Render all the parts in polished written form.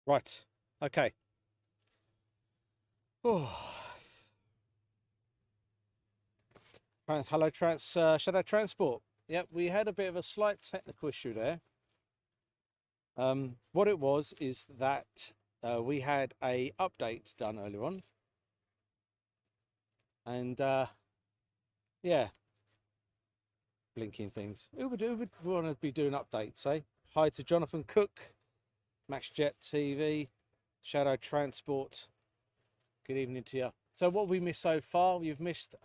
Right. Okay. Oh. Hello, Shadow Transport. Yep, we had a bit of a slight technical issue there. What it was is that we had a update done earlier on, and yeah, blinking things. Who would want to be doing updates? Eh? Hi to Jonathan Cook, MaxJet TV, Shadow Transport. Good evening to you. So what we missed so far? You've missed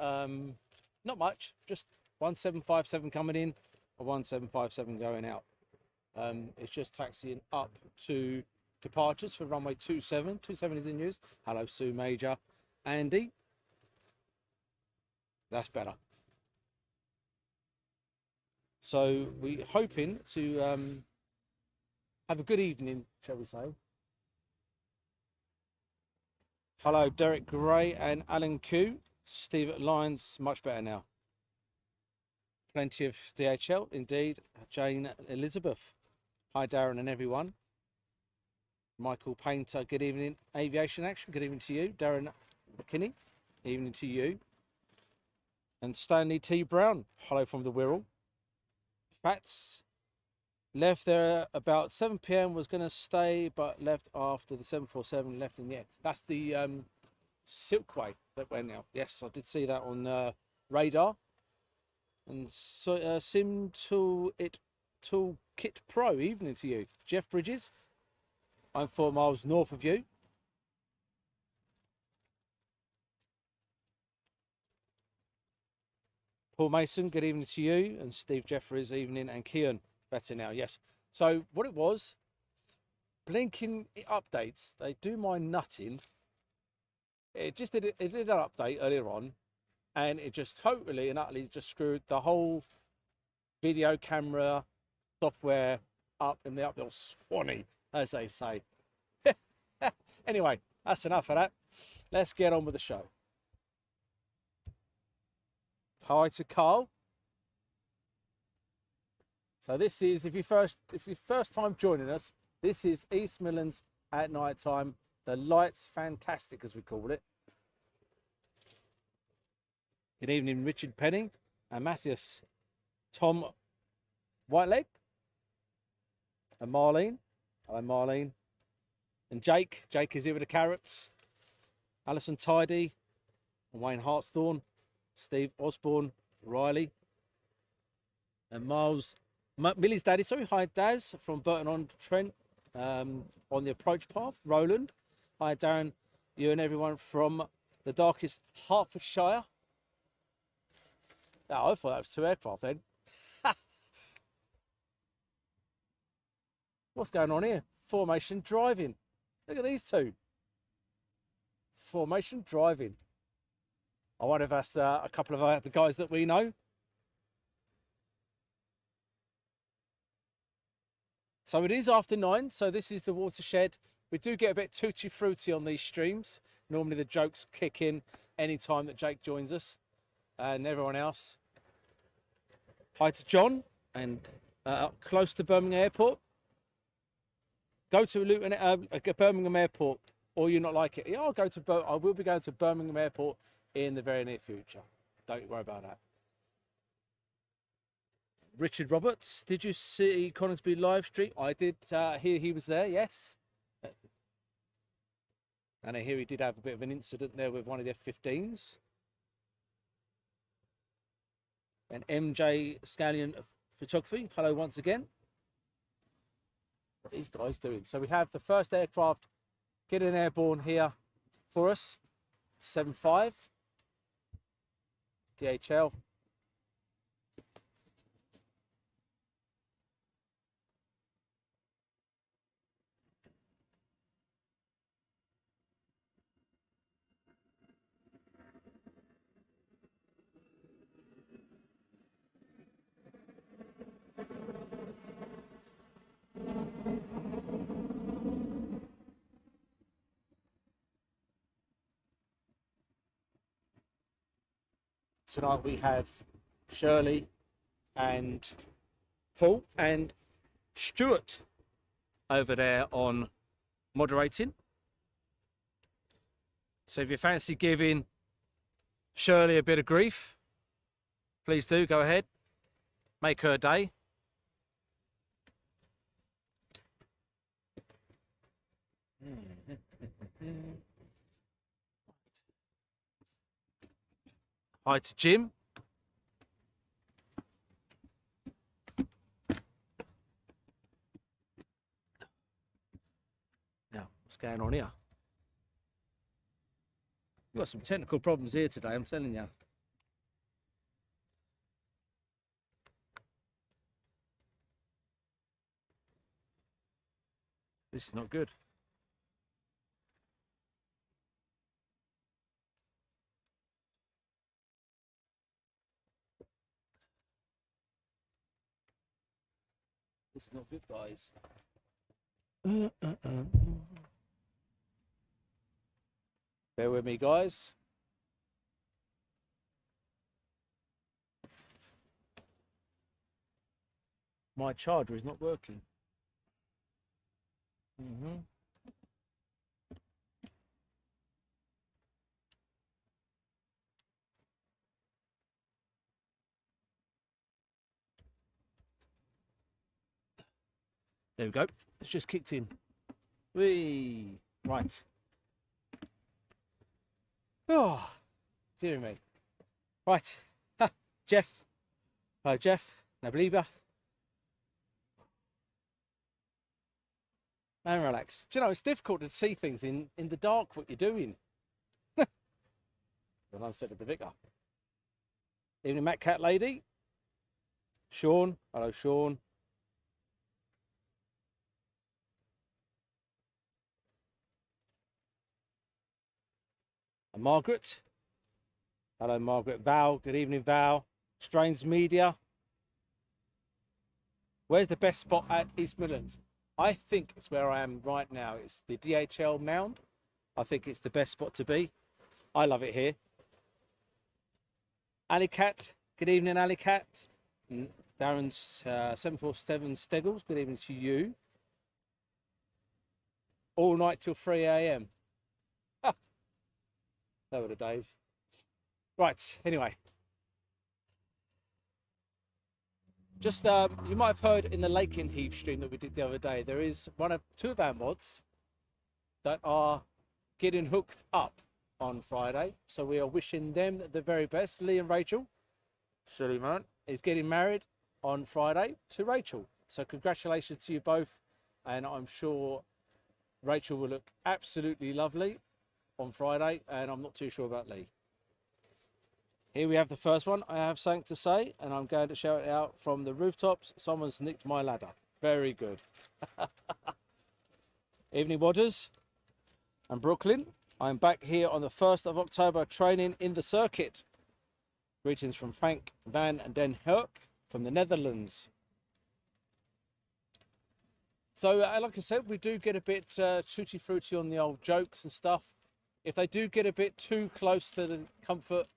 not much, just 1757 coming in, or 1757 going out. It's just taxiing up to departures for runway 27. 27 is in use. Hello, Sue Major. Andy. That's better. So we're hoping to have a good evening, shall we say. Hello, Derek Gray and Alan Q. Steve at Lyons, much better now. Plenty of DHL, indeed. Jane Elizabeth. Hi, Darren and everyone. Michael Painter, good evening. Aviation Action, good evening to you. Darren McKinney, evening to you. And Stanley T. Brown, hello from the Wirral. Fats left there about 7 p.m. was going to stay, but left after the 747 left in the air. That's the Silkway that went out. Yes, I did see that on radar. And so Sim Toolkit Pro, evening to you. Jeff Bridges, I'm 4 miles north of you. Paul Mason, good evening to you. And Steve Jeffries, evening. And Kian, better now, yes. So what it was, blinking updates, they do my nutting. It did an update earlier on, and it just totally and utterly just screwed the whole video camera software up in the up little swanny, as they say. Anyway, that's enough of that. Let's get on with the show. Hi to Carl. So this is, if you first time joining us, this is East Midlands at night time. The lights fantastic, as we call it. Good evening, Richard Penning and Matthias, Tom Whiteleg, and Marlene. Hello, Marlene. And Jake. Jake is here with the carrots. Alison Tidy, and Wayne Hartthorne, Steve Osborne, Riley, and Miles. Millie's daddy, sorry. Hi, Daz from Burton-on-Trent, on the approach path. Roland. Hi, Darren. You and everyone from the darkest Hertfordshire. Oh, I thought that was 2 aircraft then. What's going on here? Formation driving. Look at these two. Formation driving. I wonder if that's a couple of the guys that we know. So it is after 9. So this is the watershed. We do get a bit tutti frutti on these streams. Normally the jokes kick in any time that Jake joins us and everyone else. Hi to John, and close to Birmingham Airport. Go to Luton, Birmingham Airport, or you not like it. Yeah, I will be going to Birmingham Airport in the very near future. Don't worry about that. Richard Roberts, did you see Coningsby live stream? I did hear he was there, yes. And I hear he did have a bit of an incident there with one of the F-15s. And MJ Scallion Photography, hello once again. What are these guys doing? So we have the first aircraft getting airborne here for us. 7.5 DHL. Tonight we have Shirley and Paul and Stuart over there on moderating. So if you fancy giving Shirley a bit of grief, please do go ahead. Make her day. Hi to Jim. Now, what's going on here? We've got some technical problems here today, I'm telling you. This is not good. This is not good, guys. Bear with me, guys. My charger is not working. There we go. It's just kicked in. Whee! Right. Oh, dear me. Right. Ha, Jeff. Hello, Jeff. Nabliba. And relax. Do you know, it's difficult to see things in the dark, what you're doing. The unset of the vicar. Evening, Matt Cat Lady. Sean. Hello, Sean. And Margaret. Hello, Margaret. Val. Good evening, Val. Strange Media. Where's the best spot at East Midlands? I think it's where I am right now. It's the DHL mound. I think it's the best spot to be. I love it here. Ali Cat. Good evening, Ali Cat. Darren's 747 Steggles. Good evening to you. All night till 3 a.m. Ah, those were the days. Right, anyway. Just, you might have heard in the Lakeland Heath stream that we did the other day, there is two of our mods that are getting hooked up on Friday. So we are wishing them the very best. Lee and Rachel, silly man, is getting married on Friday to Rachel. So congratulations to you both. And I'm sure Rachel will look absolutely lovely on Friday. And I'm not too sure about Lee. Here we have the first one. I have something to say, and I'm going to shout it out from the rooftops. Someone's nicked my ladder. Very good. Evening, Wadders and Brooklyn. I'm back here on the 1st of October training in the circuit. Greetings from Frank van den Herk from the Netherlands. So, like I said, we do get a bit tutti frutti on the old jokes and stuff. If they do get a bit too close to the comfort,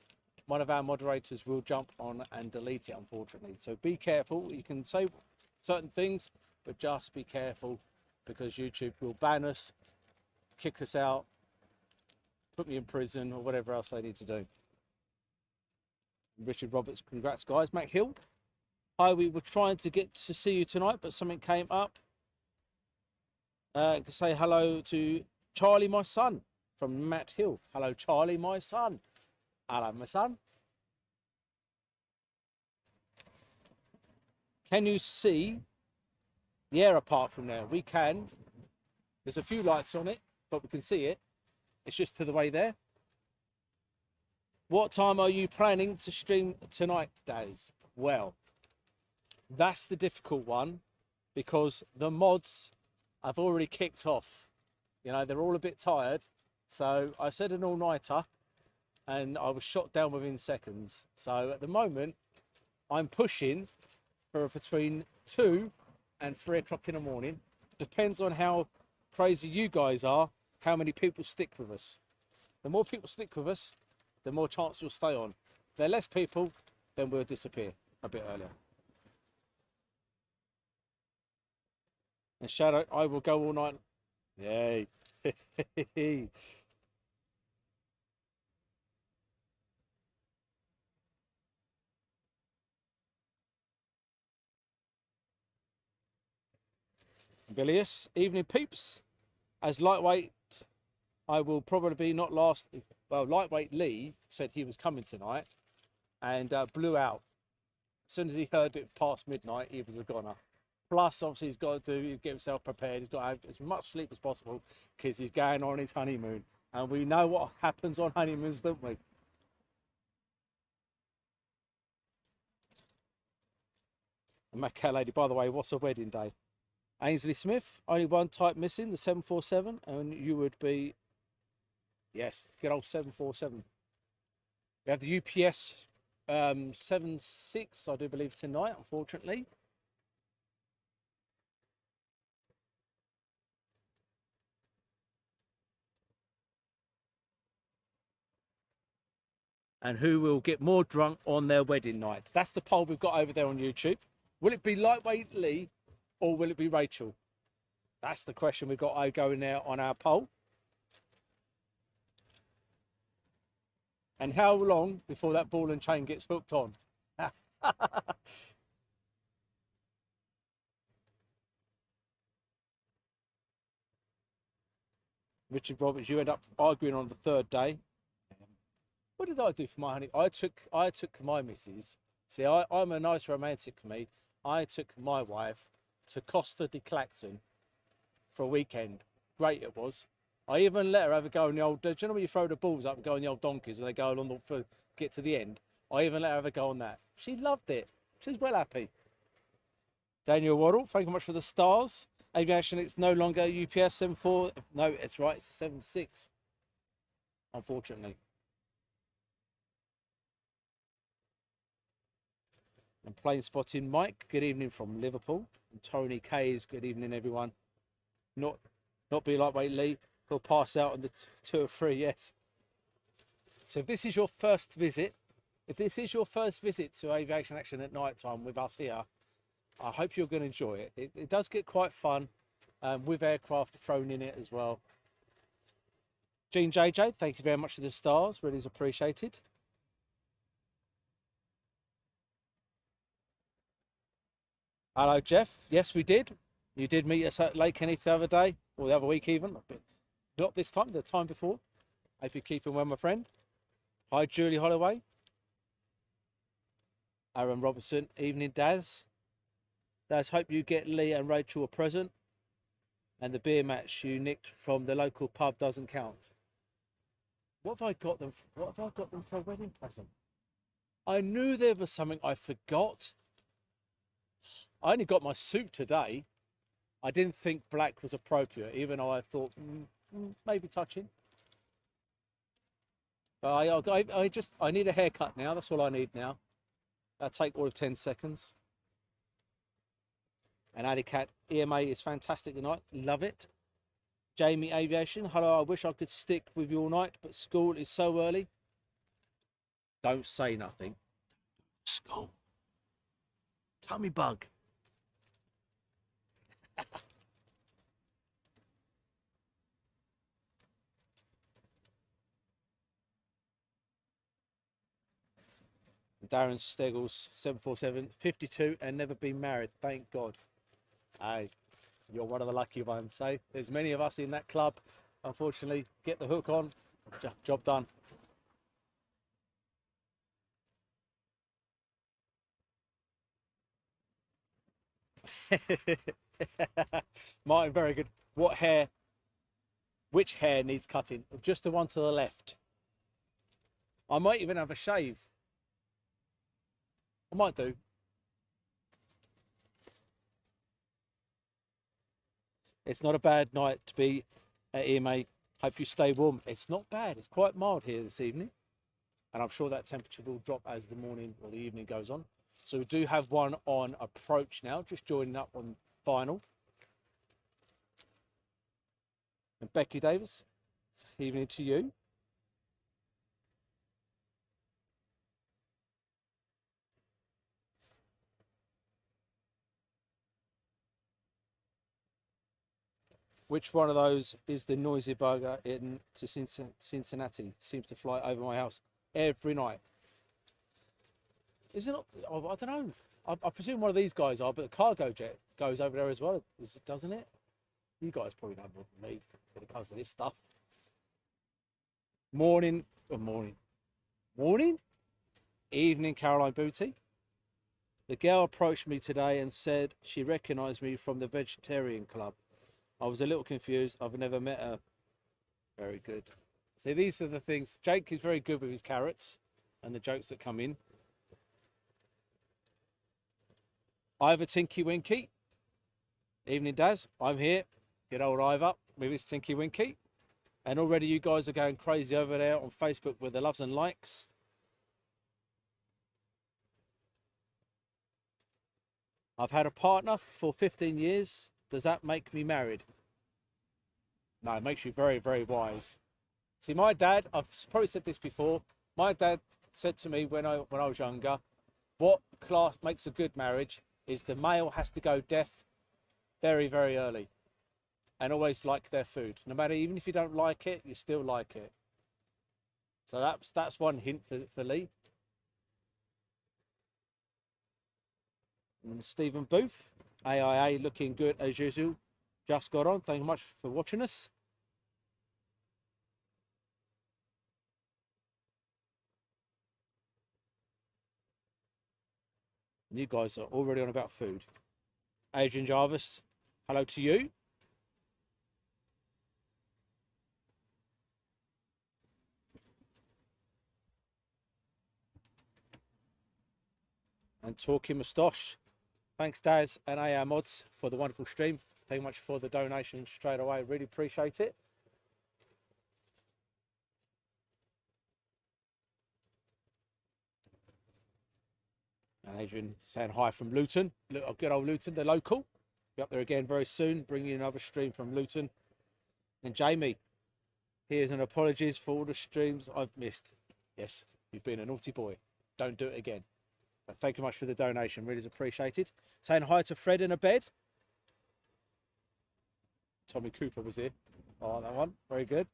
one of our moderators will jump on and delete it, unfortunately. So be careful. You can say certain things, but just be careful because YouTube will ban us, kick us out, put me in prison or whatever else they need to do. Richard Roberts, congrats guys. Matt Hill, hi, we were trying to get to see you tonight, but something came up. Say hello to Charlie, my son, from Matt Hill. Hello, Charlie, my son. Hello, my son. Can you see the air apart from there? We can. There's a few lights on it, but we can see it. It's just to the way there. What time are you planning to stream tonight, Daz? Well, that's the difficult one because the mods have already kicked off. You know, they're all a bit tired. So I said an all-nighter and I was shot down within seconds. So at the moment, I'm pushing for between 2 and 3 o'clock in the morning. Depends on how crazy you guys are, how many people stick with us. The more people stick with us, the more chance we'll stay on. If there are less people, then we'll disappear a bit earlier. And Shadow, I will go all night Yay. Bilious. Evening peeps. As lightweight, I will probably be not last. Well, lightweight Lee said he was coming tonight and blew out. As soon as he heard it past midnight, he was a goner. Plus, obviously, he's got to get himself prepared. He's got to have as much sleep as possible because he's going on his honeymoon. And we know what happens on honeymoons, don't we? And Macau lady, by the way, what's a wedding day? Ainsley Smith, only one type missing, the 747, and you would be, yes, good old 747. We have the UPS 76, I do believe, tonight, unfortunately. And who will get more drunk on their wedding night? That's the poll we've got over there on YouTube. Will it be lightweight Lee or will it be Rachel? That's the question we've got going there on our poll. And how long before that ball and chain gets hooked on? Richard Roberts, you end up arguing on the third day. What did I do for my honey? I took my missus. See, I'm a nice romantic me. I took my wife to Costa de Clacton for a weekend. Great it was. I even let her have a go on the old. Do you know when you throw the balls up and go on the old donkeys and they go along for get to the end? I even let her have a go on that. She loved it. She's well happy. Daniel Waddle, thank you much for the stars. Aviation, it's no longer UPS 74. No, it's right. It's 76. Unfortunately. And plane spotting Mike, good evening from Liverpool. And Tony K's, good evening everyone. Not be lightweight Lee, he'll pass out on the 2 or 3, yes. So if this is your first visit, to Aviation Action at night time with us here, I hope you're going to enjoy it. It does get quite fun with aircraft thrown in it as well. Jean JJ, thank you very much for the stars, really is appreciated. Hello, Jeff. Yes, we did. You did meet us at Lake Kenneth the other day, or the other week even. Not this time, the time before. Hope you're keeping well, my friend. Hi, Julie Holloway. Aaron Robertson. Evening, Daz. Daz, hope you get Lee and Rachel a present. And the beer match you nicked from the local pub doesn't count. What have I got them for a wedding present? I knew there was something I forgot. I only got my suit today. I didn't think black was appropriate, even though I thought maybe touching. But I need a haircut now. That's all I need now. That'll take all of 10 seconds. And Alicat, EMA is fantastic tonight. Love it. Jamie Aviation, hello. I wish I could stick with you all night, but school is so early. Don't say nothing. School. Tummy bug. Darren Steggles, 747, 52 and never been married. Thank God. Hey, you're one of the lucky ones. So there's many of us in that club. Unfortunately, get the hook on. Job done. Martin, very good. Which hair needs cutting? Just the one to the left. I might even have a shave. I might do. It's not a bad night to be at EMA. Hope you stay warm. It's not bad. It's quite mild here this evening. And I'm sure that temperature will drop as the morning or the evening goes on. So we do have one on approach now, just joining up on final. And Becky Davis, evening to you. Which one of those is the noisy bugger to Cincinnati? Seems to fly over my house every night. Is it not? Oh, I don't know. I presume one of these guys are, but the cargo jet goes over there as well, doesn't it? You guys probably know more than me when it comes to this stuff. Morning. Evening, Caroline Booty. The girl approached me today and said she recognised me from the vegetarian club. I was a little confused. I've never met her. Very good. See, these are the things. Jake is very good with his carrots and the jokes that come in. Ivor Tinky Winky. Evening, Daz. I'm here. Good old Ivor with his Tinky Winky. And already you guys are going crazy over there on Facebook with the loves and likes. I've had a partner for 15 years. Does that make me married? No, it makes you very, very wise. See, my dad, I've probably said this before. My dad said to me when I was younger, what class makes a good marriage is the male has to go deaf very, very early and always like their food. No matter, even if you don't like it, you still like it. So that's one hint for Lee. And Stephen Booth, AIA looking good as usual. Just got on. Thank you much for watching us. And you guys are already on about food. Adrian Jarvis, hello to you. And Talking Moustache. Thanks, Daz and AR Mods, for the wonderful stream. Thank you much for the donation straight away. Really appreciate it. And Adrian saying hi from Luton. Good old Luton, the local. Be up there again very soon, bringing another stream from Luton. And Jamie, here's an apologies for all the streams I've missed. Yes, you've been a naughty boy. Don't do it again. But thank you much for the donation. Really is appreciated. Saying hi to Fred in a bed. Tommy Cooper was here. Oh, that one. Very good.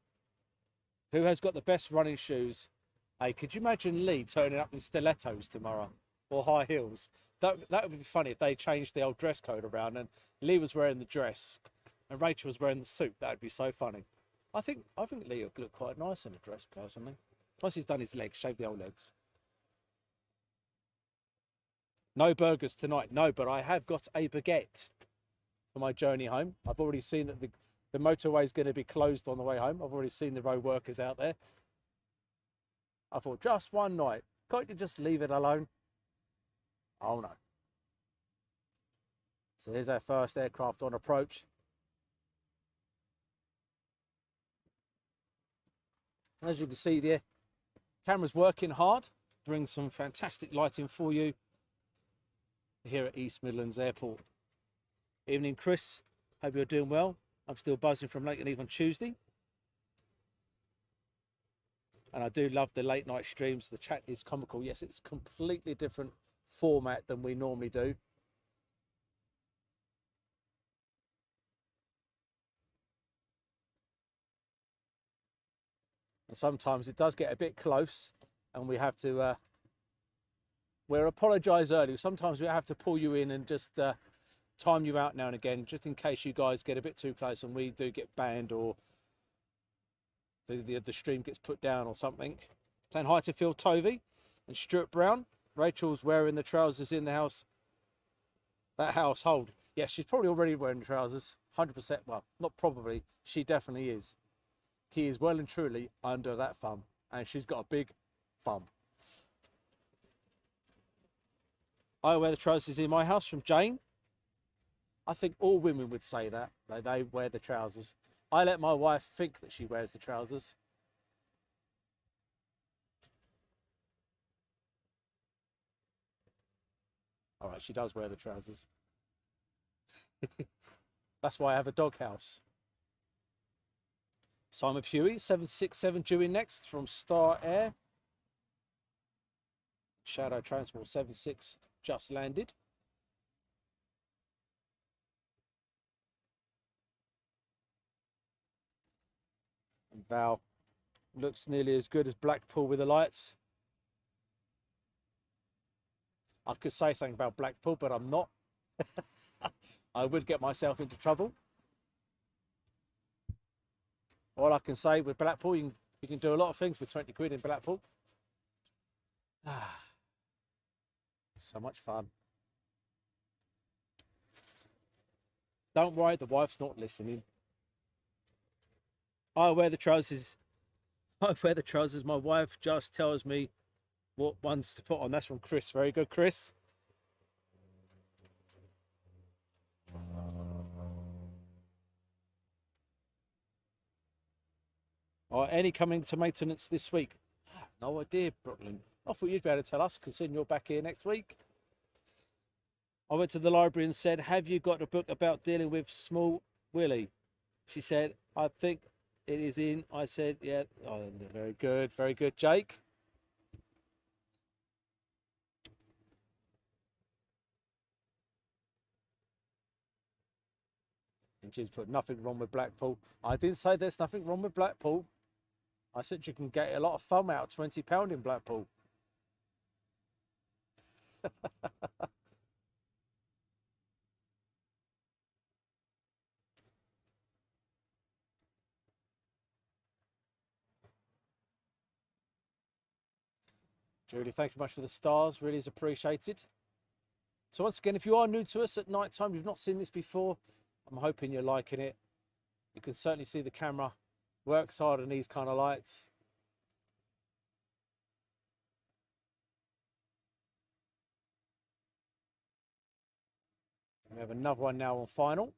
Who has got the best running shoes? Hey, could you imagine Lee turning up in stilettos tomorrow? Or high heels? That would be funny if they changed the old dress code around and Lee was wearing the dress and Rachel was wearing the suit. That would be so funny. I think Lee would look quite nice in a dress, personally. Plus he's done his legs, shaved the old legs. No burgers tonight. No, but I have got a baguette for my journey home. I've already seen that the motorway is going to be closed on the way home. I've already seen the road workers out there. I thought, just one night. Can't you just leave it alone? Oh, no. So here's our first aircraft on approach. As you can see there, camera's working hard. Brings some fantastic lighting for you here at East Midlands Airport. Evening, Chris. Hope you're doing well. I'm still buzzing from late and Eve on Tuesday. And I do love the late night streams. The chat is comical. Yes, it's completely different format than we normally do. And sometimes it does get a bit close and we have to, we'll apologise early. Sometimes we have to pull you in and just time you out now and again, just in case you guys get a bit too close and we do get banned or the stream gets put down or something. Saying hi to Phil Tovey and Stuart Brown. Rachel's wearing the trousers in the house. That household. Yes, she's probably already wearing trousers. 100%. Well, not probably. She definitely is. He is well and truly under that thumb. And she's got a big thumb. I wear the trousers in my house from Jane. I think all women would say that. They wear the trousers. I let my wife think that she wears the trousers. All right, she does wear the trousers. That's why I have a doghouse. Simon Pewey, 767 due in next from Star Air. Shadow Transport 76 just landed. Val, looks nearly as good as Blackpool with the lights. I could say something about Blackpool, but I'm not. I would get myself into trouble. All I can say with Blackpool, you can do a lot of things with 20 quid in Blackpool. So much fun. Don't worry, the wife's not listening. I wear the trousers. I wear the trousers. My wife just tells me what ones to put on. That's from Chris. Very good, Chris. Any coming to maintenance this week? No idea, Brooklyn. I thought you'd be able to tell us, considering you're back here next week. I went to the library and said, have you got a book about dealing with small Willie? She said, I think it is in. I said, yeah. Oh, very good, Jake. And she's put nothing wrong with Blackpool. I didn't say there's nothing wrong with Blackpool. I said you can get a lot of fun out of £20 in Blackpool. Julie, thank you much for the stars. Really is appreciated. So once again, if you are new to us at night time, you've not seen this before, I'm hoping you're liking it. You can certainly see the camera works hard on these kind of lights. We have another one now on final.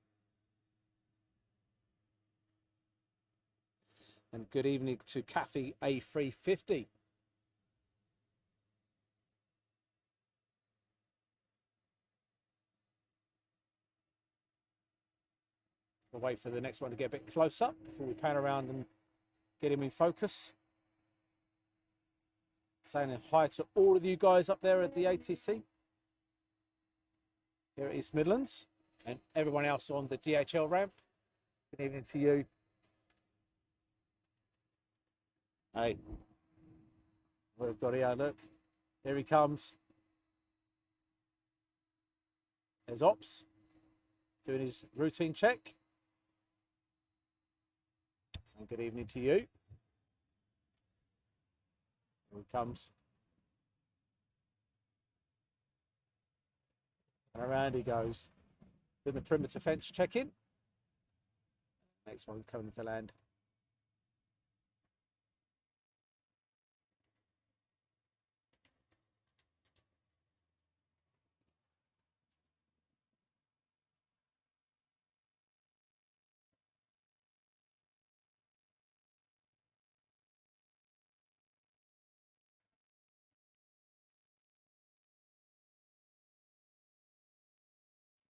And good evening to Kathy A350. We'll wait for the next one to get a bit closer before we pan around and get him in focus. Saying hi to all of you guys up there at the ATC. Here at East Midlands and everyone else on the DHL ramp. Good evening to you. Hey, what we've got here, look. Here he comes. There's Ops doing his routine check. And good evening to you. Here he comes. And around he goes. Doing the perimeter fence check-in. Next one's coming to land.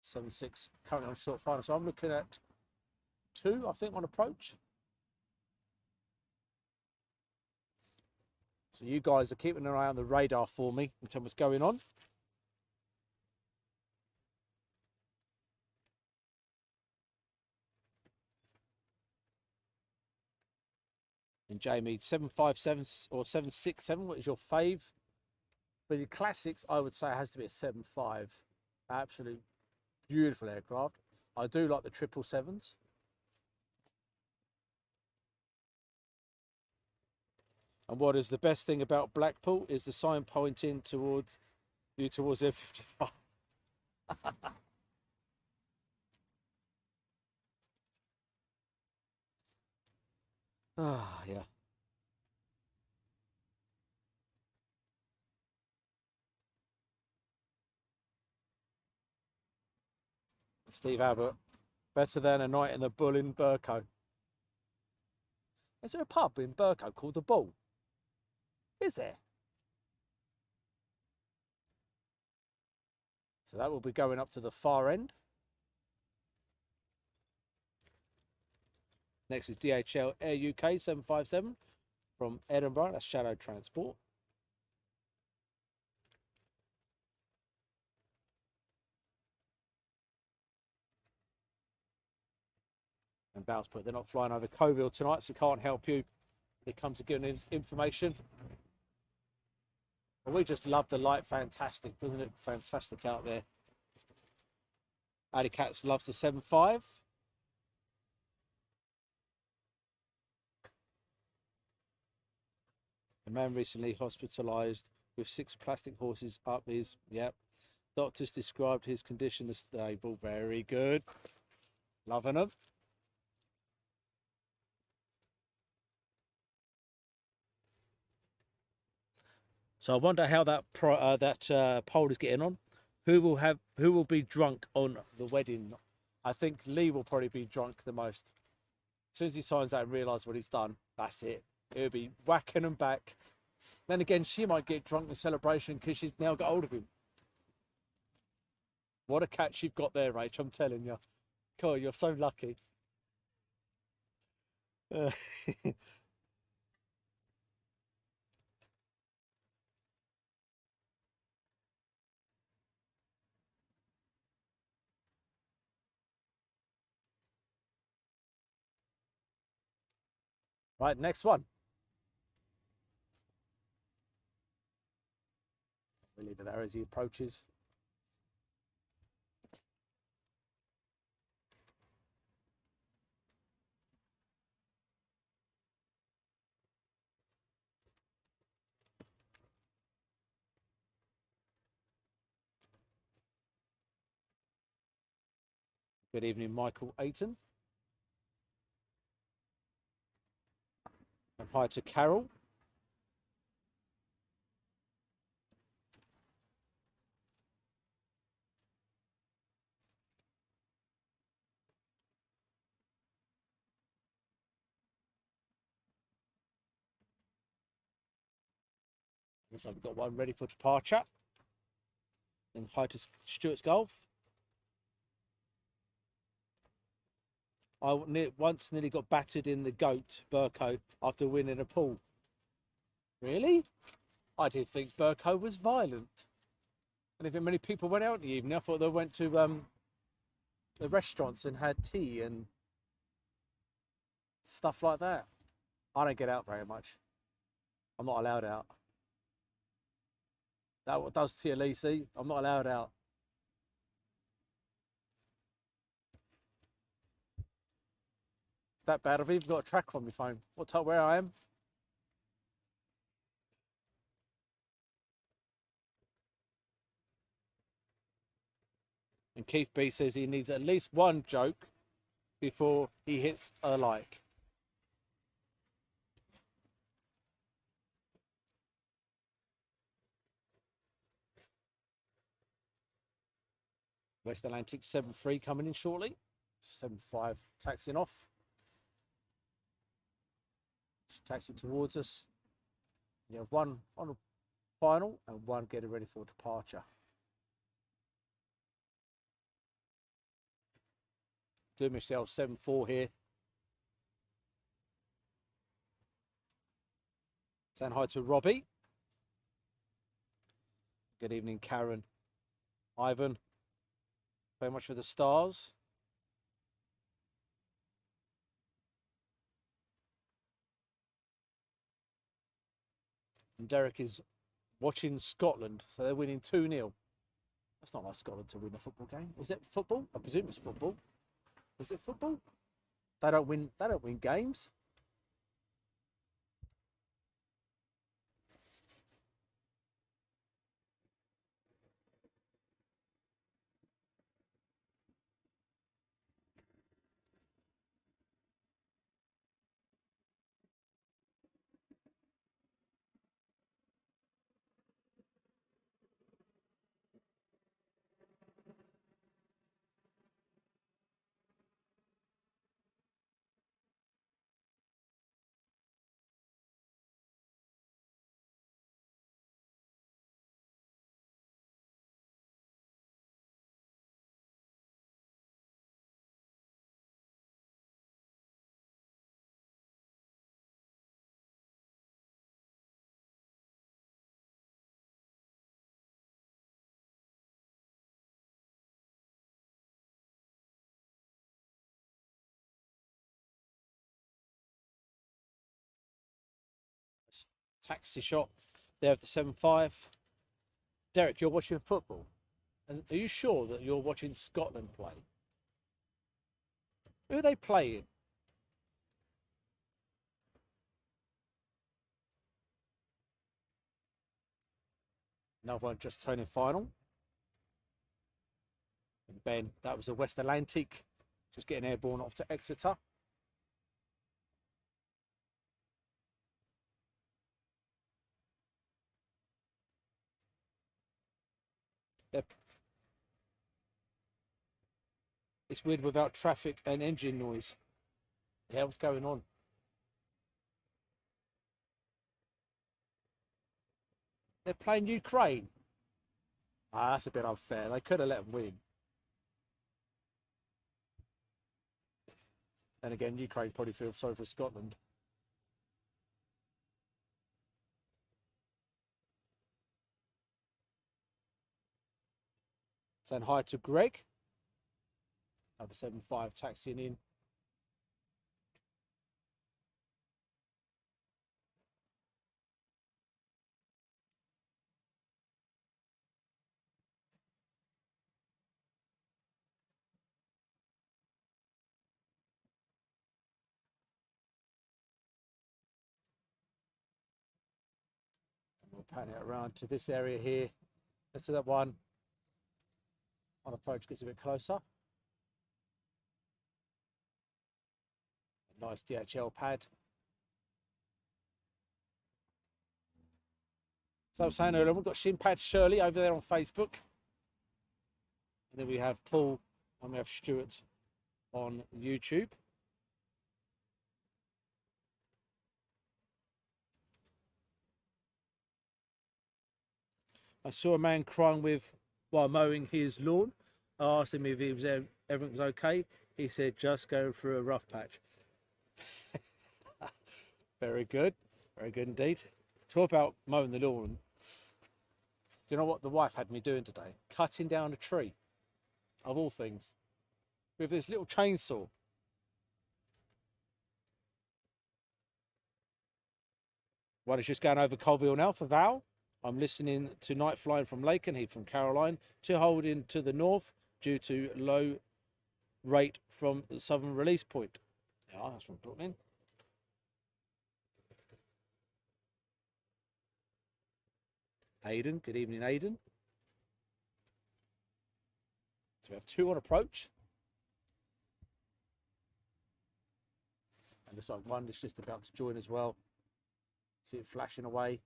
Seven six currently on short final. So I'm looking at 2, I think, on approach. So you guys are keeping an eye on the radar for me and tell me what's going on. And Jamie, 757 or 767, what is your fave? For the classics, I would say it has to be a 7.5. Absolute beautiful aircraft. I do like the 777s. And what is the best thing about Blackpool is the sign pointing towards you towards F55. Ah, yeah. Steve Abbott, better than a night in the Bull in Burco. Is there a pub in Burco called the Bull? Is there? So that will be going up to the far end. Next is DHL Air UK 757 from Edinburgh. That's Shadow Transport. And Val's put they're not flying over Coville tonight, so can't help you. It comes to giving information. But we just love the light. Fantastic, doesn't it? Fantastic out there. Addy Cats loves the 7.5. A man recently hospitalised with 6 plastic horses up his, yep. Doctors described his condition as stable. Very good. Loving them. So I wonder how that poll is getting on. Who will be drunk on the wedding? I think Lee will probably be drunk the most. As soon as he signs out and realises what he's done, that's it. He'll be whacking them back. Then again, she might get drunk in celebration because she's now got hold of him. What a catch you've got there, Rach, I'm telling you. God, you're so lucky. Right, next one. We'll leave it there as he approaches. Good evening, Michael Ayton. And hi to Carol. Looks like we've got one ready for departure. And hi to Stuart's Golf. I once nearly got battered in the goat, Burko, after winning a pool. Really? I didn't think Burko was violent. And if many people went out in the evening, I thought they went to the restaurants and had tea and stuff like that. I don't get out very much. I'm not allowed out. That what does to you, Lacey? I'm not allowed out. It's that bad. I've even got a tracker on my phone. What time where I am? And Keith B says he needs at least one joke before he hits a like. West Atlantic 7.3 coming in shortly. 7.5 taxiing off. Taxi towards us. You have one on a final and one getting ready for departure. Do myself 7.4 here. Saying hi to Robbie. Good evening, Karen. Ivan. Very much for the stars. And Derek is watching Scotland, so they're winning 2-0. That's not like Scotland to win a football game. Is it football? I presume it's football. Is it football? They don't win games. taxi shop there at the 7.5. Derek, you're watching football. And are you sure that you're watching Scotland play? Who are they playing? Another one just turning final. And Ben, that was the West Atlantic. Just getting airborne off to Exeter. It's weird without traffic and engine noise. Yeah, what's going on? They're playing Ukraine. Ah, that's a bit unfair. They could have let them win. And again, Ukraine probably feels sorry for Scotland. Saying hi to Greg. Number 7.5 taxiing in. And we'll pan it around to this area here. Go to that one. On approach gets a bit closer. A nice DHL pad. So I was saying earlier, we've got Shinpad Shirley over there on Facebook. And then we have Paul and we have Stuart on YouTube. I saw a man crying while mowing his lawn. I asked him if he was everything was okay. He said just going through a rough patch. Very good indeed. Talk about mowing the lawn. Do you know what the wife had me doing today? Cutting down a tree, of all things, with this little chainsaw. One is just going over Colville now for Val. I'm listening to Night Flying from Lakenheath from Caroline to holding to the north due to low rate from the southern release point. Yeah, that's from Brooklyn. Aidan, good evening, Aidan. So we have two on approach. And looks like one is just about to join as well. See it flashing away.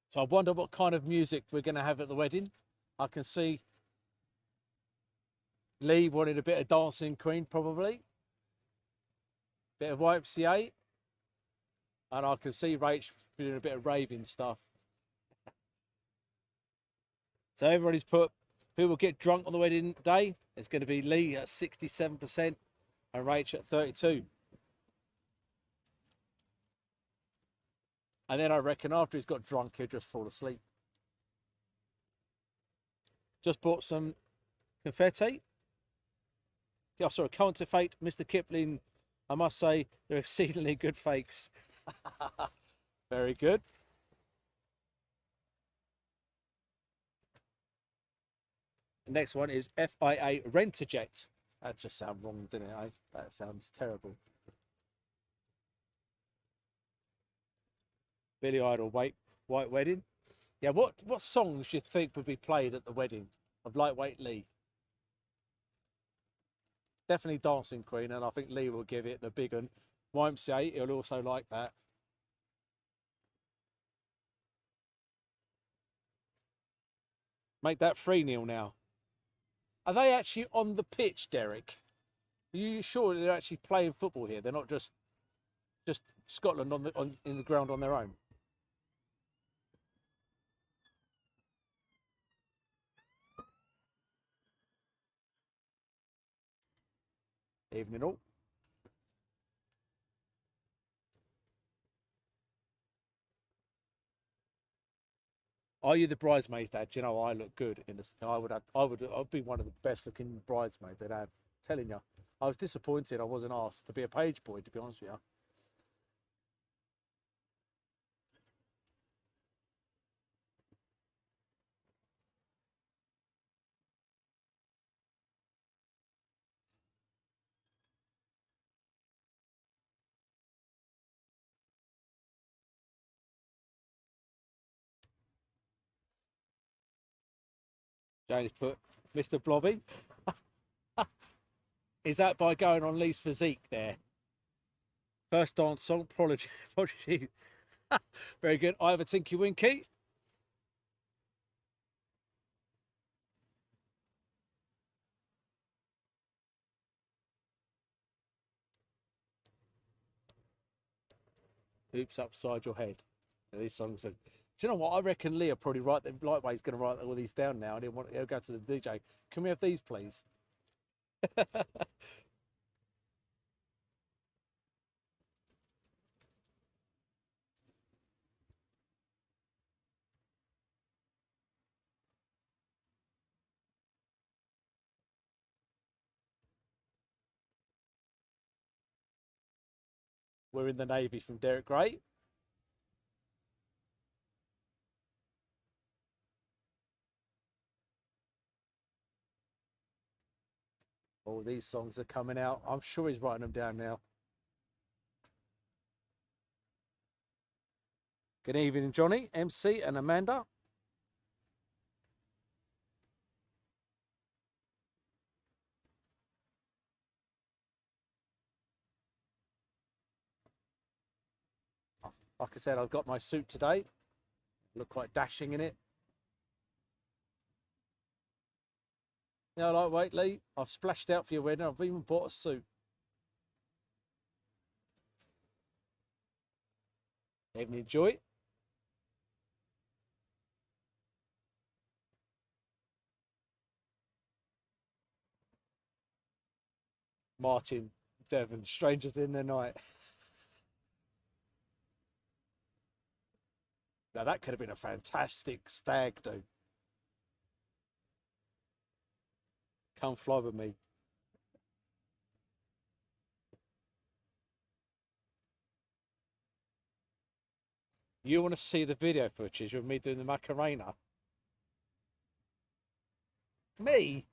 So I wonder what kind of music we're going to have at the wedding. I can see Lee wanted a bit of Dancing Queen, probably. Bit of YMCA. And I can see Rach doing a bit of raving stuff. So everybody's put who will get drunk on the wedding day. It's going to be Lee at 67% and Rach at 32%. And then I reckon after he's got drunk, he'll just fall asleep. Just bought some confetti. Oh, sorry, counterfeit. Mr. Kipling, I must say, they're exceedingly good fakes. Very good. The next one is FIA Rent-A-Jet. That just sounds wrong, didn't it? Eh? That sounds terrible. Billy Idol, White Wedding. Yeah, what songs do you think would be played at the wedding of Lightweight Lee? Definitely Dancing Queen, and I think Lee will give it the big one. YMCA, he'll also like that. Make that 3-0 now. Are they actually on the pitch, Derek? Are you sure they're actually playing football here? They're not just Scotland in the ground on their own? Evening all. Are you the bridesmaid's dad? Do you know I look good in this? I'd be one of the best looking bridesmaids they'd have. Telling you, I was disappointed I wasn't asked to be a page boy. To be honest with you, James put Mr. Blobby. Is that by going on Lee's physique there? First dance song, Prodigy. Prodigy. Very good. I have a Tinky Winky. Oops, upside your head. These songs are. Do you know what? I reckon Lee will probably write them. Lightway's going to write all these down now, and he'll go to the DJ. Can we have these, please? We're in the Navy from Derek Gray. Oh, these songs are coming out. I'm sure he's writing them down now. Good evening, Johnny, MC, and Amanda. Like I said, I've got my suit today. Look quite dashing in it. You know, Lightweight Lee, I've splashed out for your wedding. I've even bought a suit. Evening, enjoy. Martin, Devon, strangers in the night. Now that could have been a fantastic stag do. Come fly with me. You want to see the video footage of me doing the Macarena? Me?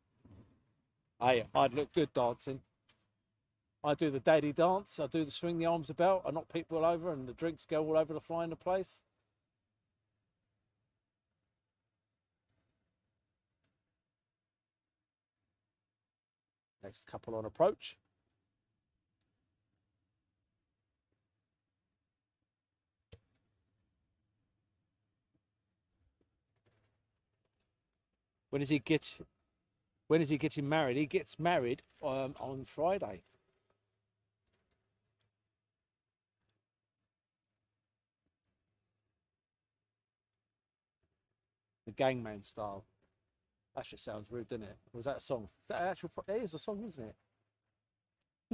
Hey, I'd look good dancing. I do the daddy dance. I do the swing the arms about. I knock people over and the drinks go all over the fly in the place. Next couple on approach. When is he getting married? He gets married on Friday. The Gangman style. That just sounds rude, doesn't it? Or was that a song? Is that an actual? It is a song, isn't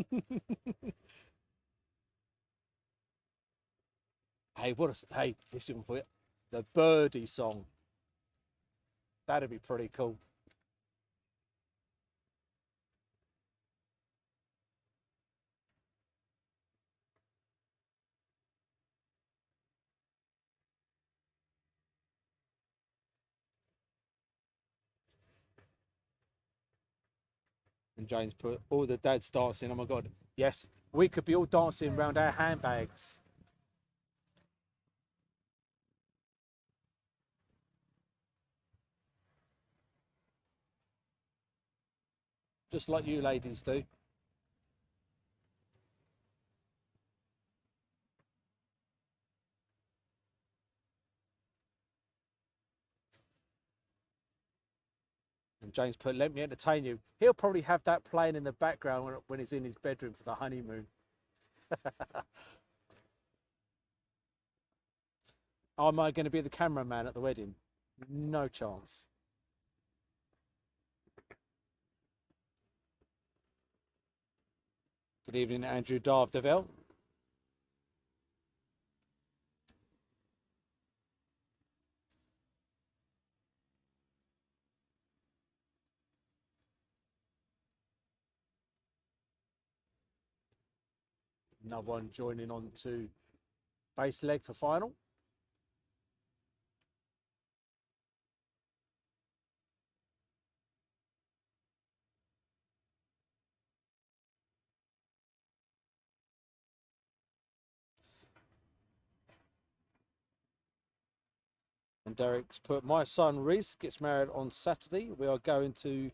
it? Hey, hey, this one for you. The Birdie song. That'd be pretty cool. And James put all the dads dancing. Oh my God. Yes, we could be all dancing around our handbags. Just like you ladies do. And James put, let me entertain you. He'll probably have that playing in the background when he's in his bedroom for the honeymoon. Am I going to be the cameraman at the wedding? No chance. Good evening, Andrew Darvdeville. Another one joining on to base leg for final. And Derek's put, my son Reese gets married on Saturday. We are going to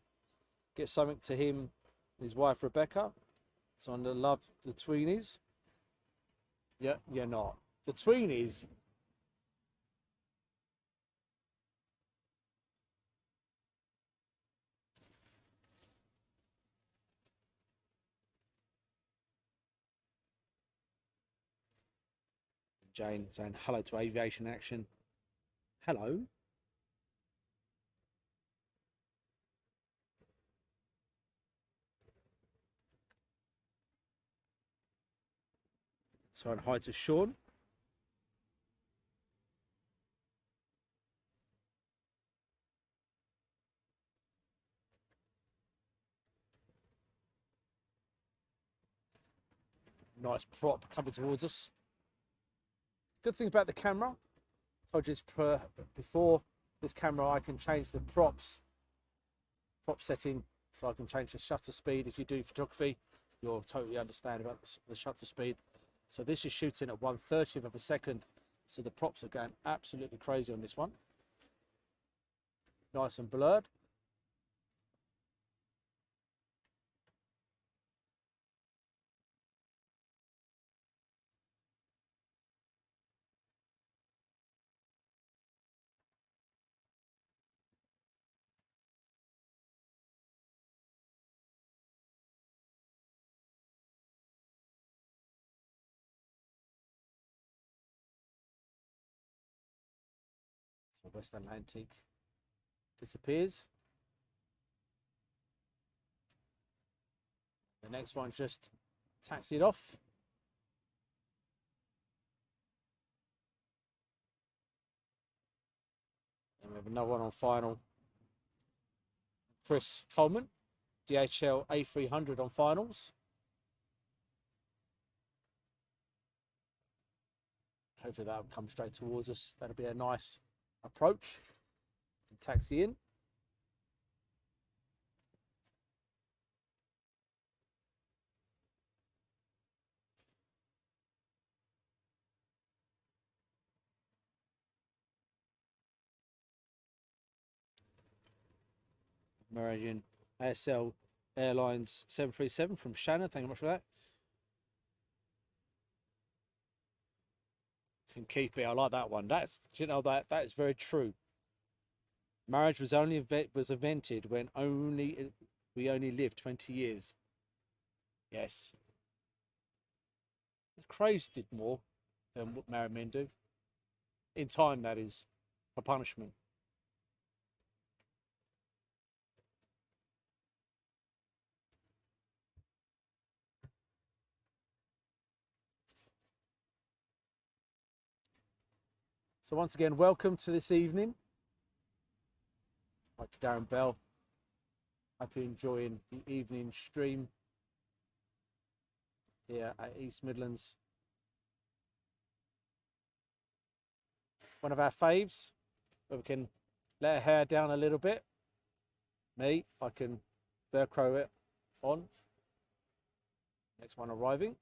get something to him and his wife Rebecca. So on the love the tweenies. Yeah, you're not. The tweenies. Jane saying hello to Aviation Action. Hello. So hi to Sean. Nice prop coming towards us. Good thing about the camera, I told you this before, this camera I can change the prop setting, so I can change the shutter speed. If you do photography, you'll totally understand about the shutter speed. So this is shooting at 1/30th of a second, so the props are going absolutely crazy on this one. Nice and blurred. So West Atlantic disappears. The next one just taxied off. And we have another one on final. Chris Coleman, DHL A300 on finals. Hopefully that'll come straight towards us. That'll be a nice approach. And taxi in. Meridian ASL Airlines 737 from Shannon. Thank you much for that. And Keith B, I like that one. That's, you know, that is very true. Marriage was invented when we only lived 20 years. Yes. The craze did more than what married men do. In time, that is, for punishment. So once again, welcome to this evening. Like to Darren Bell. Hope you're enjoying the evening stream here at East Midlands. One of our faves, where we can let our hair down a little bit. Me, I can Velcro it on. Next one arriving.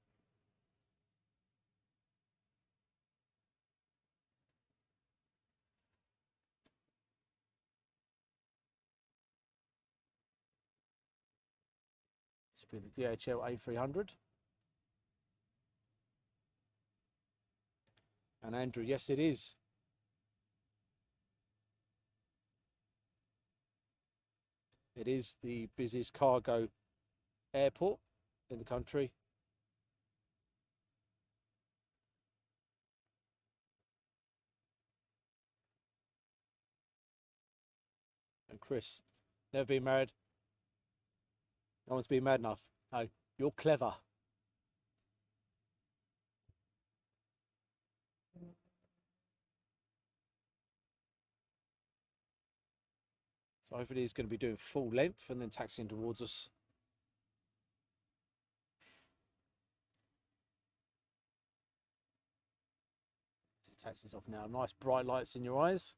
This will be the DHL A300. And Andrew, yes it is. It is the busiest cargo airport in the country. And Chris, never been married. No one's been mad enough. No, you're clever. So hopefully he's going to be doing full length and then taxiing towards us. taxi's off now. Nice bright lights in your eyes.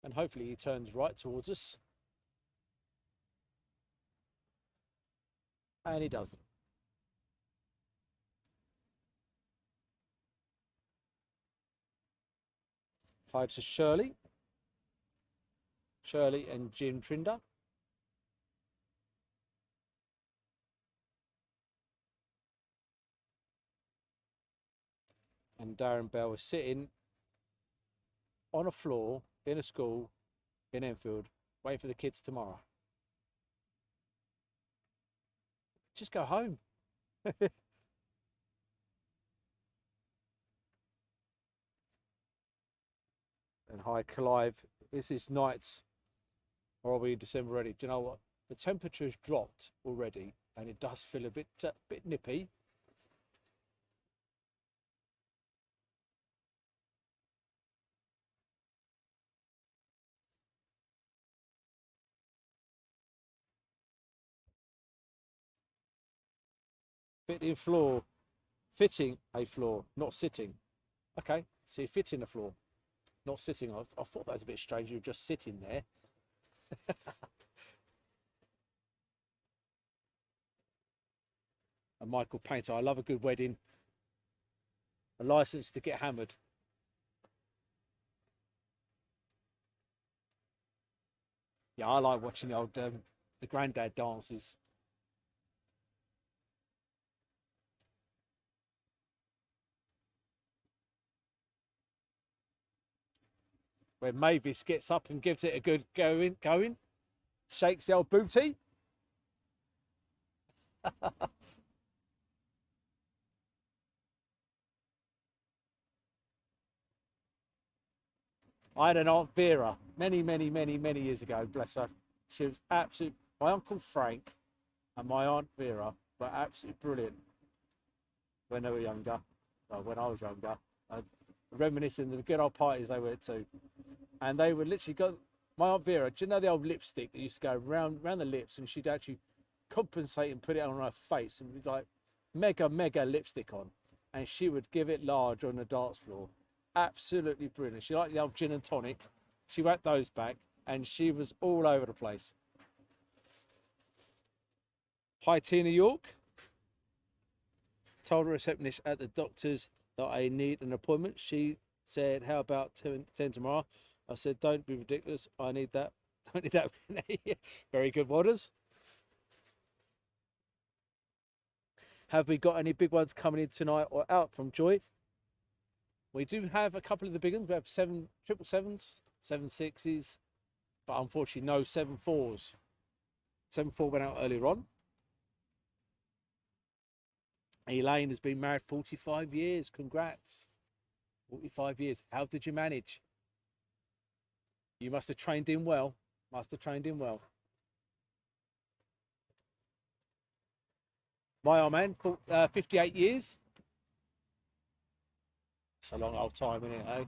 And hopefully he turns right towards us. And he doesn't. Hi to Shirley. Shirley and Jim Trinder. And Darren Bell was sitting on a floor in a school in Enfield, waiting for the kids tomorrow. Just go home. And hi, Clive. This is nights, or are we in December already? Do you know what? The temperature's dropped already, and it does feel a bit nippy. Fitting a floor, not sitting. Okay, so you're fitting a floor, not sitting. I thought that was a bit strange. You were just sitting there. And Michael Painter, I love a good wedding. A license to get hammered. Yeah, I like watching the old the granddad dances. Where Mavis gets up and gives it a good going, shakes the old booty. I had an Aunt Vera many years ago, bless her. She was absolute. My Uncle Frank and my Aunt Vera were absolutely brilliant when they were younger, when I was younger. Reminiscing of the good old parties they went to. And they would literally go, my Aunt Vera, do you know the old lipstick that used to go round the lips, and she'd actually compensate and put it on her face and be like mega lipstick on, and she would give it large on the dance floor. Absolutely brilliant. She liked the old gin and tonic. She whacked those back, and she was all over the place. Hi, Tina York. Told the receptionist at the doctor's that I need an appointment. She said, how about 10 tomorrow? I said, don't be ridiculous. I need that. Don't need that. Very good, Waters. Have we got any big ones coming in tonight or out from Joy? We do have a couple of the big ones. We have 777s, 76s, but unfortunately no 74s. 74 went out earlier on. Elaine has been married 45 years. Congrats. 45 years. How did you manage? You must have trained in well. Must have trained in well. My old man, 58 years. It's a long old time, isn't it, eh?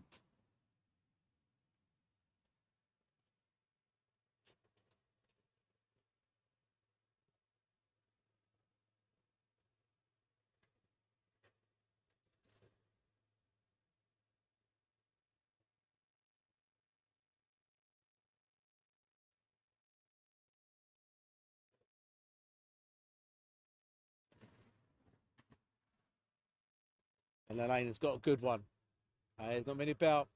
And Elaine has got a good one. There's not many about.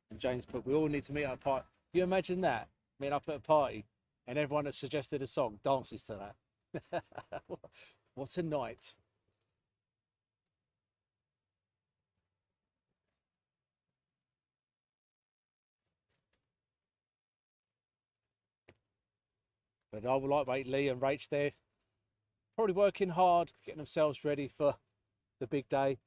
And James put, we all need to meet at a party. You imagine that? Meeting up at a party and everyone that suggested a song dances to that. What a night. But I would like Lee and Rach there. Probably working hard, getting themselves ready for the big day.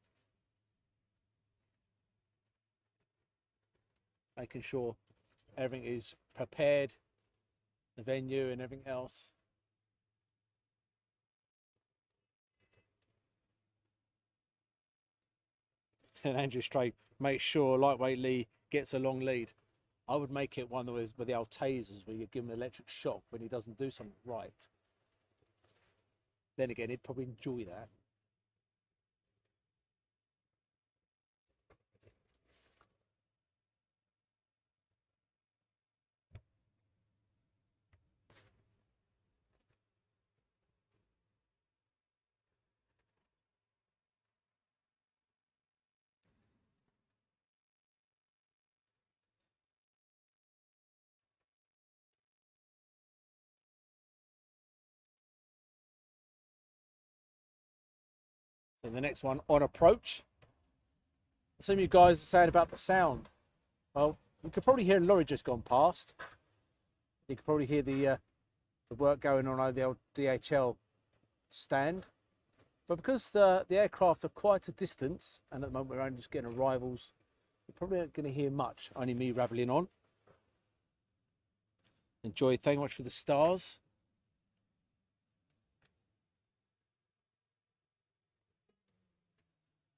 Making sure everything is prepared, the venue and everything else. And Andrew Stray, make sure Lightweight Lee gets a long lead. I would make it one with the old tasers where you give him an electric shock when he doesn't do something right. Then again, he'd probably enjoy that. So the next one, on approach. Some of you guys are saying about the sound. Well, you could probably hear a lorry just gone past. You could probably hear the work going on over the old DHL stand. But because the aircraft are quite a distance, and at the moment we're only just getting arrivals, you're probably not going to hear much, only me rattling on. Enjoy, thank you much for the stars.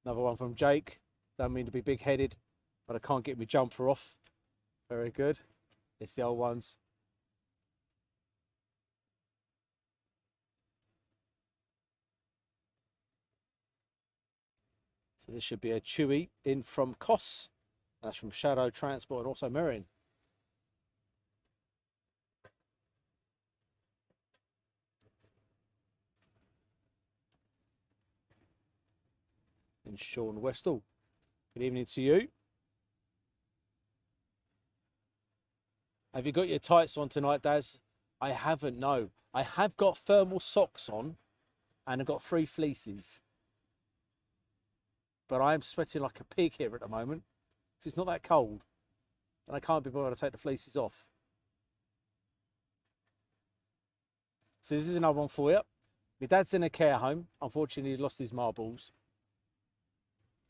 Another one from Jake. Don't mean to be big-headed, but I can't get my jumper off. Very good. It's the old ones. So this should be a Chewy in from Kos. That's from Shadow Transport and also Merrin. And Sean Westall. Good evening to you. Have you got your tights on tonight, Daz? I haven't, no. I have got thermal socks on and I've got 3 fleeces. But I am sweating like a pig here at the moment because it's not that cold and I can't be bothered to take the fleeces off. So this is another one for you. My dad's in a care home. Unfortunately, he's lost his marbles.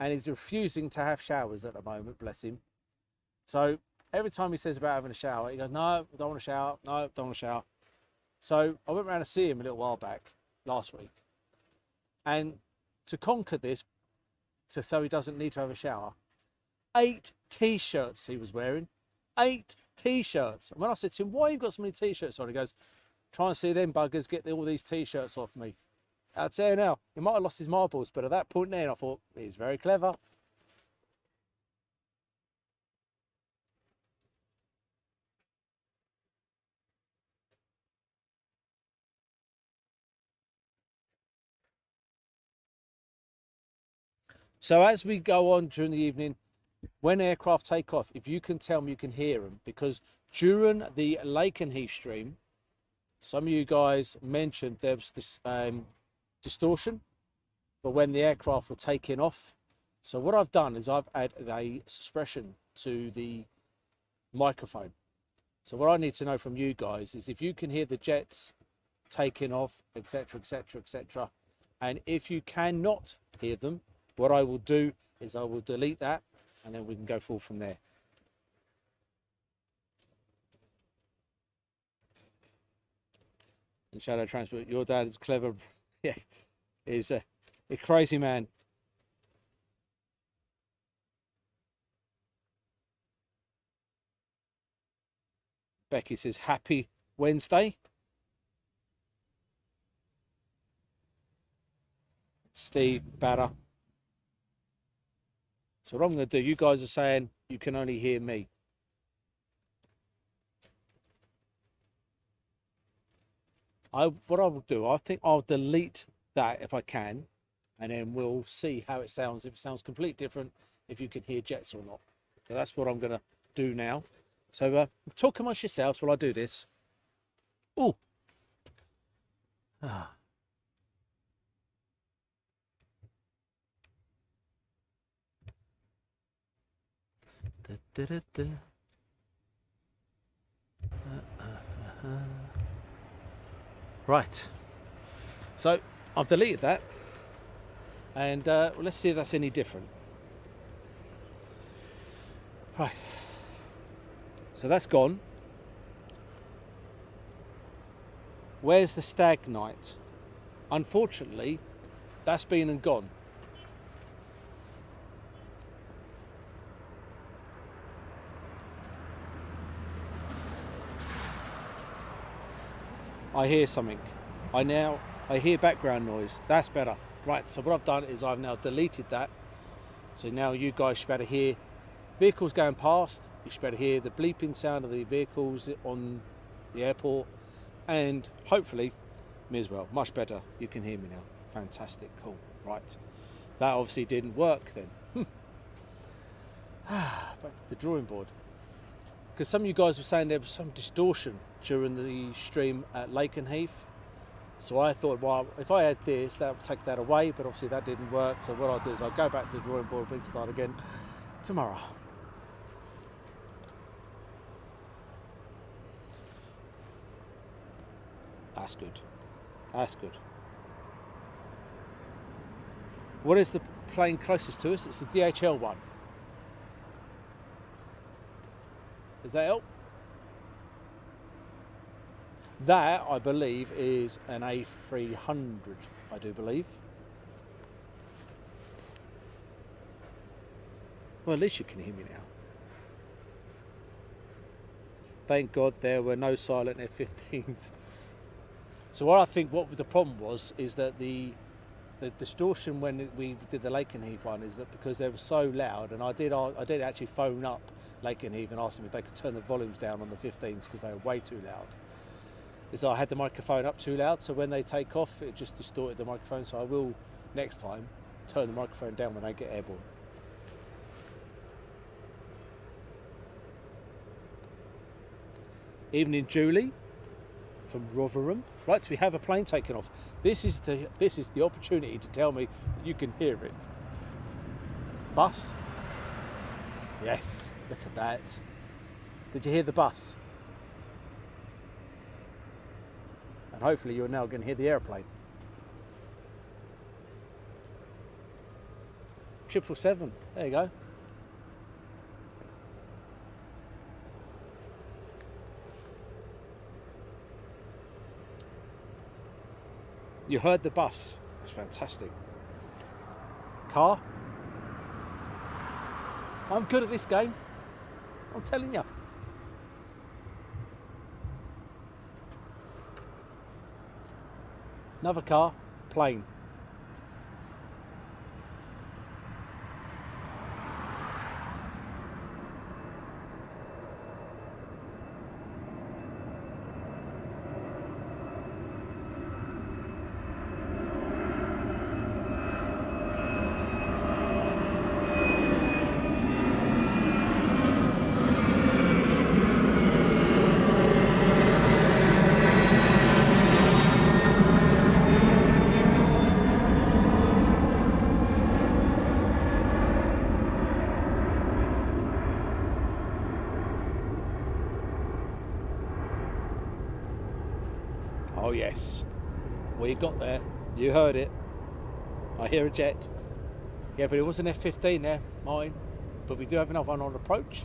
And he's refusing to have showers at the moment, bless him. So every time he says about having a shower, he goes, no, I don't want to shower. No, I don't want to shower. So I went round to see him a little while back, last week. And to conquer this, so he doesn't need to have a shower, 8 T-shirts he was wearing. 8 T-shirts. And when I said to him, why have you got so many T-shirts on? He goes, try and see them buggers get all these T-shirts off me. I'll tell you now, he might have lost his marbles, but at that point then I thought, he's very clever. So as we go on during the evening, when aircraft take off, if you can tell me you can hear them, because during the Lakenheath stream, some of you guys mentioned there was this distortion for when the aircraft were taking off. So what I've done is I've added a suppression to the microphone. So what I need to know from you guys is if you can hear the jets taking off, etc, etc, etc, and if you cannot hear them, what I will do is I will delete that and then we can go forward from there. And Shadow Transport, your dad is clever. Yeah, he's a crazy man. Becky says, happy Wednesday. Steve, Batter. So what I'm going to do, you guys are saying you can only hear me. What I will do, I think I'll delete that if I can, and then we'll see how it sounds. If it sounds completely different, if you can hear jets or not. So that's what I'm going to do now. So talk amongst yourselves while I do this. Oh. Ah. Da, da, da, da. Right. So I've deleted that. And well, let's see if that's any different. Right, so that's gone. Where's the stag night? Unfortunately, that's been and gone. I hear something. I hear background noise. That's better. Right, so what I've done is I've now deleted that. So now you guys should better hear vehicles going past. You should better hear the bleeping sound of the vehicles on the airport. And hopefully, me as well. Much better. You can hear me now. Fantastic. Cool. Right. That obviously didn't work then. Back to the drawing board. Because some of you guys were saying there was some distortion during the stream at Lakenheath. So I thought, well, if I had this, that would take that away, but obviously that didn't work. So what I'll do is I'll go back to the drawing board and start again tomorrow. That's good. That's good. What is the plane closest to us? It's the DHL one. Does that help? That, I believe, is an A300, I do believe. Well, at least you can hear me now. Thank God there were no silent F-15s. So what I think what the problem was is that the distortion when we did the Lakenheath one is that because they were so loud, and I did actually phone up Lakenheath and ask them if they could turn the volumes down on the 15s because they were way too loud. Is that I had the microphone up too loud, so when they take off it just distorted the microphone, so I will next time turn the microphone down when they get airborne. Evening Julie from Rotherham. Right, so we have a plane taking off. This is the opportunity to tell me that you can hear it. Bus? Yes, look at that. Did you hear the bus? And hopefully you're now going to hear the airplane. 777, there you go. You heard the bus. It's fantastic. Car. I'm good at this game. I'm telling you. Another car. Plane. Oh yes, we got there. You heard it. I hear a jet. Yeah, but it was an F-15 there, mine. But we do have another one on approach.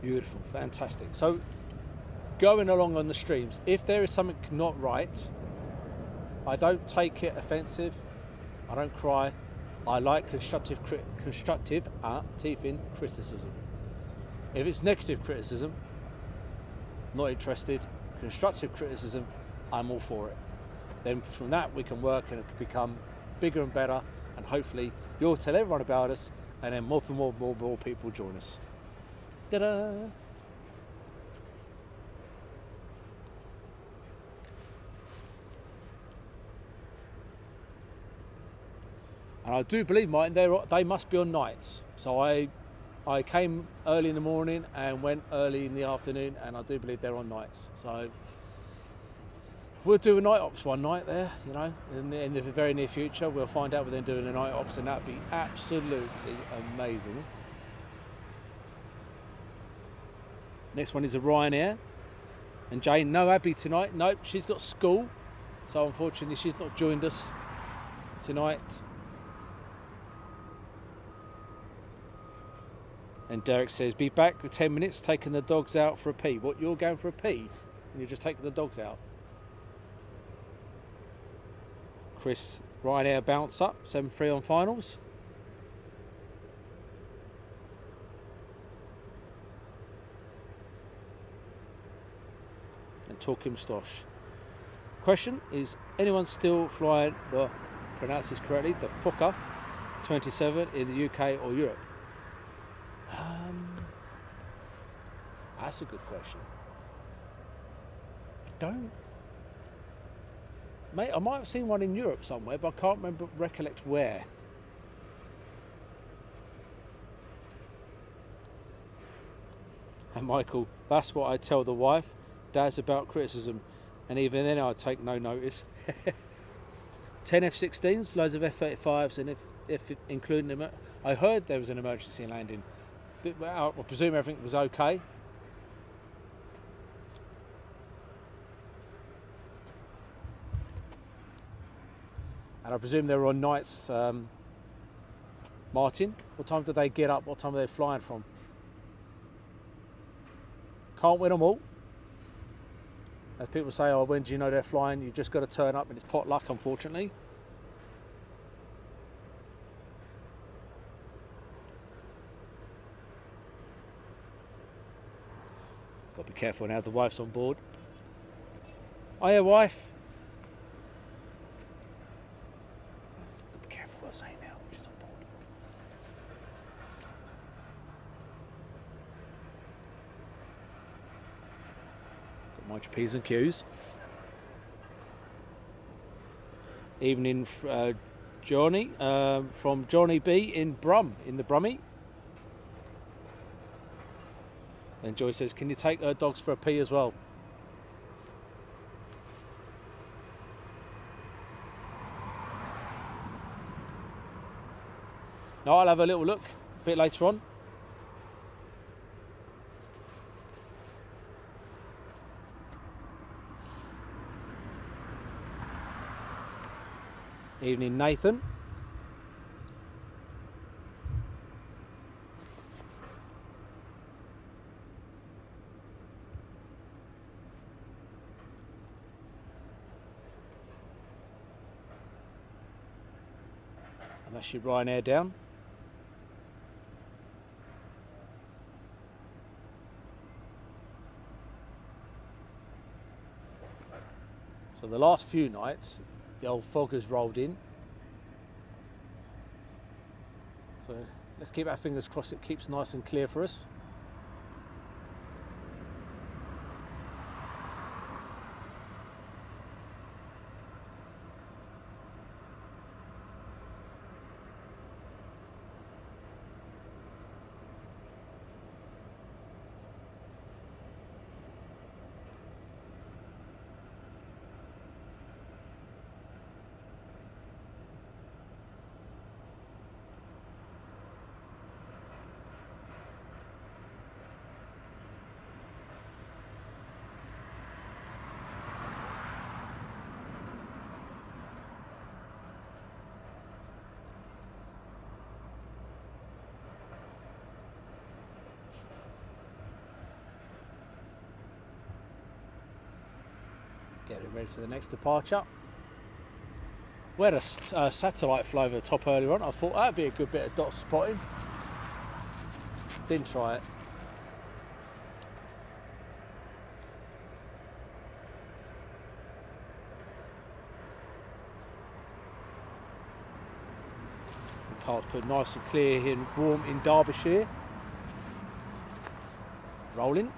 Beautiful, fantastic. So, going along on the streams, if there is something not right, I don't take it offensive, I don't cry, I like constructive teeth in criticism. If it's negative criticism, not interested. Constructive criticism, I'm all for it. Then from that we can work and it can become bigger and better, and hopefully you'll tell everyone about us, and then more people join us. Ta-da! And I do believe, Martin, they must be on nights. So I came early in the morning and went early in the afternoon, and I do believe they're on nights. So We'll do a night ops one night there, you know, in the very near future. We'll find out we're then doing a night ops, and that'd be absolutely amazing. Next one is a RYANAIR. And Jane, no Abby tonight. Nope, she's got school. So unfortunately she's not joined us tonight. And Derek says, be back for 10 minutes, taking the dogs out for a pee. What, you're going for a pee? And you're just taking the dogs out? Chris, RYANAIR bounce up, 7-3 on finals. And Talking Stosh. Question, is anyone still flying the, pronounce this correctly, the Fokker 27 in the UK or Europe? That's a good question. Mate, I might have seen one in Europe somewhere, but I can't recollect where. And Michael, that's what I tell the wife. Dad's about criticism, and even then I take no notice. 10 F-16s, loads of F-35s, and if including them, I heard there was an emergency landing. I presume everything was okay. And I presume they were on nights. Martin, what time did they get up? What time are they flying from? Can't win them all. As people say, oh, when do you know they're flying? You've just got to turn up, and it's pot luck, unfortunately. Got to be careful now, the wife's on board. Oh yeah, wife. Got to be careful what I say now, she's on board. Got mind your P's and Q's. Evening, Johnny, from Johnny B in the Brummie. And Joy says, can you take her dogs for a pee as well? No, I'll have a little look a bit later on. Evening, Nathan. And that's your RYANAIR down. So the last few nights, the old fog has rolled in. So let's keep our fingers crossed it keeps nice and clear for us. Getting ready for the next departure. We had a satellite fly over the top earlier on. I thought that'd be a good bit of dot spotting. Didn't try it. The car's put nice and clear here and warm in Derbyshire. Rolling.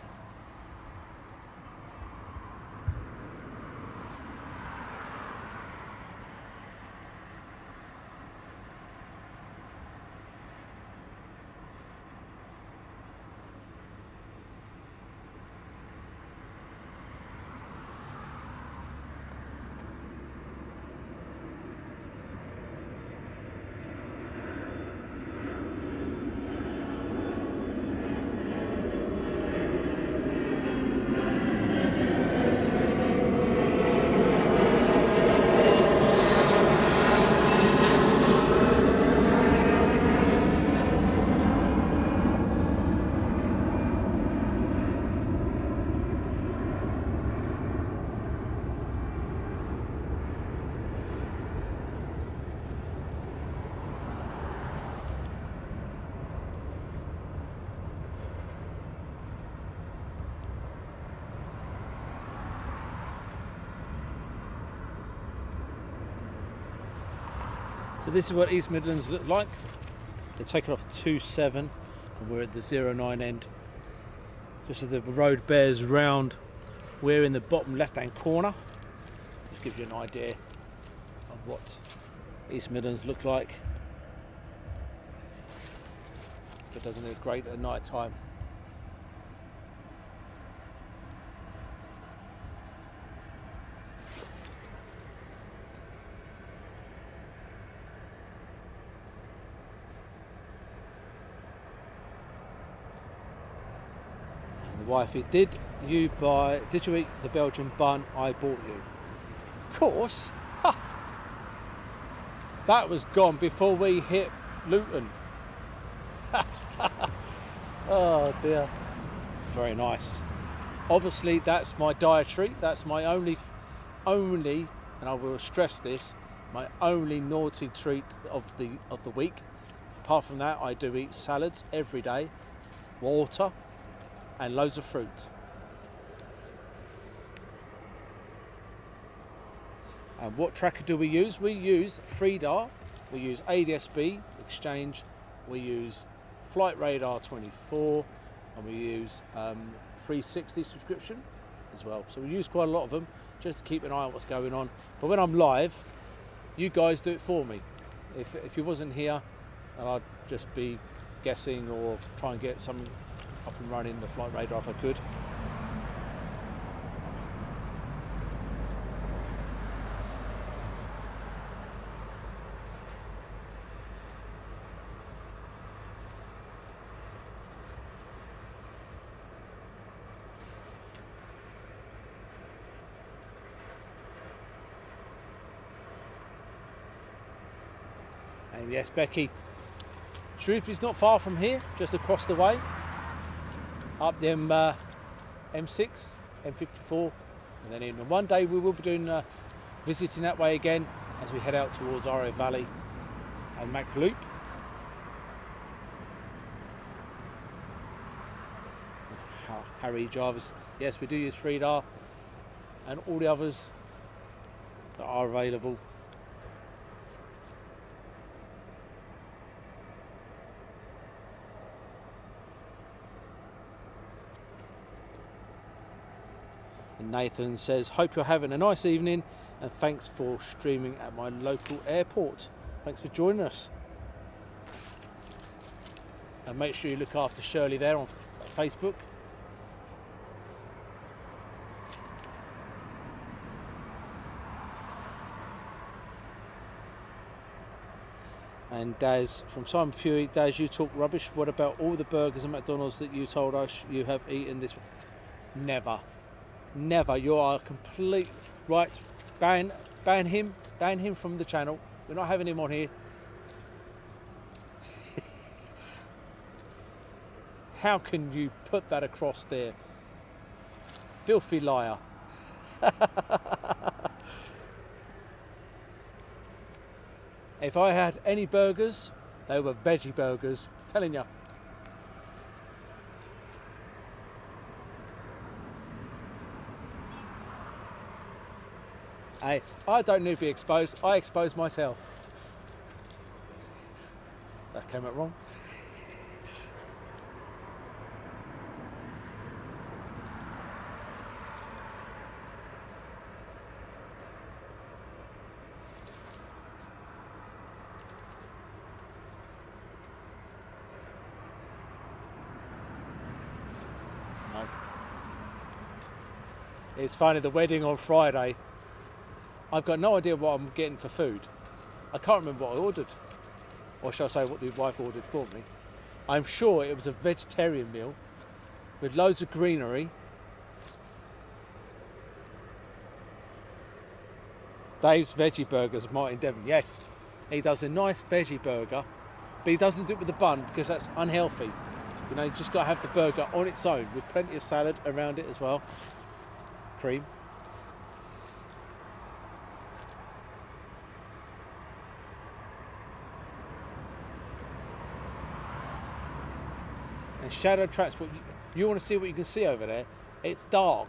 So this is what East Midlands look like. They're taking off 27 and we're at the 09 end. Just as the road bears round, we're in the bottom left hand corner. Just gives you an idea of what East Midlands look like. But doesn't look great at night time. Wifey, did you eat the Belgian bun I bought you? Of course. Ha! That was gone before we hit Luton. Oh dear. Very nice. Obviously that's my dietary. That's my only, and I will stress this, my only naughty treat of the week. Apart from that, I do eat salads every day, water, and loads of fruit. And what tracker do we use? We use FreeDAR, we use ADSB Exchange, we use Flight Radar 24, and we use 360 subscription as well. So we use quite a lot of them just to keep an eye on what's going on. But when I'm live, you guys do it for me. If you wasn't here, I'd just be guessing or try and get some up and running the Flight Radar if I could. And yes, Becky, Shrewsbury's not far from here, just across the way. Up the M6, M54, and then in. And one day we will be doing visiting that way again as we head out towards Arrow Valley and Macloop. Harry Jarvis, yes, we do use FreeDAR and all the others that are available. Nathan says, hope you're having a nice evening and thanks for streaming at my local airport. Thanks for joining us. And make sure you look after Shirley there on Facebook. And Daz from Simon Pewey, Daz, you talk rubbish. What about all the burgers at McDonald's that you told us you have eaten this? Never. Never. You are complete right. Ban him from the channel. We're not having him on here. How can you put that across there? Filthy liar. If I had any burgers, they were veggie burgers. I'm telling you. Hey, I don't need to be exposed. I expose myself. That came out wrong. No. It's funny, the wedding on Friday, I've got no idea what I'm getting for food. I can't remember what I ordered. Or shall I say what the wife ordered for me. I'm sure it was a vegetarian meal with loads of greenery. Dave's Veggie Burgers, Martin Devon. Yes, he does a nice veggie burger, but he doesn't do it with the bun because that's unhealthy. You know, you just got to have the burger on its own with plenty of salad around it as well. Cream. And shadow traps, what you want to see what you can see over there. It's dark.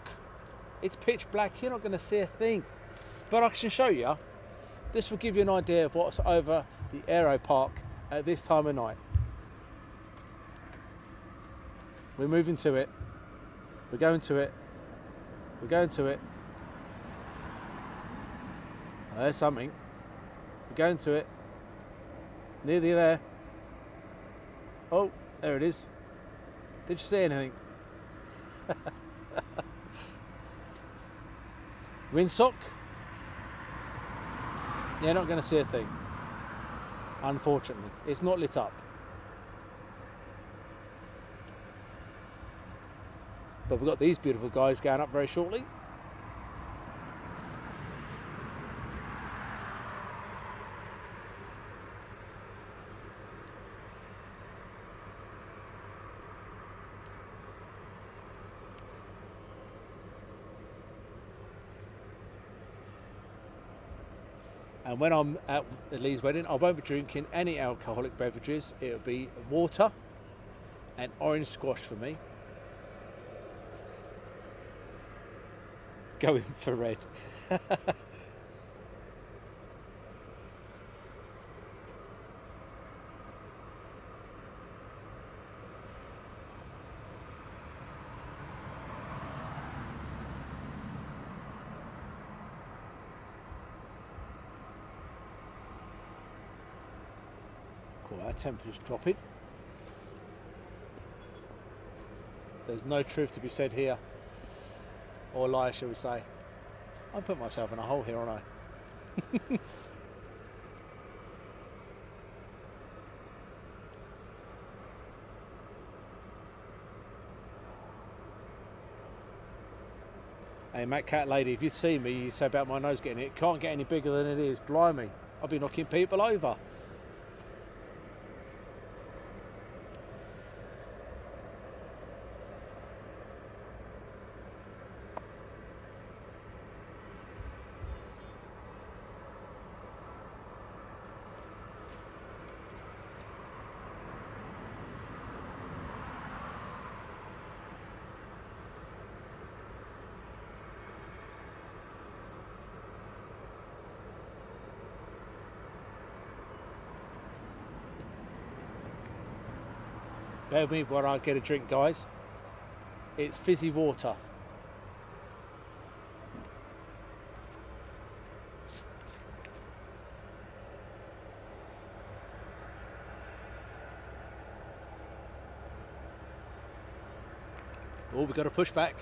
It's pitch black. You're not going to see a thing. But I can show you. This will give you an idea of what's over the Aero Park at this time of night. We're moving to it. We're going to it. We're going to it. Oh, there's something. We're going to it. Nearly there. Oh, there it is. Did you see anything? Windsock? You're not going to see a thing. Unfortunately, it's not lit up. But we've got these beautiful guys going up very shortly. And when I'm at Lee's wedding, I won't be drinking any alcoholic beverages. It'll be water and orange squash for me. Going for red. Cool, our temperature's dropping. There's no truth to be said here. Or lie, shall we say. I put myself in a hole here, aren't I? Hey, Matt Cat Lady, if you see me, you say about my nose getting it can't get any bigger than it is. Blimey, I'll be knocking people over. Bear with me while I get a drink, guys. It's fizzy water. Oh, we've got to push back.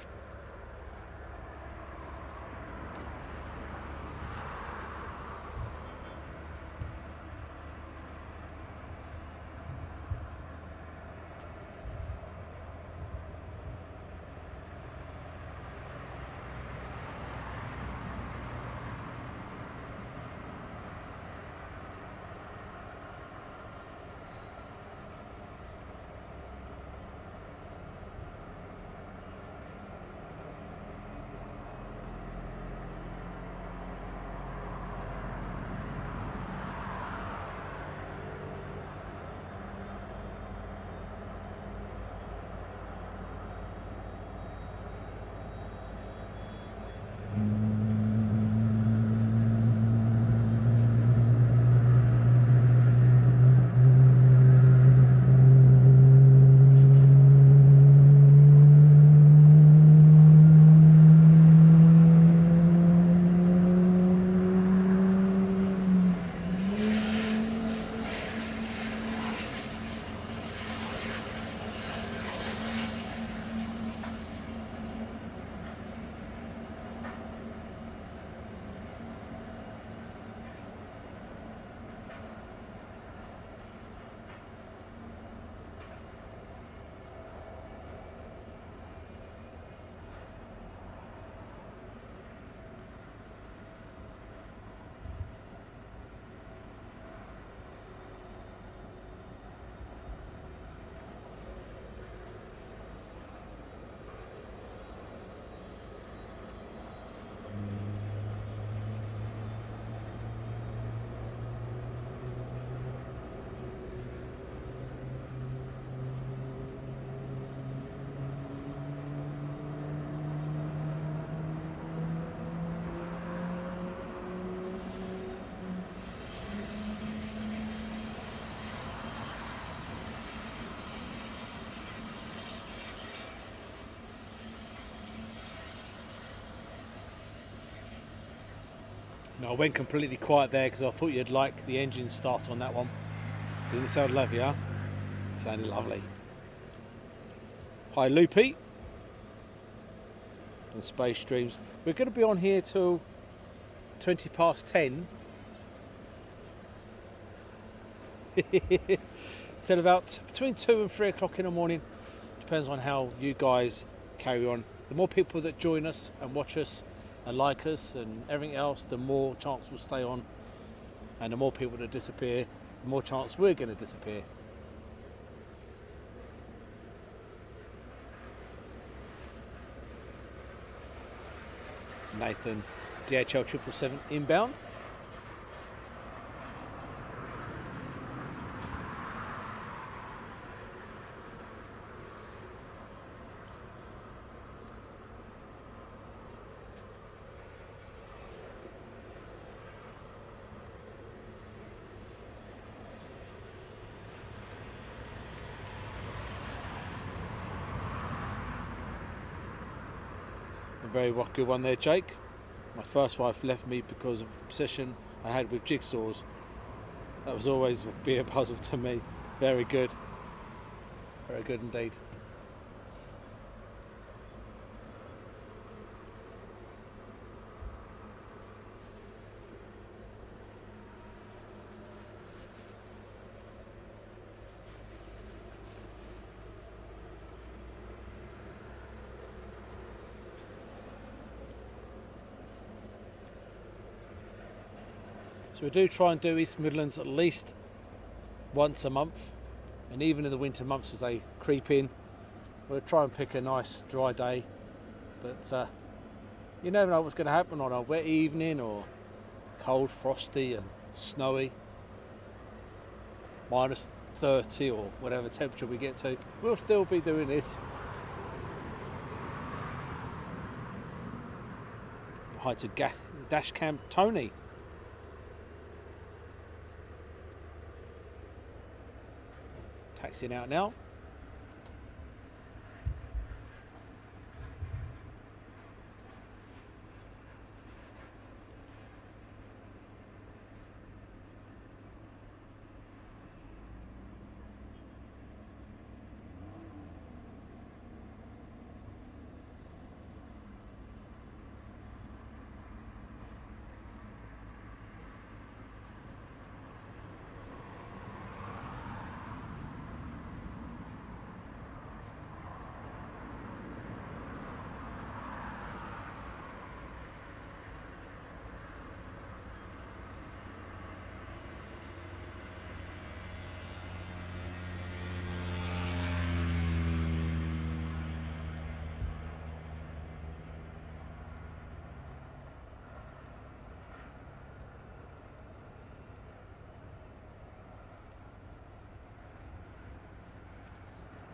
No, I went completely quiet there because I thought you'd like the engine start on that one. Didn't it sound lovely, huh? Sounded lovely. Hi, Loopy. And Space Dreams. We're going to be on here till 20 past 10. Till about between 2 and 3 o'clock in the morning. Depends on how you guys carry on. The more people that join us and watch us and like us and everything else, the more chance we'll stay on. And the more people that disappear, the more chance we're going to disappear. Nathan, DHL 777 inbound. A very good one there, Jake. My first wife left me because of obsession I had with jigsaws. That was always be a puzzle to me. Very good. Very good indeed. So we do try and do East Midlands at least once a month, and even in the winter months as they creep in, we'll try and pick a nice dry day. But you never know what's going to happen on a wet evening or cold, frosty and snowy, minus 30 or whatever temperature we get to. We'll still be doing this. Hi to Dashcam Tony. Taxiing out now.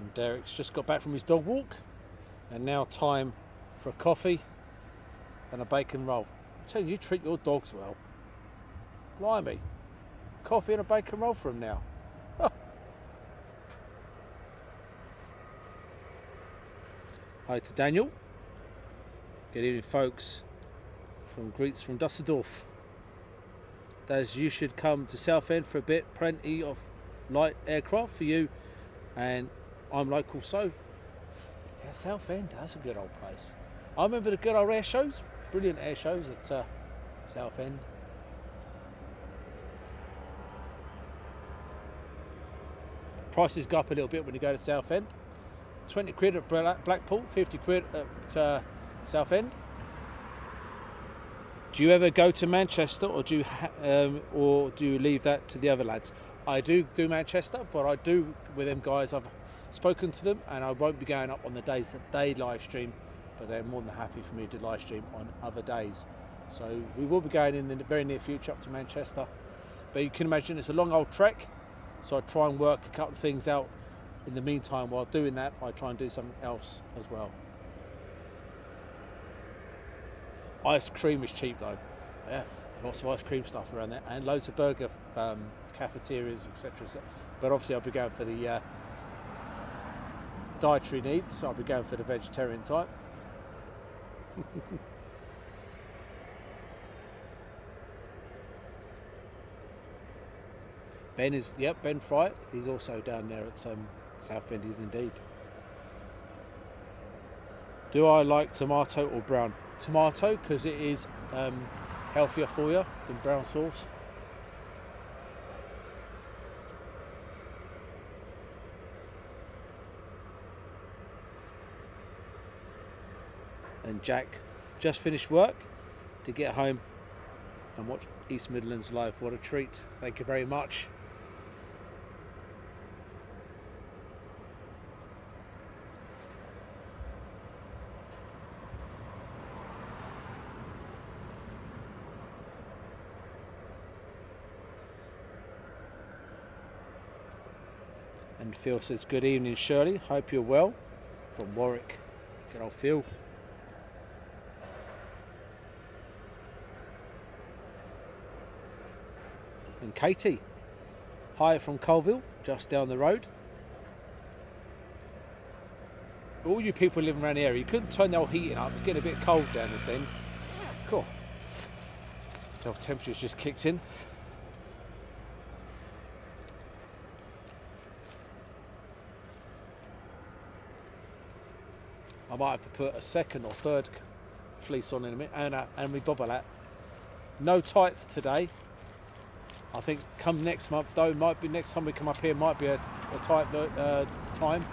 And Derek's just got back from his dog walk, and now time for a coffee and a bacon roll. I'm telling you, you treat your dogs well. Blimey. Coffee and a bacon roll for him now. Oh. Hi to Daniel. Good evening, folks. Greets from Dusseldorf. Daz, you should come to Southend for a bit. Plenty of light aircraft for you, and I'm local, so yeah, Southend, that's a good old place. I remember the good old air shows, brilliant air shows at Southend. Prices go up a little bit when you go to Southend. 20 quid at Blackpool, 50 quid at Southend. Do you ever go to Manchester, or do you leave that to the other lads? I do Manchester, but I do with them guys. I've spoken to them, and I won't be going up on the days that they live stream, but they're more than happy for me to live stream on other days. So we will be going in the very near future up to Manchester. But you can imagine it's a long old trek, so I try and work a couple of things out in the meantime. While doing that, I try and do something else as well. Ice cream is cheap though. Yeah, lots of ice cream stuff around there, and loads of burger cafeterias, etc. But obviously I'll be going for the dietary needs, so I'll be going for the vegetarian type. Ben is, yep, Ben Fry. He's also down there at Southend, is indeed. Do I like tomato or brown? Tomato, because it is healthier for you than brown sauce. And Jack just finished work to get home and watch East Midlands live. What a treat. Thank you very much. And Phil says, good evening, Shirley. Hope you're well. From Warwick. Good old Phil. And Katie, hi from Colville, just down the road. All you people living around the area, you couldn't turn the old heating up. It's getting a bit cold down this end. Cool. The old temperature's just kicked in. I might have to put a second or third fleece on in a minute, and we bobble that. No tights today. I think come next month though, might be next time we come up here, might be a tight time.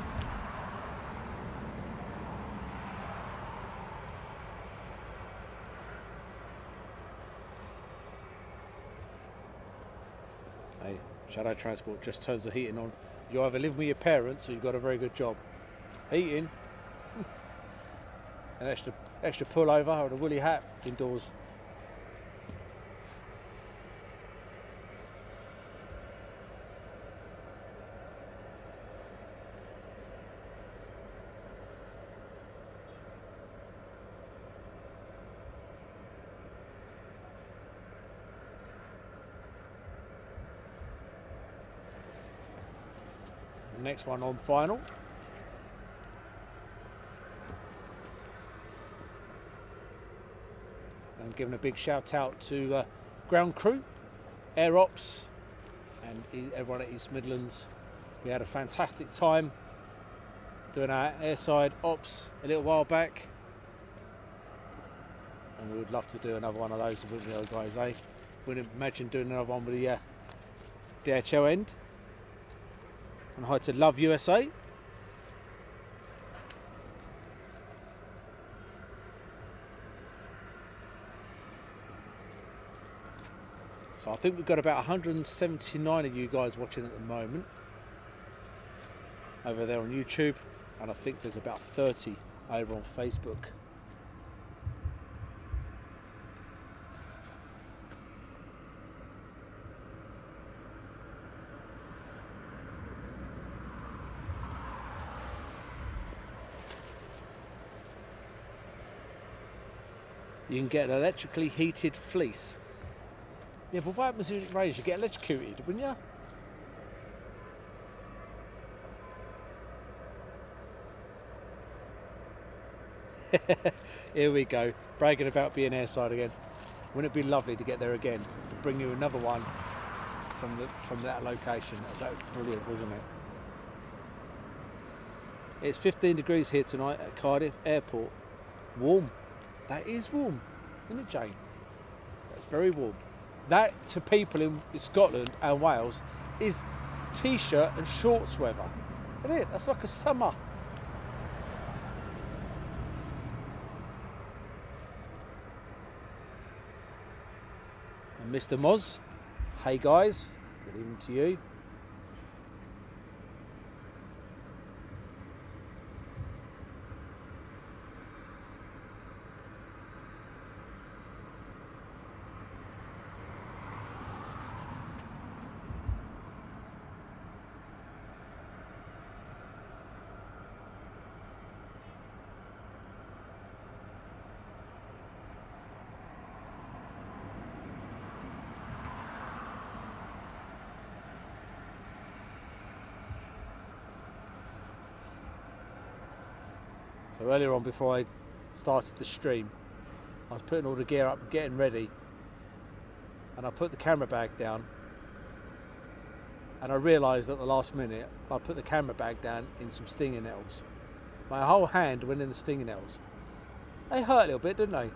Hey, Shadow Transport just turns the heating on. You either live with your parents or you've got a very good job. Heating, an extra pullover and a woolly hat indoors. Next one on final. And giving a big shout out to ground crew, air ops, and everyone at East Midlands. We had a fantastic time doing our airside ops a little while back, and we would love to do another one of those with the other guys, eh? Wouldn't imagine doing another one with the DHL end. And hi to Love USA. So I think we've got about 179 of you guys watching at the moment over there on YouTube, and I think there's about 30 over on Facebook. You can get an electrically heated fleece. Yeah, but what happens if it rains? You get electrocuted, wouldn't you? Here we go, bragging about being airside again. Wouldn't it be lovely to get there again? To bring you another one from that location. That was brilliant, wasn't it? It's 15 degrees here tonight at Cardiff Airport. Warm. That is warm, isn't it, Jane? That's very warm. That, to people in Scotland and Wales, is t-shirt and shorts weather. Isn't it? That's like a summer. And Mr. Moz, hey guys, good evening to you. So earlier on, before I started the stream, I was putting all the gear up and getting ready, and I put the camera bag down, and I realised at the last minute I put the camera bag down in some stinging nettles. My whole hand went in the stinging nettles. They hurt a little bit, didn't they?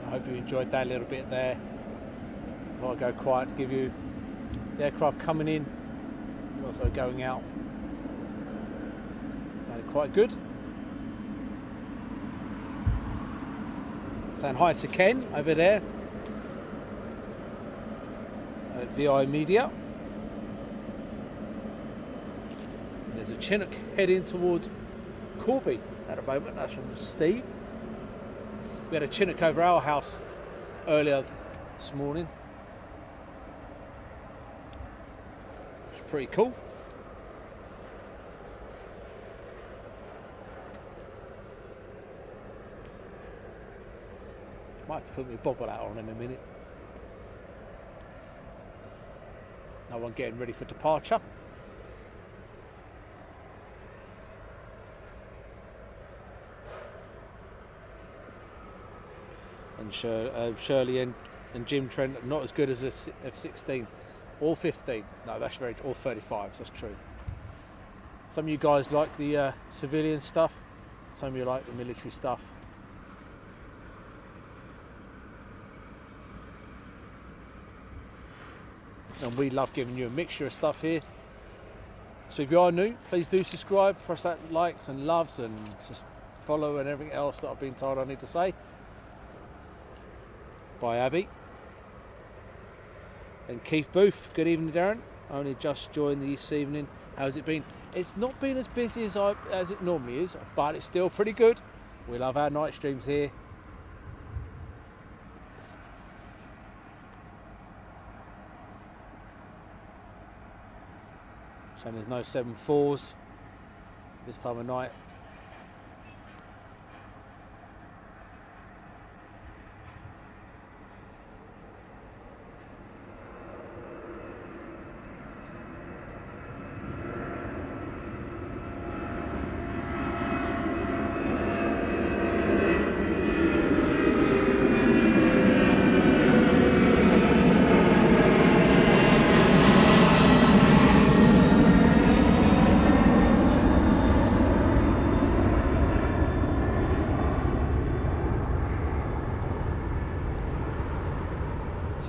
I hope you enjoyed that little bit there. Before I go quiet to give you the aircraft coming in and also going out. Sounded quite good. Saying hi to Ken over there at VI Media. There's a Chinook heading towards Corby at the moment. That's from Steve. We had a Chinook over our house earlier this morning. It's pretty cool. Might have to put my bobble out on in a minute. No one getting ready for departure. And Shirley and Jim Trent not as good as a F-16 or 15. No, that's very, or 35s. That's true. Some of you guys like the civilian stuff. Some of you like the military stuff. And we love giving you a mixture of stuff here. So if you are new, please do subscribe, press that likes and loves and follow and everything else that I've been told I need to say. By Abby. And Keith Booth, good evening Darren. Only just joined this evening. How's it been? It's not been as busy as it normally is, but it's still pretty good. We love our night streams here. Shame there's no 7.4s this time of night.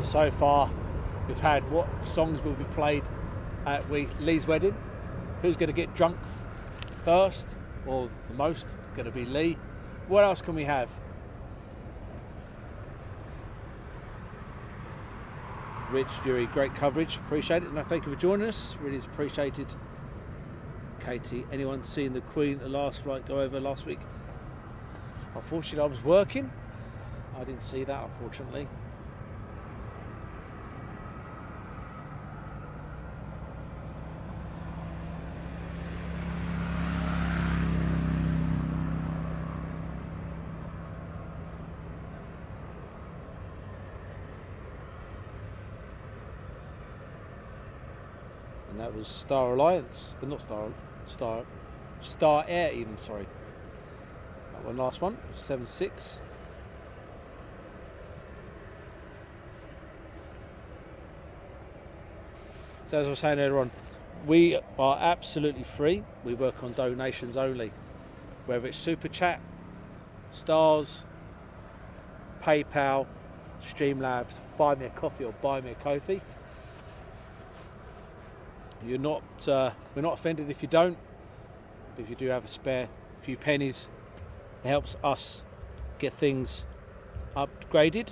So far, we've had what songs will be played at Lee's wedding. Who's going to get drunk first or the most? It's going to be Lee. What else can we have? Rich, Jury, great coverage. Appreciate it. And thank you for joining us. Really is appreciated. Katie, anyone seen the Queen, the last flight go over last week? Unfortunately, I was working. I didn't see that, unfortunately. That was Star Alliance, but not Star Air even, sorry. That one, last one, 7.6. So as I was saying earlier on, we are absolutely free. We work on donations only. Whether it's Super Chat, Stars, PayPal, Streamlabs, Buy Me a Coffee or Buy Me a Kofi. We're not offended if you don't, but if you do have a spare few pennies, it helps us get things upgraded.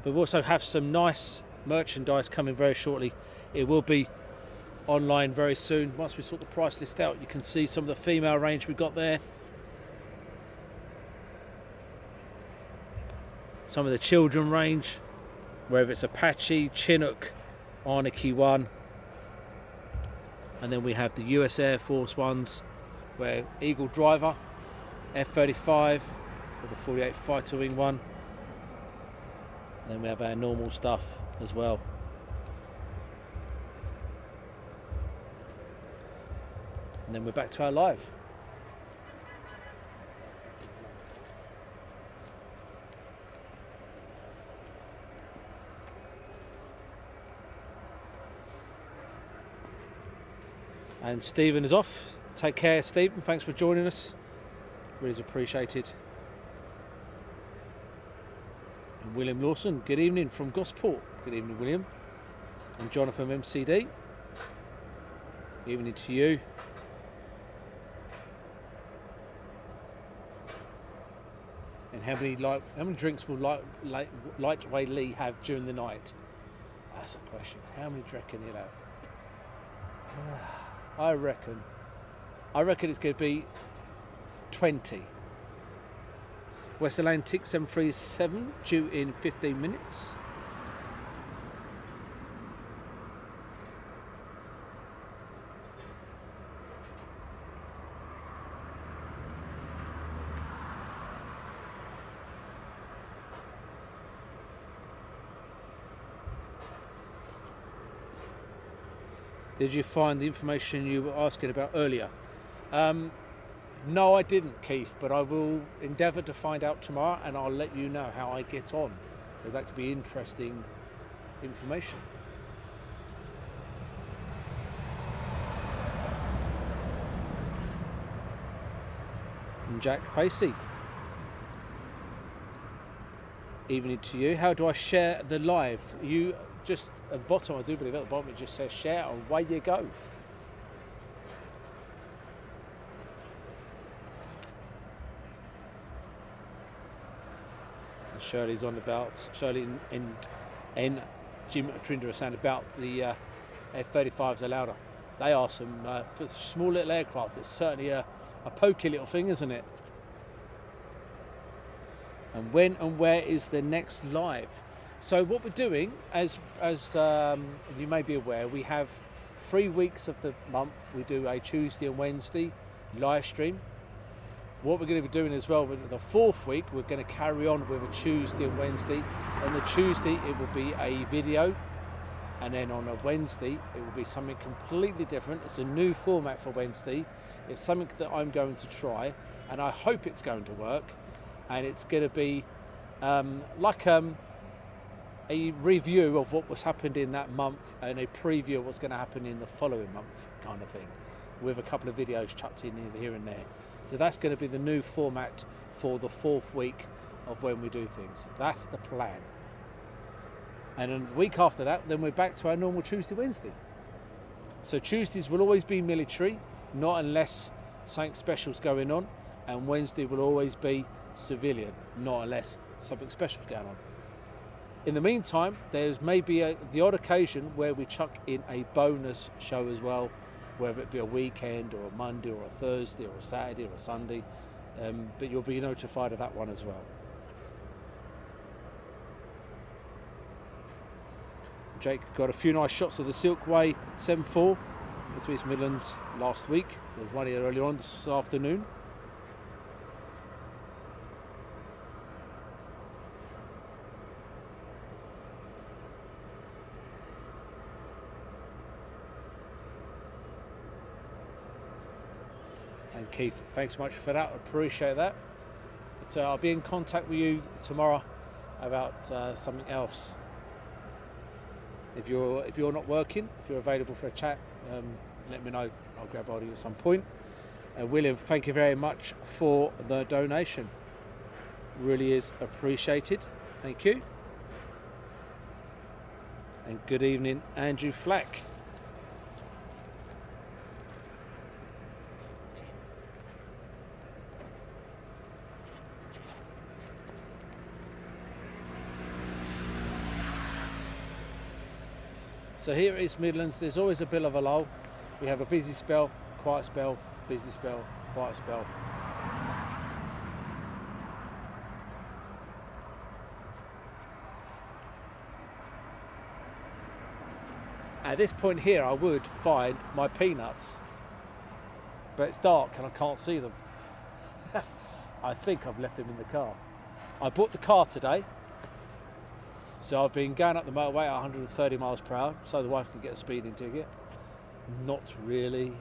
But we also have some nice merchandise coming very shortly. It will be online very soon. Once we sort the price list out, you can see some of the female range we've got there. Some of the children range, whether it's Apache, Chinook, Arnike 1, and then we have the US Air Force ones where Eagle Driver, F-35 or the 48 Fighter Wing one, and then we have our normal stuff as well. And then we're back to our live. And Stephen is off. Take care, Stephen. Thanks for joining us. Really appreciated. And William Lawson, good evening from Gosport. Good evening, William. And Jonathan MCD. Evening to you. And how many drinks will Lightweight Lee have during the night? That's a question. How many do you reckon he'll have? I reckon it's going to be 20. West Atlantic 737 due in 15 minutes. Did you find the information you were asking about earlier? No, I didn't, Keith, but I will endeavour to find out tomorrow and I'll let you know how I get on, because that could be interesting information. And Jack Pacey. Evening to you. How do I share the live? You just at the bottom, I do believe at the bottom it just says share, and away you go. Shirley's on about, Shirley and Jim Trinder are saying about the F-35s are louder. They are some, for small little aircraft, it's certainly a pokey little thing, isn't it? And when and where is the next live? So what we're doing, as you may be aware, we have 3 weeks of the month. We do a Tuesday and Wednesday live stream. What we're going to be doing as well, with the 4th week, we're going to carry on with a Tuesday and Wednesday. On the Tuesday, it will be a video. And then on a Wednesday, it will be something completely different. It's a new format for Wednesday. It's something that I'm going to try, and I hope it's going to work. And it's going to be like a review of what was happened in that month and a preview of what's going to happen in the following month, kind of thing, with a couple of videos chucked in here and there. So that's going to be the new format for the 4th week of when we do things. That's the plan. And then the week after that, then we're back to our normal Tuesday, Wednesday. So Tuesdays will always be military, not unless something special's going on, and Wednesday will always be civilian, not unless something special's going on. In the meantime, there's maybe the odd occasion where we chuck in a bonus show as well, whether it be a weekend or a Monday or a Thursday or a Saturday or a Sunday, but you'll be notified of that one as well. Jake got a few nice shots of the Silkway 7.4 into East Midlands last week. There was one here earlier on this afternoon. And Keith, thanks so much for that. I appreciate that. But I'll be in contact with you tomorrow about something else. If you're not working, if you're available for a chat, let me know. I'll grab hold of you at some point. William, thank you very much for the donation. Really is appreciated. Thank you. And good evening, Andrew Flack. So here at East Midlands, there's always a bit of a lull. We have a busy spell, quiet spell, busy spell, quiet spell. At this point here, I would find my peanuts, but it's dark and I can't see them. I think I've left them in the car. I bought the car today. So I've been going up the motorway at 130 miles per hour so the wife can get a speeding ticket. Not really.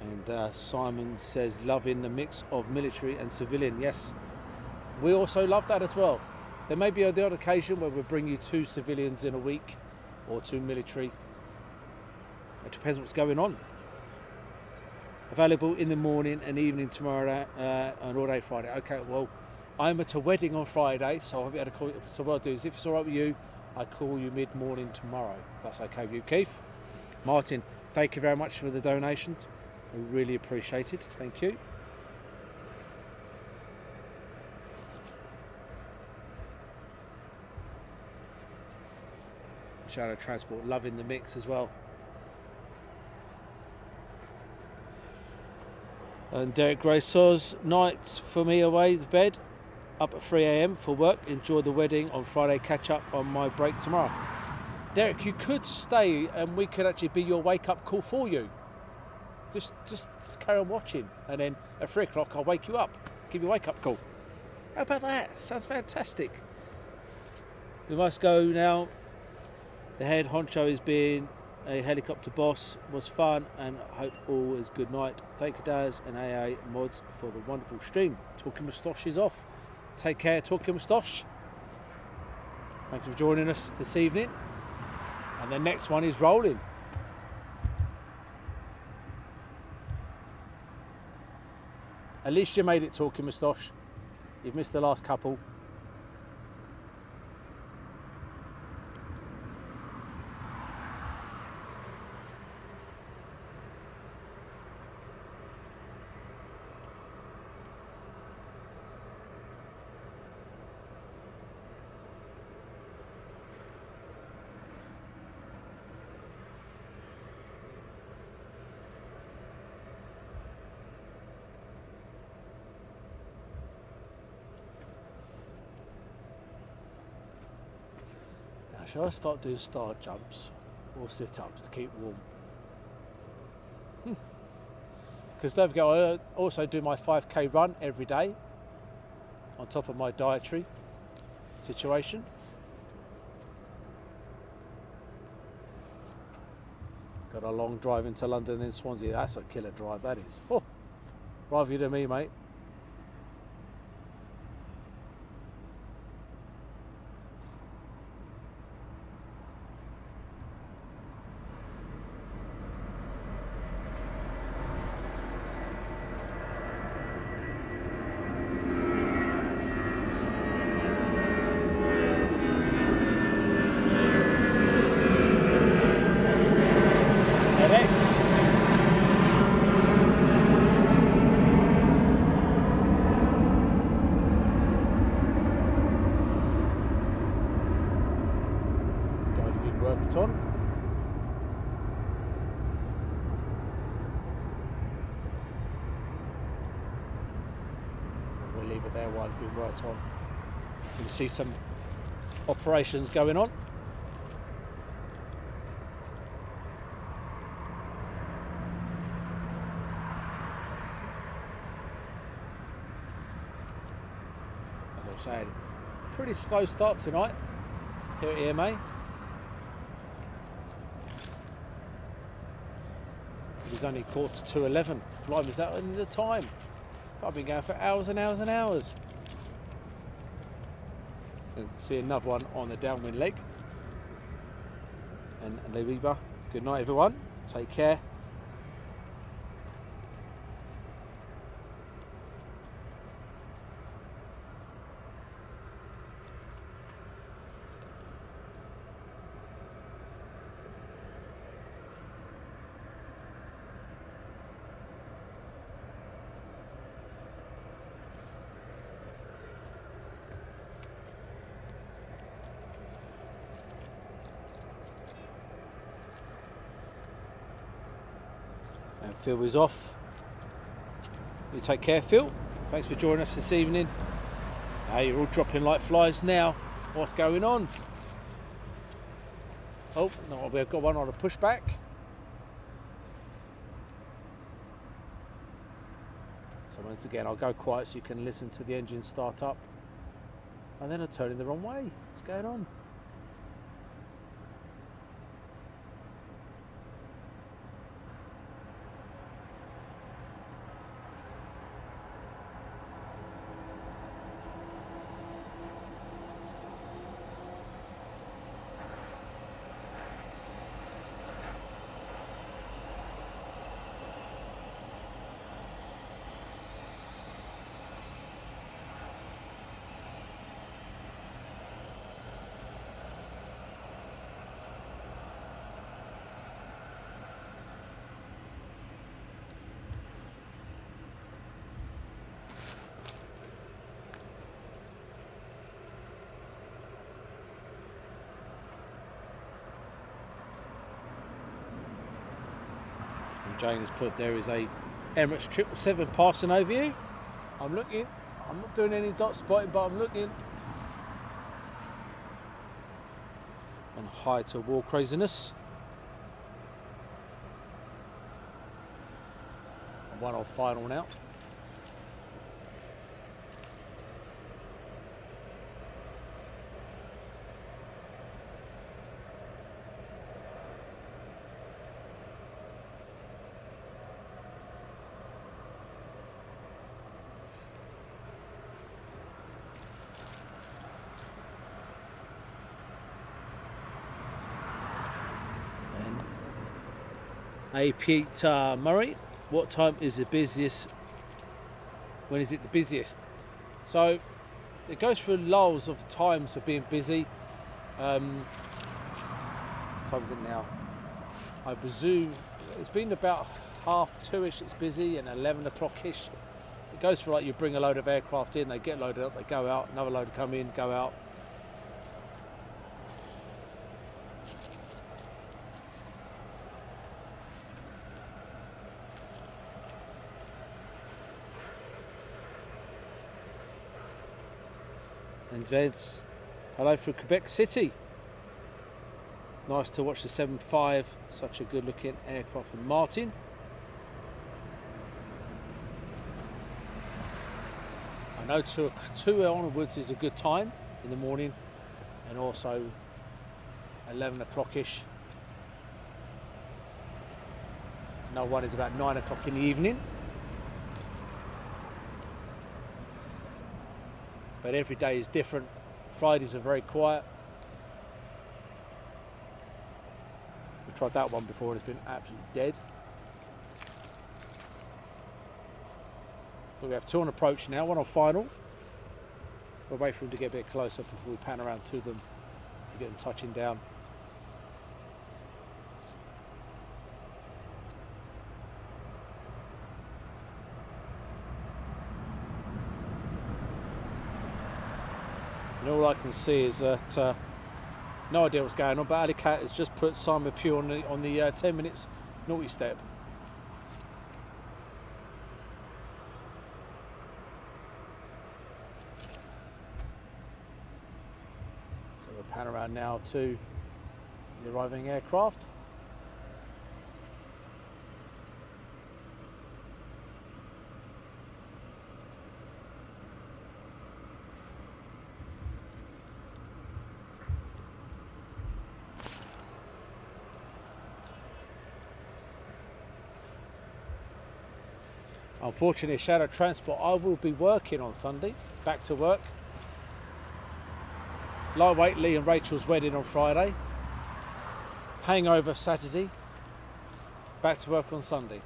And Simon says, loving the mix of military and civilian. Yes, we also love that as well. There may be the odd occasion where we'll bring you 2 civilians in a week or 2 military. It depends what's going on. Available in the morning and evening tomorrow and all day Friday. Okay, well, I'm at a wedding on Friday, so I'll be able to call you. So what I'll do is, if it's all right with you, I call you mid-morning tomorrow. If that's okay with you, Keith. Martin, thank you very much for the donations. I really appreciate it. Thank you. Shadow Transport, loving the mix as well. And Derek Gray says, nights for me away to bed, up at 3 AM for work, enjoy the wedding on Friday, catch up on my break tomorrow. Derek, you could stay and we could actually be your wake up call for you. Just carry on watching, and then at 3 o'clock I'll wake you up, give you a wake up call. How about that? Sounds fantastic. We must go now. The head honcho is being a helicopter boss, was fun, and I hope all is good night. Thank you, Daz and AA Mods, for the wonderful stream. Talking Moustache is off. Take care, Talking Moustache. Thank you for joining us this evening. And the next one is rolling. At least you made it, Talking Moustache. You've missed the last couple. Shall I start doing star jumps or sit-ups to keep warm? Because don't forget, I also do my 5k run every day on top of my dietary situation. Got a long drive into London then Swansea. That's a killer drive, that is. Oh, drive you to me, mate. FedEx. It's going to be worked on. We'll leave it there while it's been worked on. You can see some operations going on. Saying, pretty slow start tonight here at EMA. It was only 11:15. Blimey, is that in the time? I've been going for hours and hours and hours. You can see another one on the downwind leg. And Lewiba, good night everyone. Take care. And Phil is off. You take care, Phil. Thanks for joining us this evening. Hey, you're all dropping like flies now. What's going on? Oh, no, we've got one on a pushback. So once again, I'll go quiet so you can listen to the engine start up. And then I'm turning the wrong way. What's going on? Jane has put there is a Emirates 777 passing over you. I'm looking. I'm not doing any dot spotting, but I'm looking. And hi to war craziness. And one on final now. Hey Peter Murray, what time is the busiest? When is it the busiest? So it goes through lulls of times of being busy. What time is it now? I presume it's been about 2:30ish. It's busy, and 11 o'clock-ish. It goes for like you bring a load of aircraft in, they get loaded up, they go out. Another load come in, go out. And Vince, hello from Quebec City. Nice to watch the 7.5, such a good looking aircraft from Martin. I know 2 onwards is a good time in the morning, and also 11 o'clock-ish. No one is about 9 o'clock in the evening. But every day is different. Fridays are very quiet. We tried that one before and it's been absolutely dead. But we have 2 on approach now, 1 on final. We'll wait for them to get a bit closer before we pan around to them to get them touching down. And all I can see is that no idea what's going on, but Alicat has just put Simon Pugh on the 10 minutes naughty step. So we'll pan around now to the arriving aircraft. Unfortunately, Shadow Transport, I will be working on Sunday, back to work. Lightweight Lee and Rachel's wedding on Friday. Hangover Saturday. Back to work on Sunday.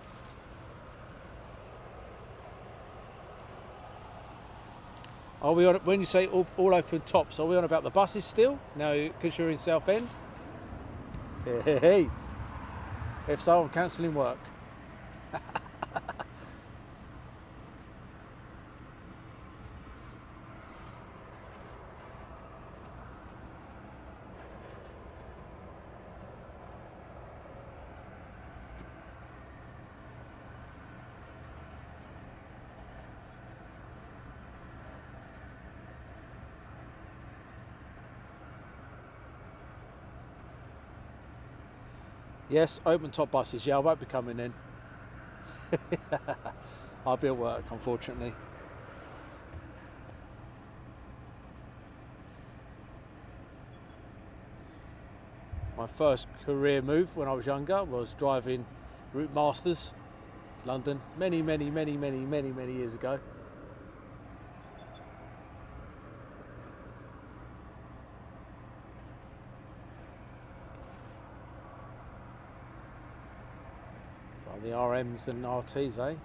Are we on, when you say all open tops, are we on about the buses still? No, because you're in Southend? Hey. If so, I'm cancelling work. Yes, open top buses. Yeah, I won't be coming in. I'll be at work, unfortunately. My first career move when I was younger was driving Route Masters, London, many years ago. The RMs and RTs, eh?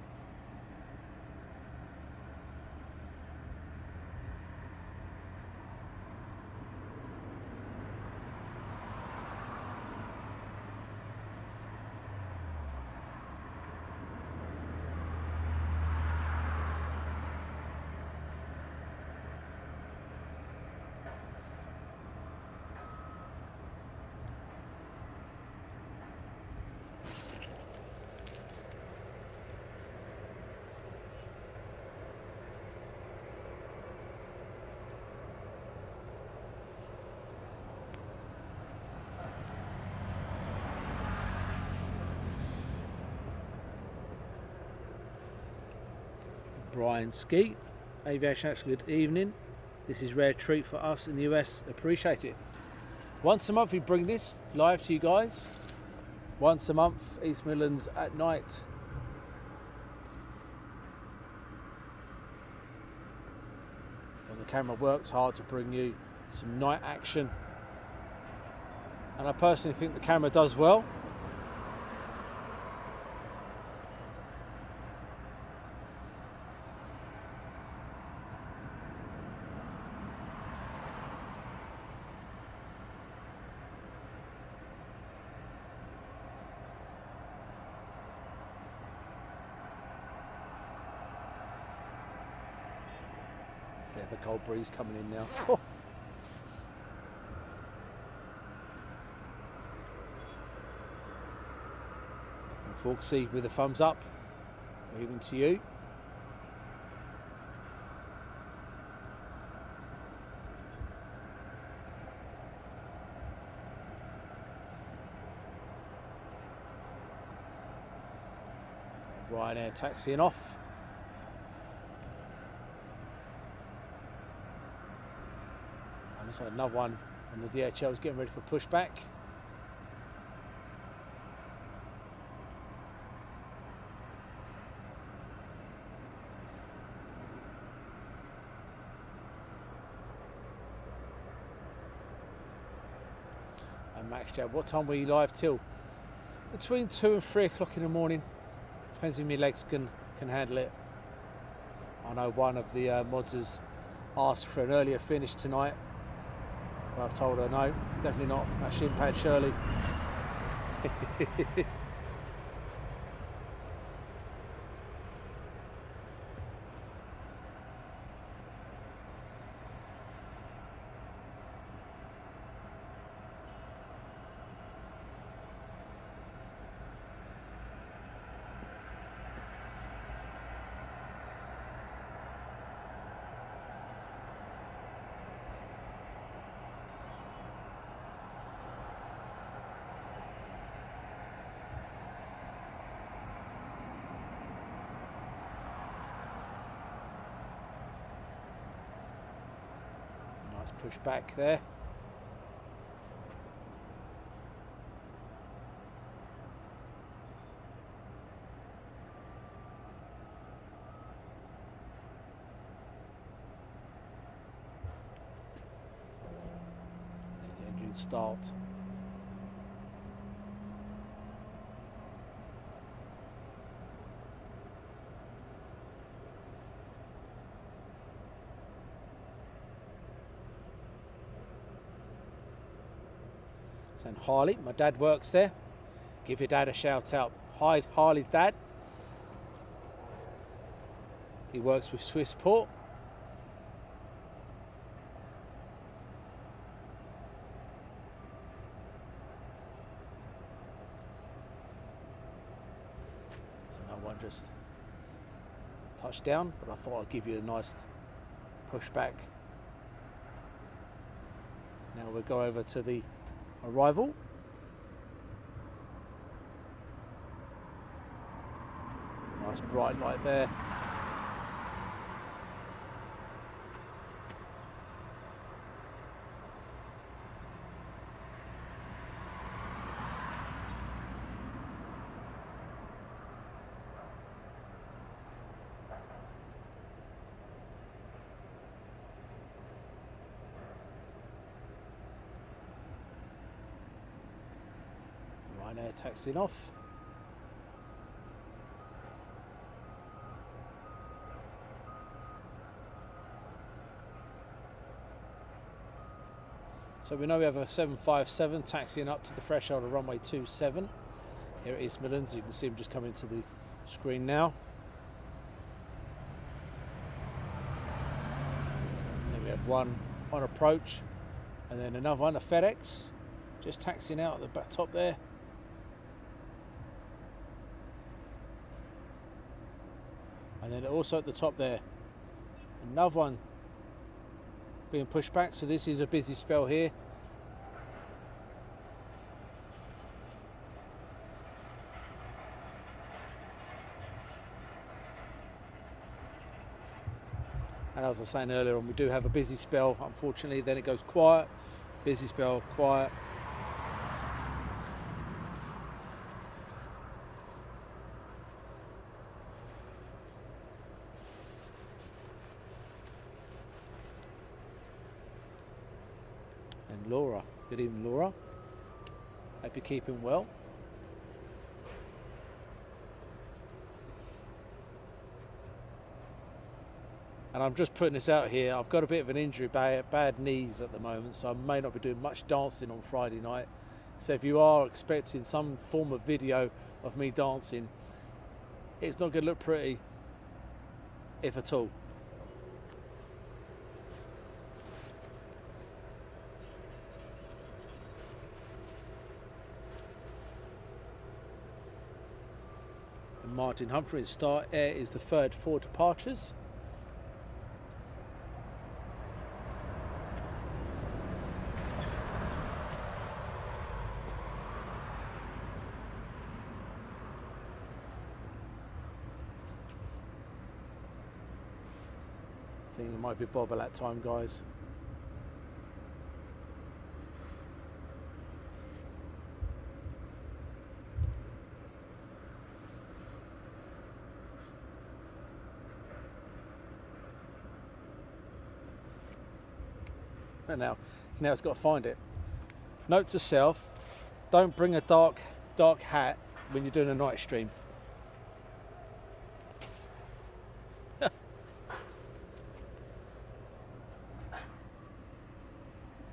Brian Skeet, Aviation, good evening. This is a rare treat for us in the US, appreciate it. Once a month we bring this live to you guys. Once a month, East Midlands at night. When the camera works hard to bring you some night action. And I personally think the camera does well. Bit of a cold breeze coming in now. Oh. And Forksy with a thumbs up, even to you. Ryanair taxiing off. And looks like another one on the DHL is getting ready for pushback. And Max Jab, what time were you live till? Between 2 and 3 o'clock in the morning. Depends if my legs can handle it. I know one of the mods has asked for an earlier finish tonight, but I've told her no, definitely not. That shin pad Shirley. Nice push back there. The engine start. And Harley, my dad works there. Give your dad a shout out. Hi, Harley's dad. He works with Swissport. So no one just touched down, but I thought I'd give you a nice pushback. Now we'll go over to the arrival. Nice bright light there. RYANAIR taxiing off. So we know we have a 757 taxiing up to the threshold of runway 27 here at East Midlands. You can see him just coming to the screen now. Then we have one on approach, and then another one, a FedEx, just taxiing out at the back top there. And then also at the top there, another one being pushed back. So this is a busy spell here. And as I was saying earlier on, we do have a busy spell. Unfortunately, then it goes quiet. Busy spell, quiet. And Laura, good evening, Laura. Hope you're keeping well. And I'm just putting this out here. I've got a bit of an injury, bad knees at the moment, so I may not be doing much dancing on Friday night. So if you are expecting some form of video of me dancing, it's not going to look pretty, if at all. And Martin Humphrey, Star Air is the third 4 departures. I think it might be Bob at that time, guys. And now it's got to find it. Note to self, don't bring a dark hat when you're doing a night stream.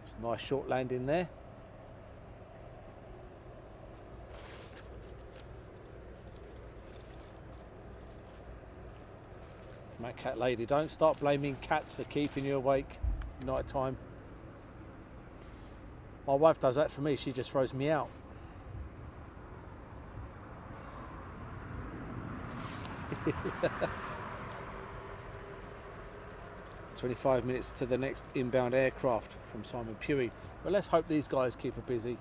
It's a nice short landing there. My cat lady, don't start blaming cats for keeping you awake night time. My wife does that for me, she just throws me out. "25 minutes to the next inbound aircraft," from Simon Pewey. Well, let's hope these guys keep her busy.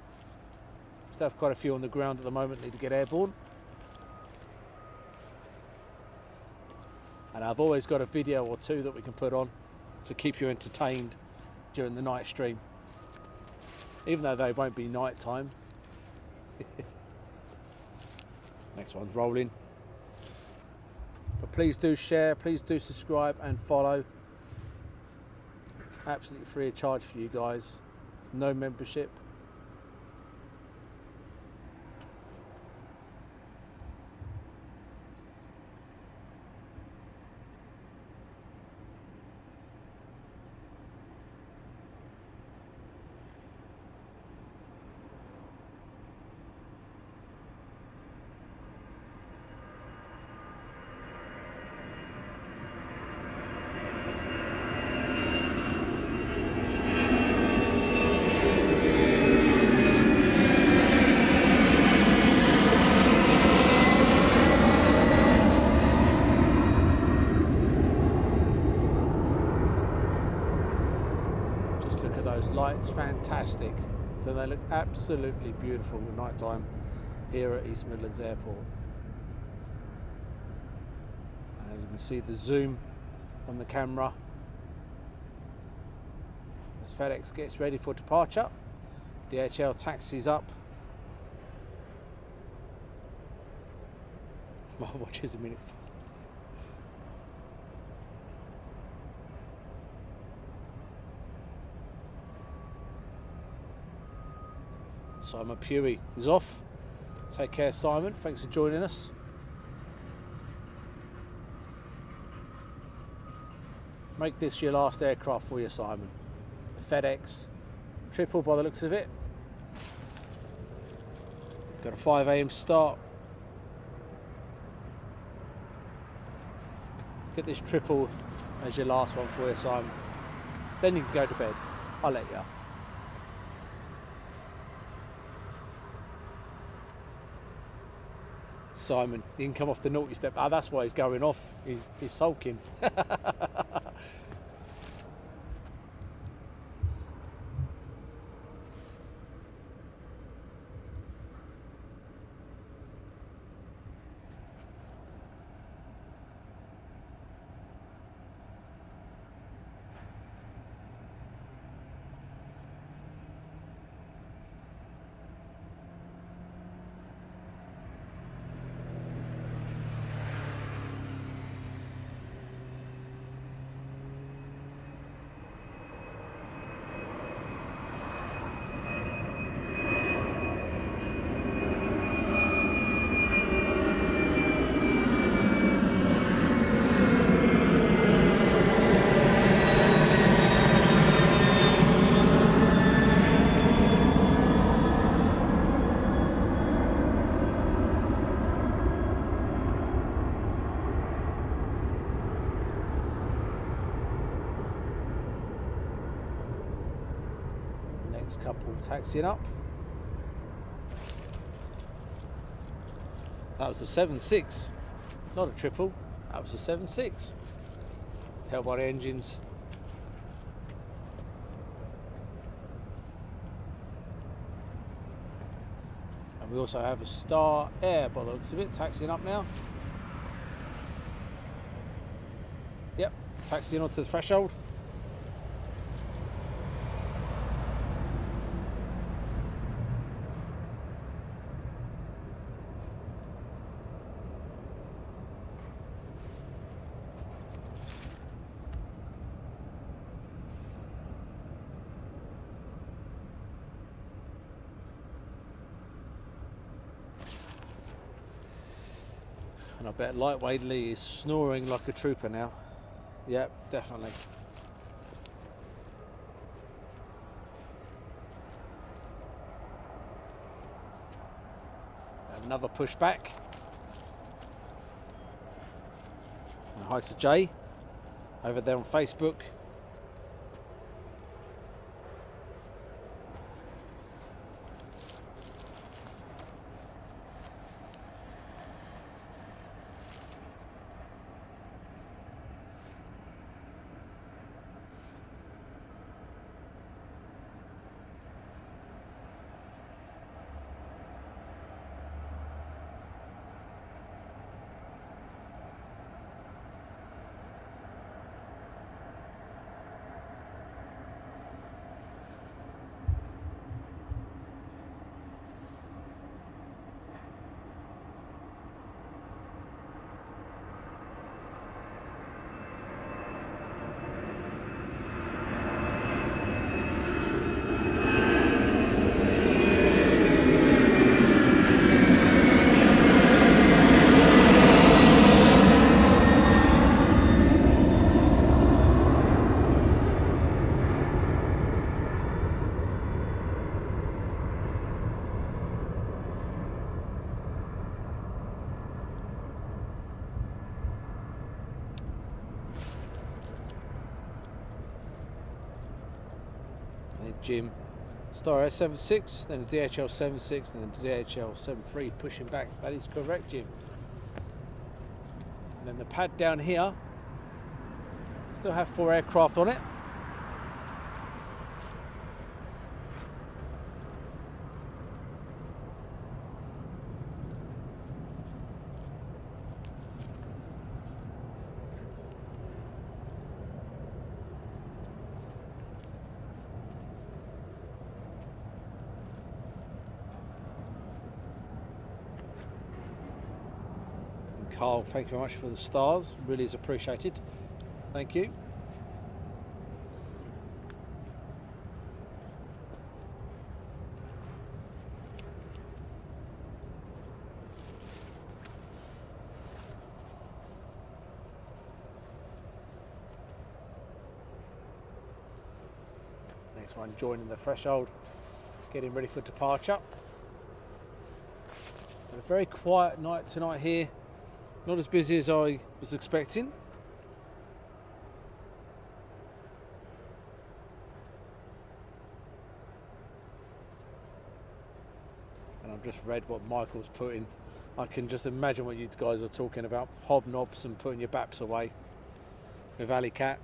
Still have quite a few on the ground at the moment, need to get airborne. And I've always got a video or two that we can put on to keep you entertained during the night stream, even though they won't be night time. Next one's rolling. But please do share, please do subscribe and follow. It's absolutely free of charge for you guys. There's no membership. Lights fantastic. Then they look absolutely beautiful at night time here at East Midlands Airport. And you can see the zoom on the camera as FedEx gets ready for departure. DHL taxis up. My watch is a minute. Simon Pewey is off. Take care, Simon. Thanks for joining us. Make this your last aircraft for you, Simon. The FedEx triple by the looks of it. Got a 5 AM start. Get this triple as your last one for you, Simon. Then you can go to bed. I'll let you. Simon, he can come off the naughty step. Ah, that's why he's going off. He's sulking. Couple taxiing up. That was a 7.6, not a triple. That was a 7.6. Tell by the engines. And we also have a Star Air by the looks of it, taxiing up now. Yep, Taxiing onto the threshold. And I bet Lightweight Lee is snoring like a trooper now. Yep, definitely. Another push back. And hi to Jay over there on Facebook. Jim, Star S76, then the DHL 76, then the DHL 73 pushing back. That is correct, Jim. And then the pad down here still have 4 aircraft on it. Carl, thank you very much for the stars, really is appreciated. Thank you. Next one joining the threshold, getting ready for departure. A very quiet night tonight here. Not as busy as I was expecting. And I've just read what Michael's put in. I can just imagine what you guys are talking about. Hobnobs and putting your baps away with Alley Cat.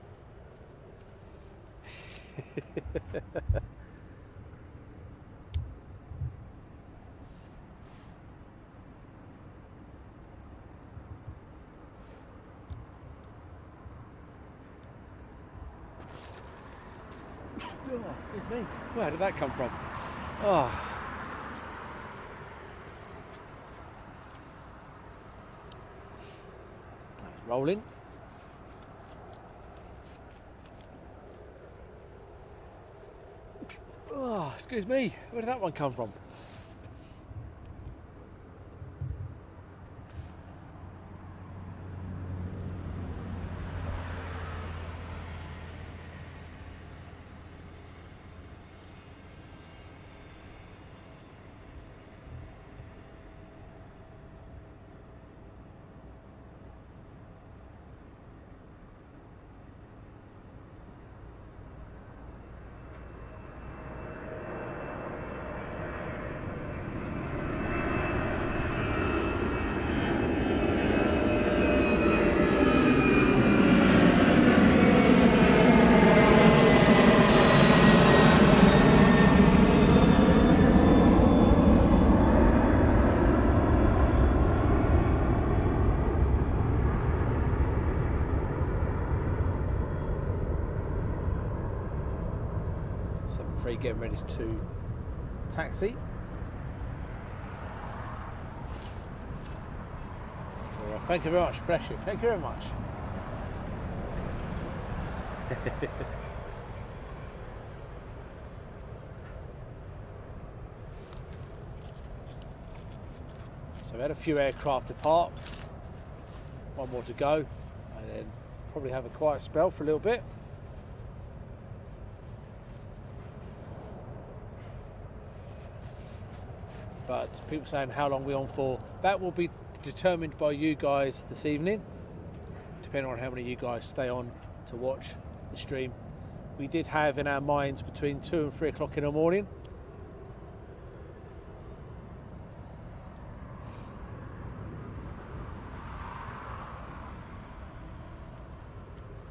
Oh, excuse me. Where did that come from? Oh. That's rolling. Oh, excuse me. Where did that one come from? Free getting ready to taxi. Well, thank you very much, bless you, thank you very much. So we had a few aircraft depart, one more to go, and then probably have a quiet spell for a little bit. But people saying how long we're on for, that will be determined by you guys this evening, depending on how many of you guys stay on to watch the stream. We did have in our minds between 2 and 3 o'clock in the morning.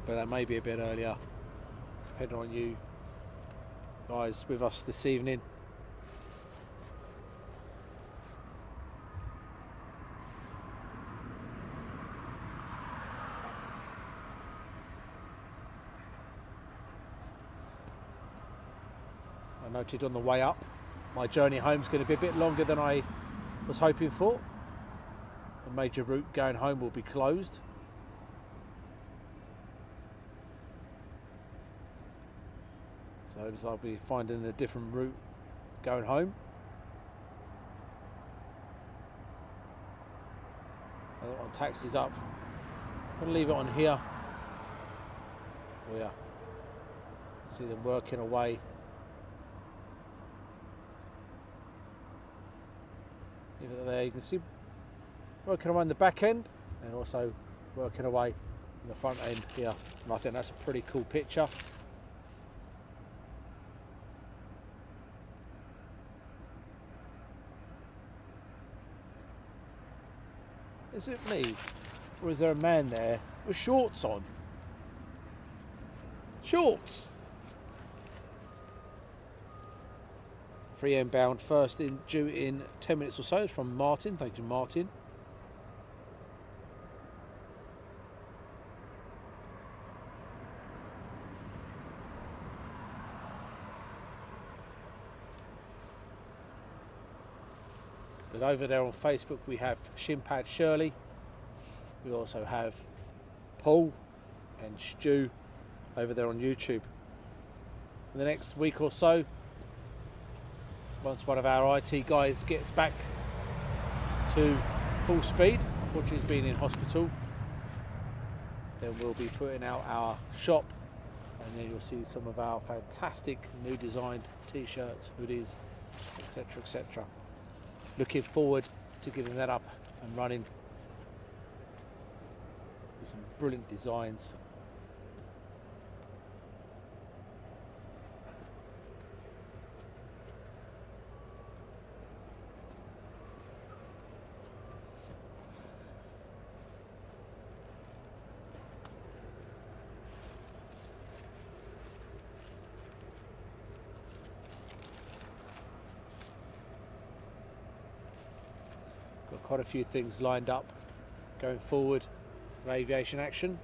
But that may be a bit earlier, depending on you guys with us this evening. I noted on the way up, my journey home is going to be a bit longer than I was hoping for. The major route going home will be closed. So I'll be finding a different route going home. I don't want taxis up. I'm going to leave it on here. Oh yeah. See them working away. Leave it there. You can see working away in the back end and also working away in the front end here. And I think that's a pretty cool picture. Is it me, or is there a man there with shorts on? Shorts! 3 inbound, first in due in 10 minutes or so. It's from Martin. Thank you, Martin. But over there on Facebook we have Shimpad Shirley. We also have Paul and Stu over there on YouTube. In the next week or so, once one of our IT guys gets back to full speed, unfortunately he's been in hospital, then we'll be putting out our shop, and then you'll see some of our fantastic new designed t-shirts, hoodies, etc, etc. Looking forward to getting that up and running with some brilliant designs. Quite a few things lined up going forward for aviation action.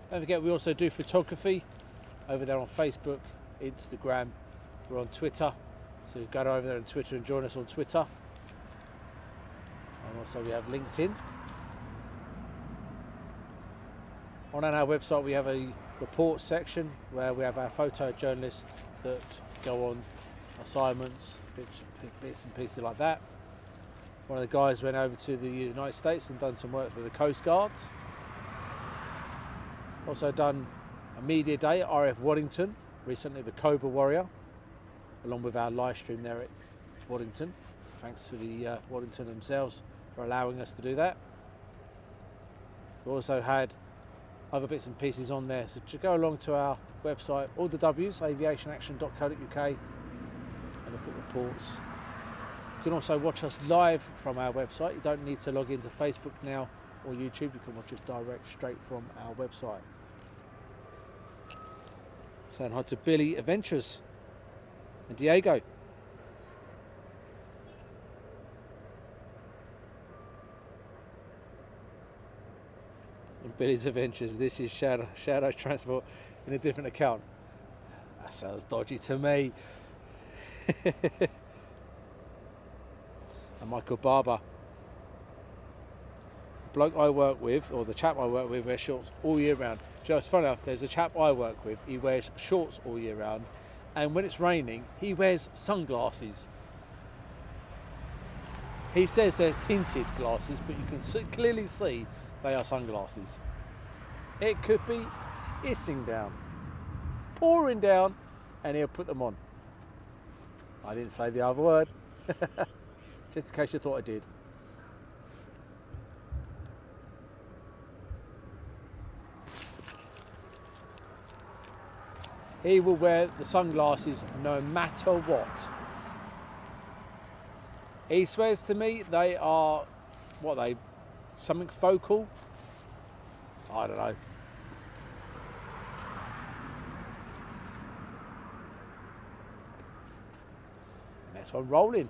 Don't forget we also do photography over there on Facebook, Instagram, we're on Twitter, so go over there on Twitter and join us on Twitter. And also we have LinkedIn. On our website we have a report section where we have our photojournalists that go on assignments, bits and pieces like that. One of the guys went over to the United States and done some work with the Coast Guards. Also done a media day at RF Waddington, recently the Cobra Warrior, along with our live stream there at Waddington. Thanks to the Waddington themselves for allowing us to do that. We also had other bits and pieces on there, so to go along to our website, all the W's, aviationaction.co.uk, and look at reports. You can also watch us live from our website. You don't need to log into Facebook now or YouTube. You can watch us direct straight from our website. Saying hi to Billy Adventures and Diego. And Billy's Adventures. This is Shadow Transport in a different account. That sounds dodgy to me. And Michael Barber. The bloke I work with, or the chap I work with, wears shorts all year round. Just funny enough, there's a chap I work with, he wears shorts all year round, and when it's raining, he wears sunglasses. He says there's tinted glasses, but you can clearly see they are sunglasses. It could be hissing down, pouring down, and he'll put them on. I didn't say the other word, just in case you thought I did. He will wear the sunglasses no matter what. He swears to me they are, what are they, something focal? I don't know. Next one rolling.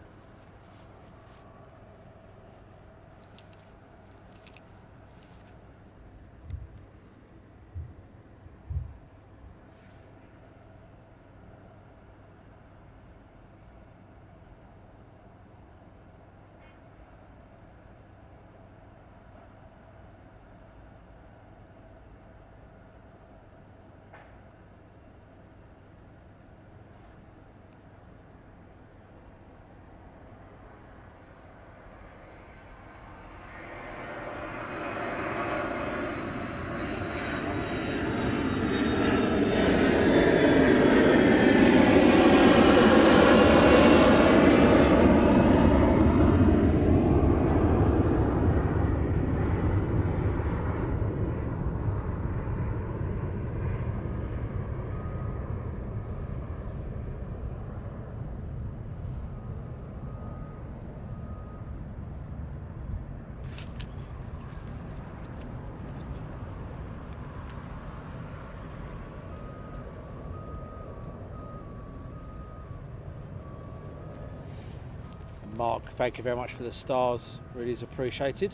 Mark, thank you very much for the stars, really is appreciated.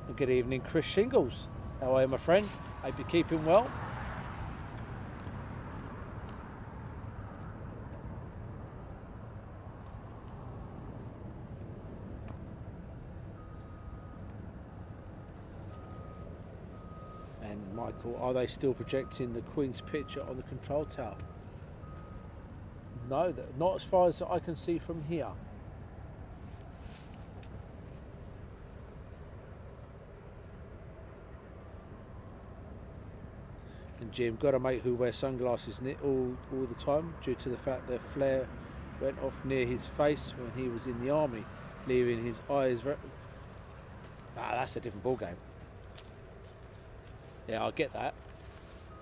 And good evening, Chris Shingles. How are you, my friend? Hope you're keeping well. And Michael, are they still projecting the Queen's picture on the control tower? No, not as far as I can see from here. And Jim, got a mate who wears sunglasses all the time due to the fact their flare went off near his face when he was in the army, leaving his eyes. That's a different ball game. Yeah, I get that,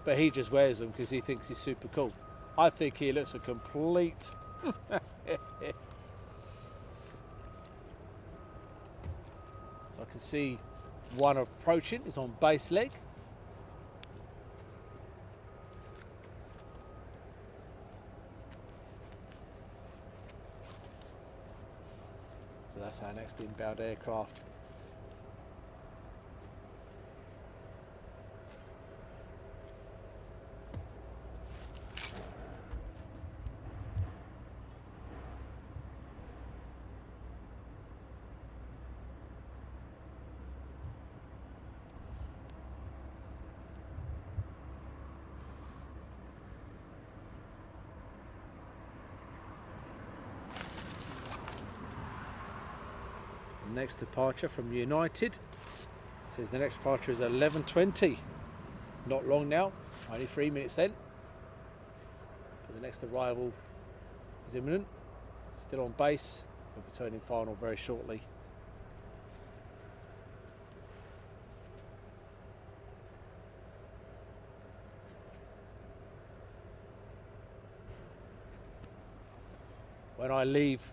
but he just wears them because he thinks he's super cool. I think he looks a complete. So I can see one approaching. Is on base leg. So that's our next inbound aircraft. Next departure from United says the next departure is 11:20. Not long now, only 3 minutes then. But the next arrival is imminent. Still on base. We'll be turning final very shortly. When I leave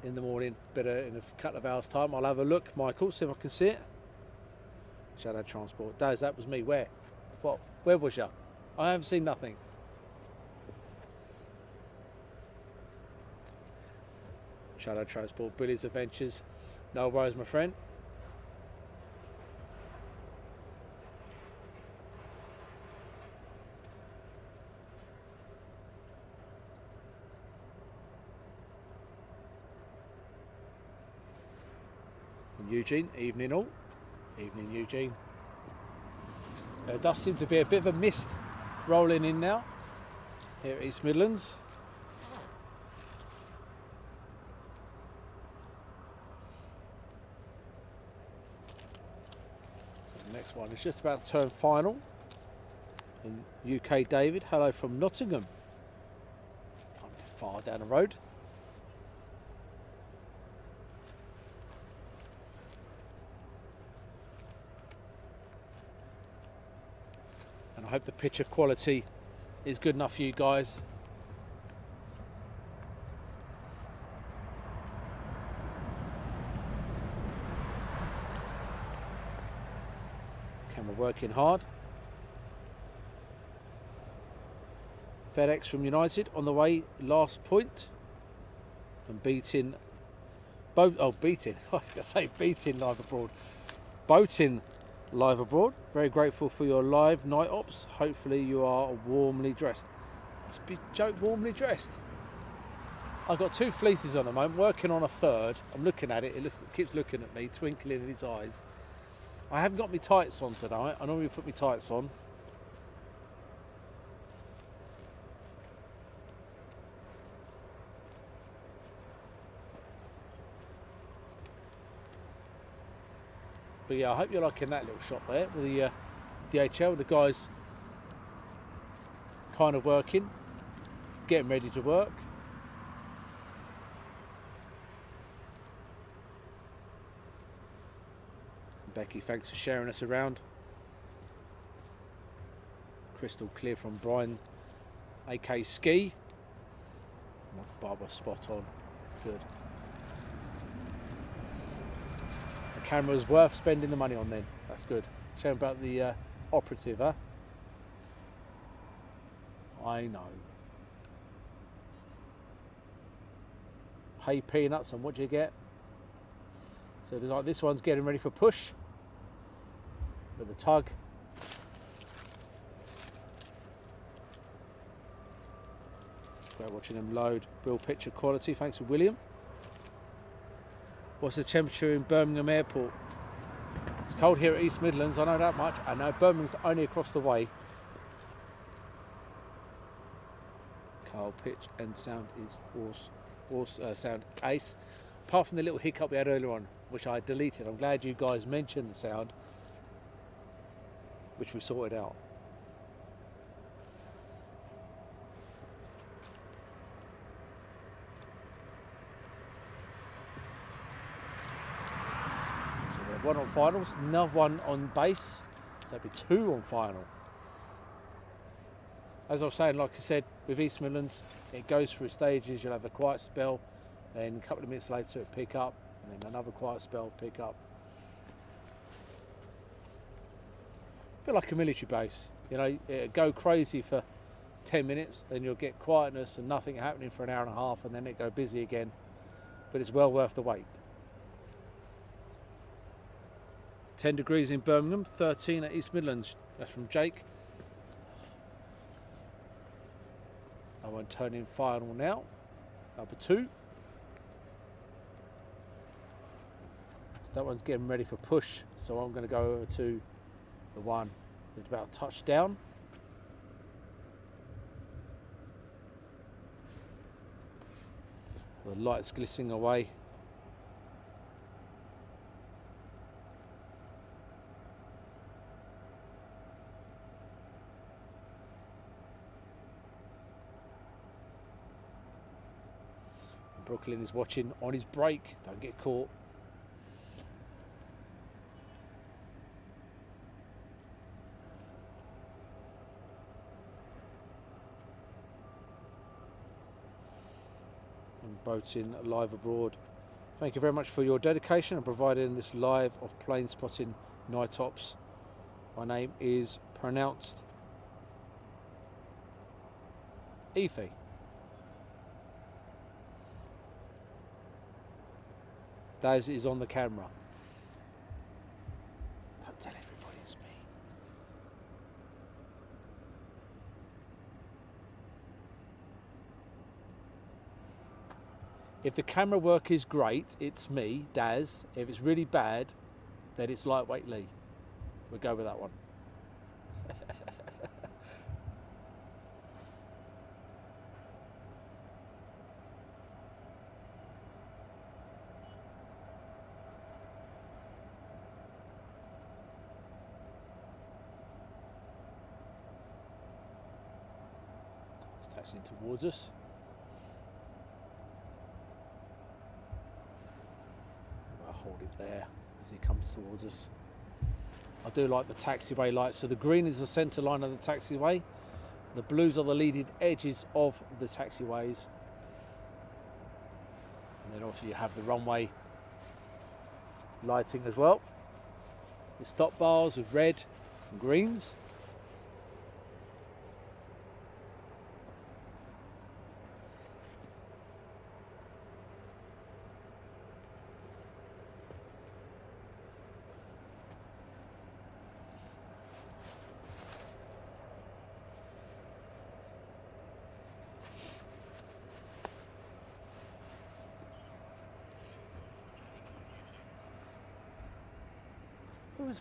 in the morning, better in a couple of hours time, I'll have a look, Michael, see if I can see it. Shadow transport. Daz, that was me. Where? What? Where was you? I haven't seen nothing. Shadow transport, Billy's Adventures. No worries, my friend. And Eugene, evening all. Evening, Eugene. There does seem to be a bit of a mist rolling in now here at East Midlands. So the next one is just about to turn final. In UK, David, hello from Nottingham. Can't be far down the road. And I hope the picture quality is good enough for you guys. Camera working hard. FedEx from United on the way, last point. And beating, beating, I was going to say beating live abroad. Boating live abroad. Very grateful for your live night ops. Hopefully you are warmly dressed. Must be joke, warmly dressed. I've got 2 fleeces on at the moment, working on a third. I'm looking at it, it keeps looking at me, twinkling in its eyes. I haven't got my tights on tonight. I normally put my tights on. But yeah, I hope you're liking that little shot there with the DHL. The guys kind of working, getting ready to work. Becky, thanks for sharing us around. Crystal clear from Brian, AK Ski. Barbara, spot on. Good. Camera's worth spending the money on then. That's good. Showing about the operative, huh? I know. Pay peanuts and what do you get? So there's like this one's getting ready for push with the tug. Great watching them load. Real picture quality. Thanks for William. What's the temperature in Birmingham Airport? It's cold here at East Midlands, I know that much. I know Birmingham's only across the way. Carl, pitch and sound is sound ace. Apart from the little hiccup we had earlier on, which I deleted. I'm glad you guys mentioned the sound, which we sorted out. One on finals, another one on base, so that'd be 2 on final. As I was saying, like I said, with East Midlands, it goes through stages. You'll have a quiet spell, then a couple of minutes later it'll pick up, and then another quiet spell, pick up. A bit like a military base, you know, it'll go crazy for 10 minutes, then you'll get quietness and nothing happening for an hour and a half, and then it go busy again. But it's well worth the wait. 10 degrees in Birmingham, 13 at East Midlands. That's from Jake. I won't turn in final now. Number 2. So that one's getting ready for push. So I'm going to go over to the one that's about touchdown. The light's glistening away. Brooklyn is watching on his break. Don't get caught. And boating live abroad. Thank you very much for your dedication and providing this live of plane spotting night ops. My name is pronounced Efi. Daz is on the camera. Don't tell everybody it's me. If the camera work is great, it's me, Daz. If it's really bad, then it's Lightweight Lee. We'll go with that one. It's taxiing towards us. I'll hold it there as he comes towards us. I do like the taxiway lights. So the green is the centre line of the taxiway. The blues are the leading edges of the taxiways. And then also you have the runway lighting as well. The stop bars with red and greens.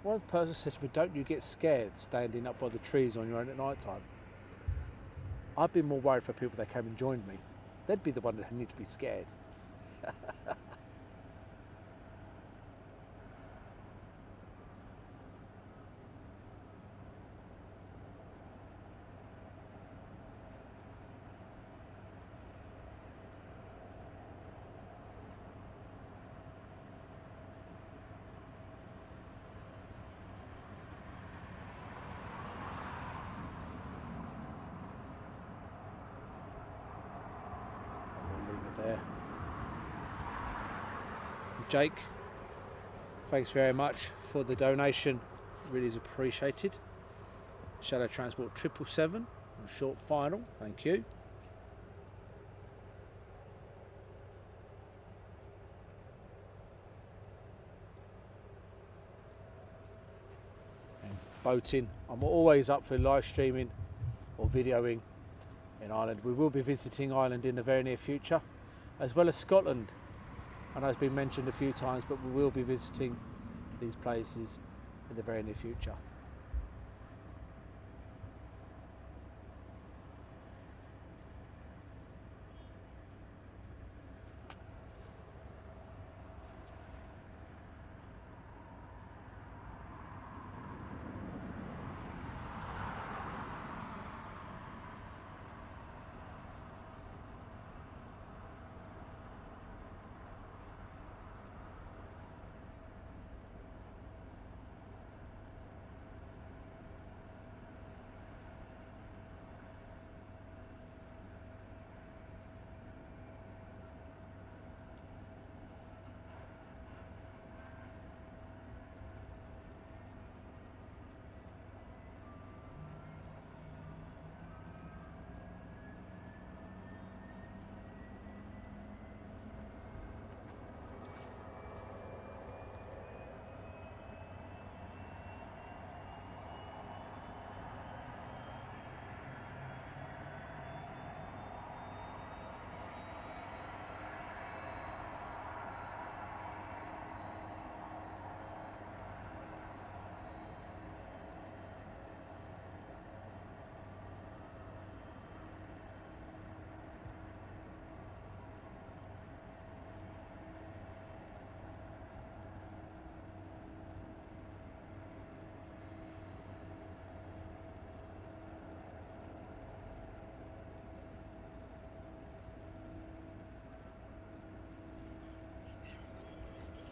One person said to me, don't you get scared standing up by the trees on your own at night time? I'd be more worried for people that came and joined me. They'd be the one that need to be scared. There. Jake, thanks very much for the donation, really is appreciated. Shadow Transport 777 on short final, thank you. And boating, I'm always up for live streaming or videoing in Ireland. We will be visiting Ireland in the very near future, as well as Scotland. I know it's been mentioned a few times, but we will be visiting these places in the very near future.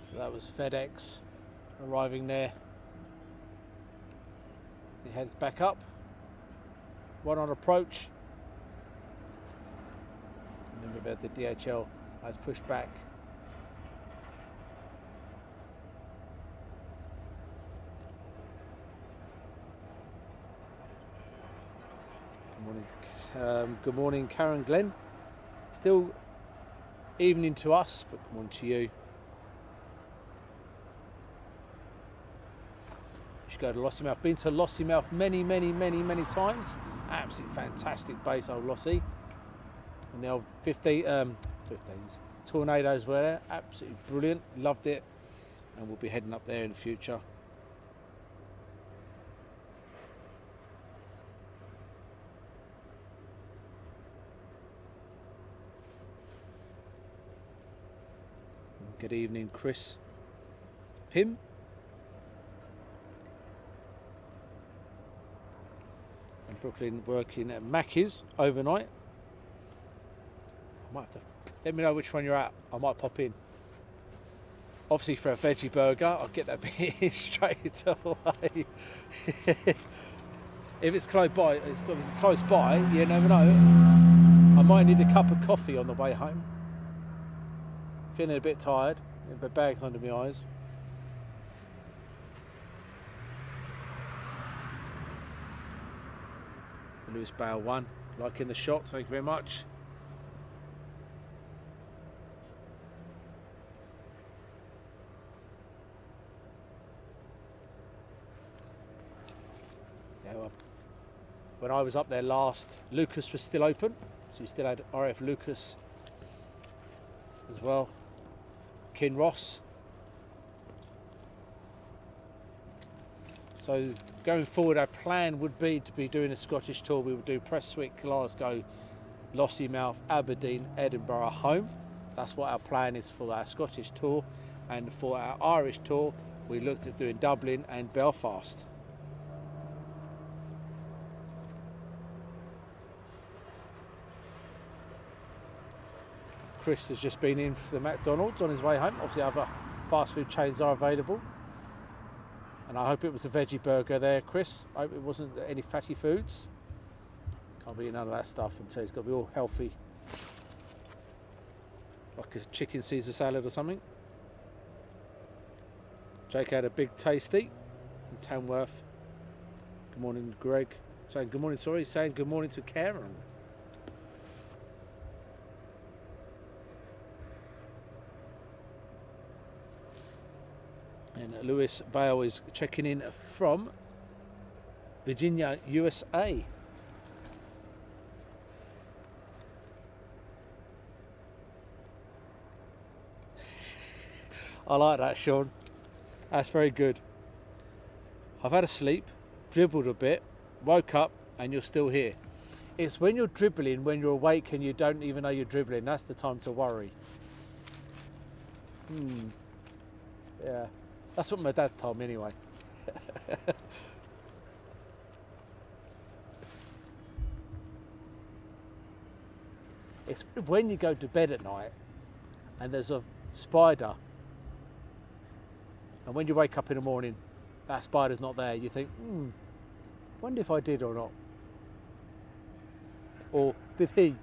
So that was FedEx arriving there. As he heads back up. One on approach. And then we've had the DHL has pushed back. Good morning, good morning, Karen Glenn. Still evening to us, but good morning to you. Go to Lossiemouth. Been to Lossiemouth many times. Absolutely fantastic base, old Lossie. And the old Tornadoes were there, absolutely brilliant, loved it, and we'll be heading up there in the future. Good evening, Chris. Pim. And Brooklyn working at Mackey's overnight. I might have to let me know which one you're at. I might pop in. Obviously for a veggie burger, I'll get that bit in straight away. If it's close by, you never know. I might need a cup of coffee on the way home. Feeling a bit tired, a bag under my eyes. Lewis Bale 1, liking the shot, thank you very much. Yeah, well, when I was up there last, Lucas was still open, so you still had RF Lucas as well. Kinross. So going forward, our plan would be to be doing a Scottish tour. We would do Prestwick, Glasgow, Lossiemouth, Aberdeen, Edinburgh, home. That's what our plan is for our Scottish tour. And for our Irish tour, we looked at doing Dublin and Belfast. Chris has just been in for the McDonald's on his way home. Obviously other fast food chains are available. And I hope it was a veggie burger there, Chris. I hope it wasn't any fatty foods. Can't be none of that stuff. I'm saying it's got to be all healthy. Like a chicken Caesar salad or something. Jake had a big tasty in Tamworth. Good morning, Greg. Saying good morning, sorry, saying good morning to Karen. And Lewis Bale is checking in from Virginia, USA. I like that, Sean. That's very good. I've had a sleep, dribbled a bit, woke up, and you're still here. It's when you're dribbling, when you're awake and you don't even know you're dribbling, that's the time to worry. Yeah. That's what my dad's told me anyway. It's when you go to bed at night and there's a spider, and when you wake up in the morning, that spider's not there, you think, wonder if I did or not. Or did he?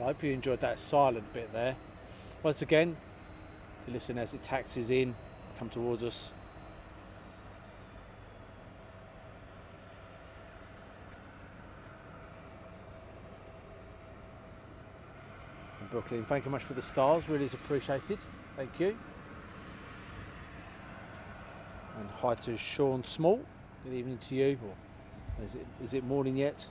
I hope you enjoyed that silent bit there. Once again, if you listen as it taxis in, come towards us. And Brooklyn, thank you much for the stars, really is appreciated. Thank you. And hi to Sean Small. Good evening to you. Or is it morning yet?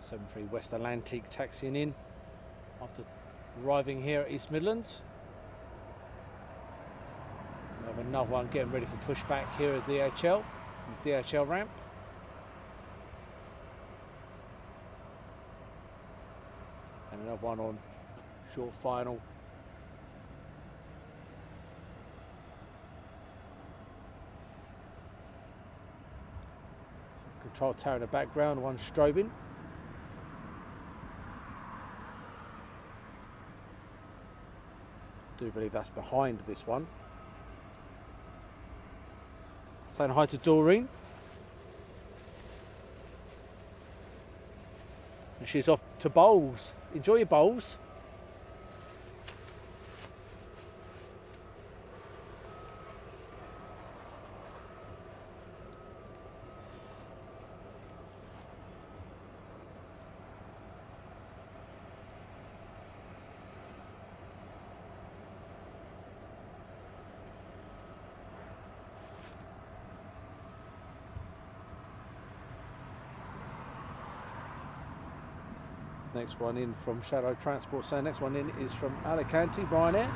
#73 West Atlantic taxiing in after arriving here at East Midlands. We have another one getting ready for pushback here at DHL, the DHL ramp. And another one on short final. Control tower in the background, one strobing. I do believe that's behind this one. Saying hi to Doreen. And she's off to bowls. Enjoy your bowls. Next one in from Shadow Transport. So next one in is from Alicante, RYANAIR.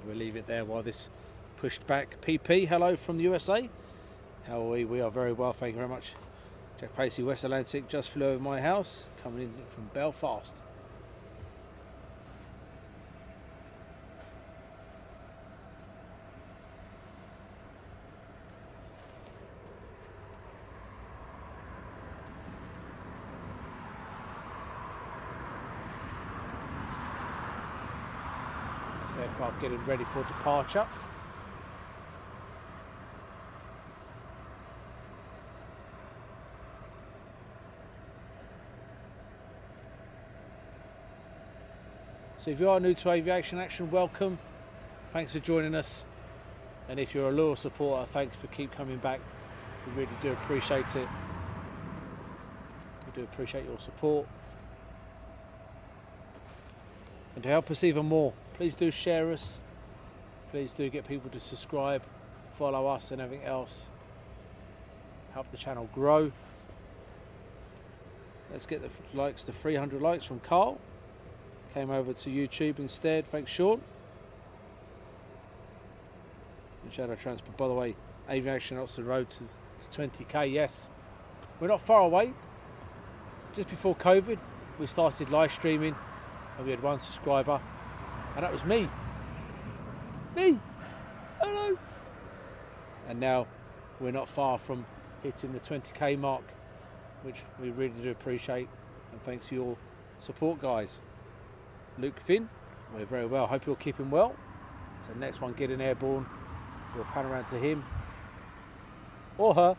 We'll leave it there while this pushed back. PP, hello from the USA. How are we? We are very well, thank you very much. Jack Pacey, West Atlantic, just flew over my house, coming in from Belfast. Aircraft getting ready for departure. So if you are new to Aviation Action, welcome. Thanks for joining us. And if you're a loyal supporter, thanks for keep coming back. We really do appreciate it. We do appreciate your support. And to help us even more, please do share us. Please do get people to subscribe, follow us and everything else. Help the channel grow. Let's get the likes to 300 likes from Carl. Came over to YouTube instead. Thanks, Sean. And Shadow Transport, by the way, Aviation Oxford Road to 20k. Yes, we're not far away. Just before COVID, we started live streaming. And we had one subscriber, and that was me. Hello. And now we're not far from hitting the 20k mark, which we really do appreciate. And thanks for your support, guys. Luke Finn, we're very well. Hope you're keeping well. So next one, getting airborne. We'll pan around to him or her.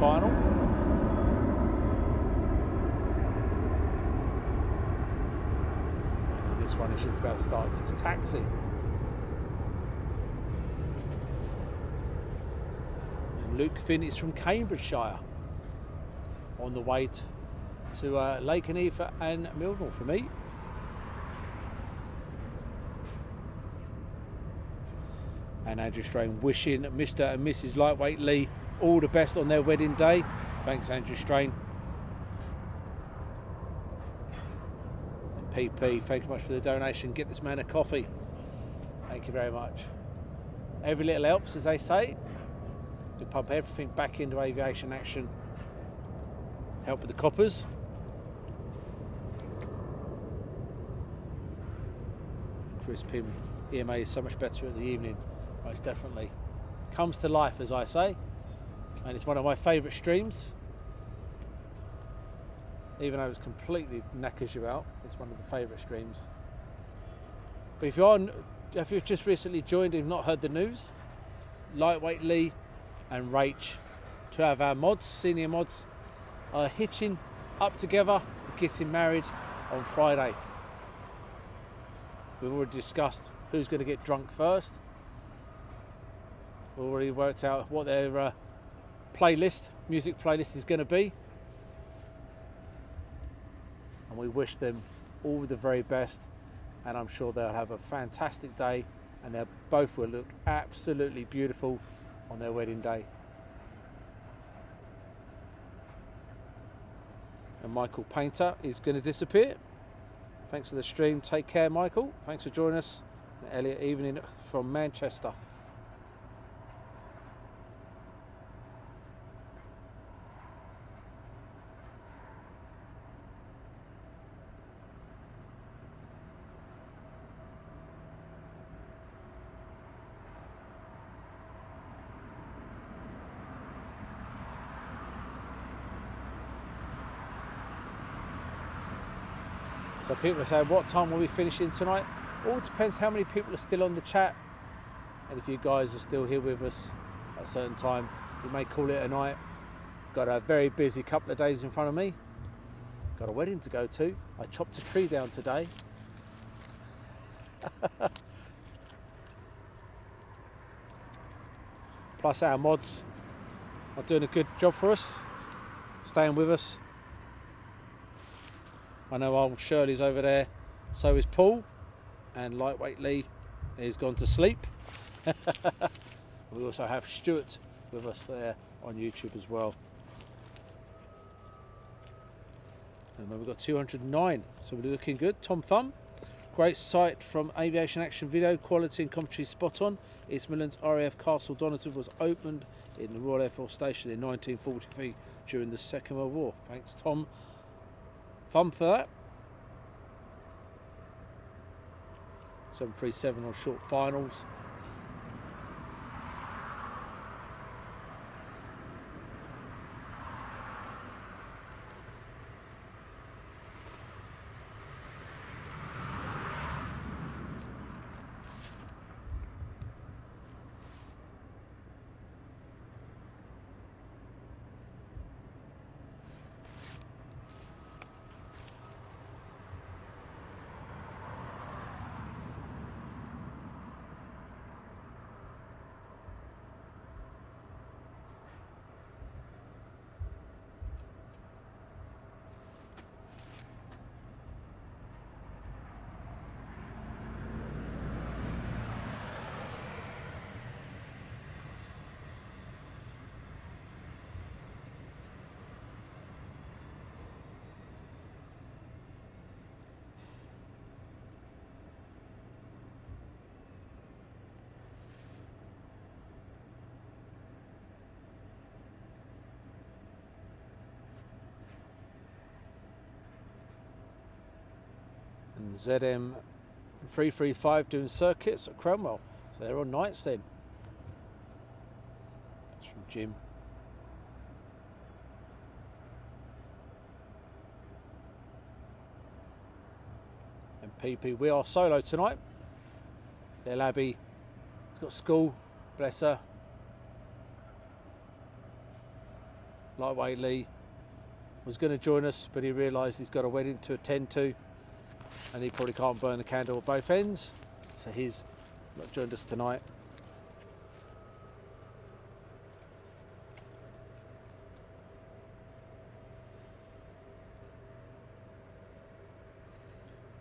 final. And this one is just about to start its taxi. And Luke Finn is from Cambridgeshire on the way to Lake Heathrow and Millwall for me. And Andrew Strain wishing Mr. and Mrs. Lightweight Lee all the best on their wedding day. Thanks, Andrew Strain. And PP, thank you much for the donation. Get this man a coffee. Thank you very much. Every little helps, as they say. We pump everything back into aviation action. Help with the coppers. Chris Pym, EMA is so much better in the evening. Most definitely. Comes to life, as I say. And it's one of my favourite streams. Even though it's completely knackers you out, it's one of the favourite streams. But if you've just recently joined and you've not heard the news, Lightweight Lee and Rach, two of our mods, senior mods, are hitching up together, getting married on Friday. We've already discussed who's going to get drunk first. We've already worked out what their music playlist is going to be. And we wish them all the very best. And I'm sure they'll have a fantastic day. And they both will look absolutely beautiful on their wedding day. And Michael Painter is going to disappear. Thanks for the stream. Take care, Michael. Thanks for joining us. And Elliot Evening from Manchester. So people are saying, what time will we finish in tonight? All depends how many people are still on the chat. And if you guys are still here with us at a certain time, we may call it a night. Got a very busy couple of days in front of me. Got a wedding to go to. I chopped a tree down today. Plus our mods are doing a good job for us, staying with us. I know old Shirley's over there, so is Paul, and Lightweight Lee is gone to sleep. We also have Stuart with us there on YouTube as well. And then we've got 209, so we're looking good. Tom Thumb, great sight from Aviation Action Video, quality and commentary spot on. East Midlands RAF Castle Donative was opened in the Royal Air Force Station in 1943 during the Second World War. Thanks, Tom Thumb, for that. 737 on short finals. And ZM 335 doing circuits at Cromwell. So they're on nights then. That's from Jim. And PP, we are solo tonight. Little Abby has got school, bless her. Lightweight Lee, was going to join us, but he realised he's got a wedding to attend to, and he probably can't burn the candle at both ends, so he's not joined us tonight.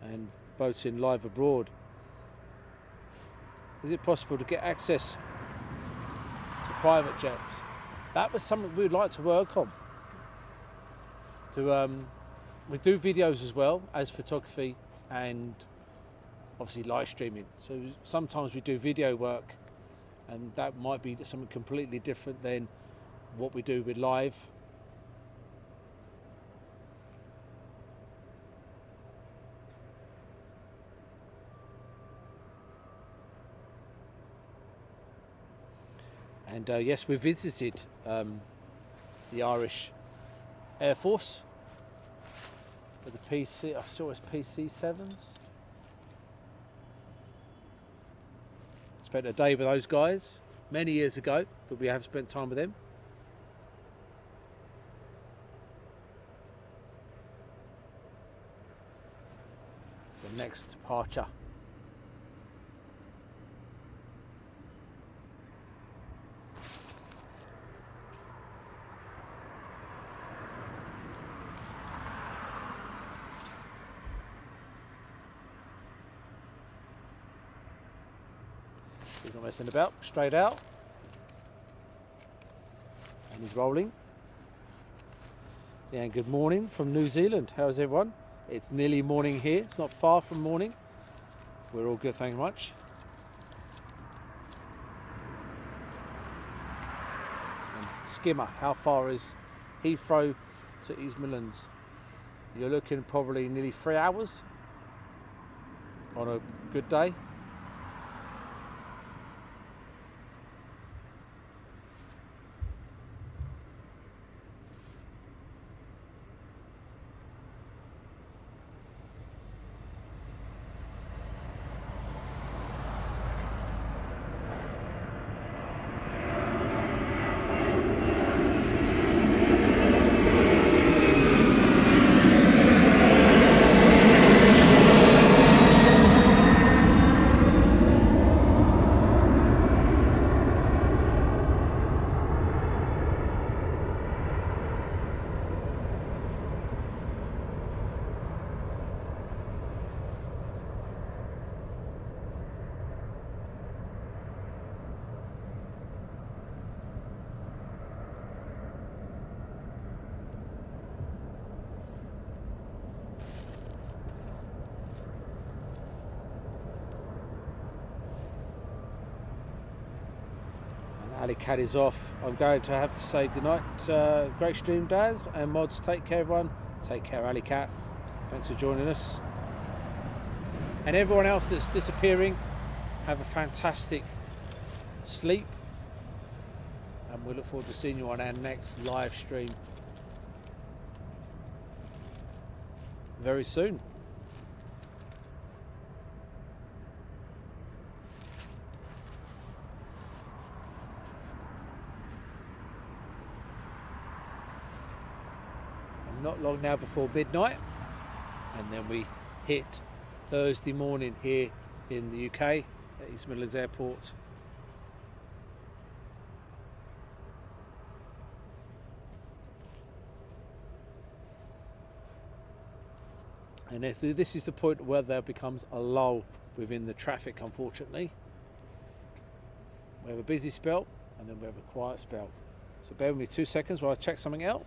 And boating live abroad. Is it possible to get access to private jets? That was something we'd like to work on. We do videos as well as photography and obviously live streaming. So sometimes we do video work, and that might be something completely different than what we do with live. And yes, we visited the Irish Air Force with the PC. I saw it's PC-7s. Spent a day with those guys many years ago, but we have spent time with them. The next departure. He's not messing about, straight out. And he's rolling. Yeah, and good morning from New Zealand. How's everyone? It's nearly morning here. It's not far from morning. We're all good, thank you much. And skimmer, how far is Heathrow to East Midlands? You're looking probably nearly 3 hours on a good day. Ali Cat is off. I'm going to have to say goodnight. Great stream, Daz and mods. Take care, everyone. Take care, Ali Cat. Thanks for joining us. And everyone else that's disappearing, have a fantastic sleep. And we look forward to seeing you on our next live stream very soon. Not long now before midnight, and then we hit Thursday morning here in the UK at East Midlands Airport. And this is the point where there becomes a lull within the traffic, unfortunately. We have a busy spell and then we have a quiet spell. So bear with me 2 seconds while I check something out.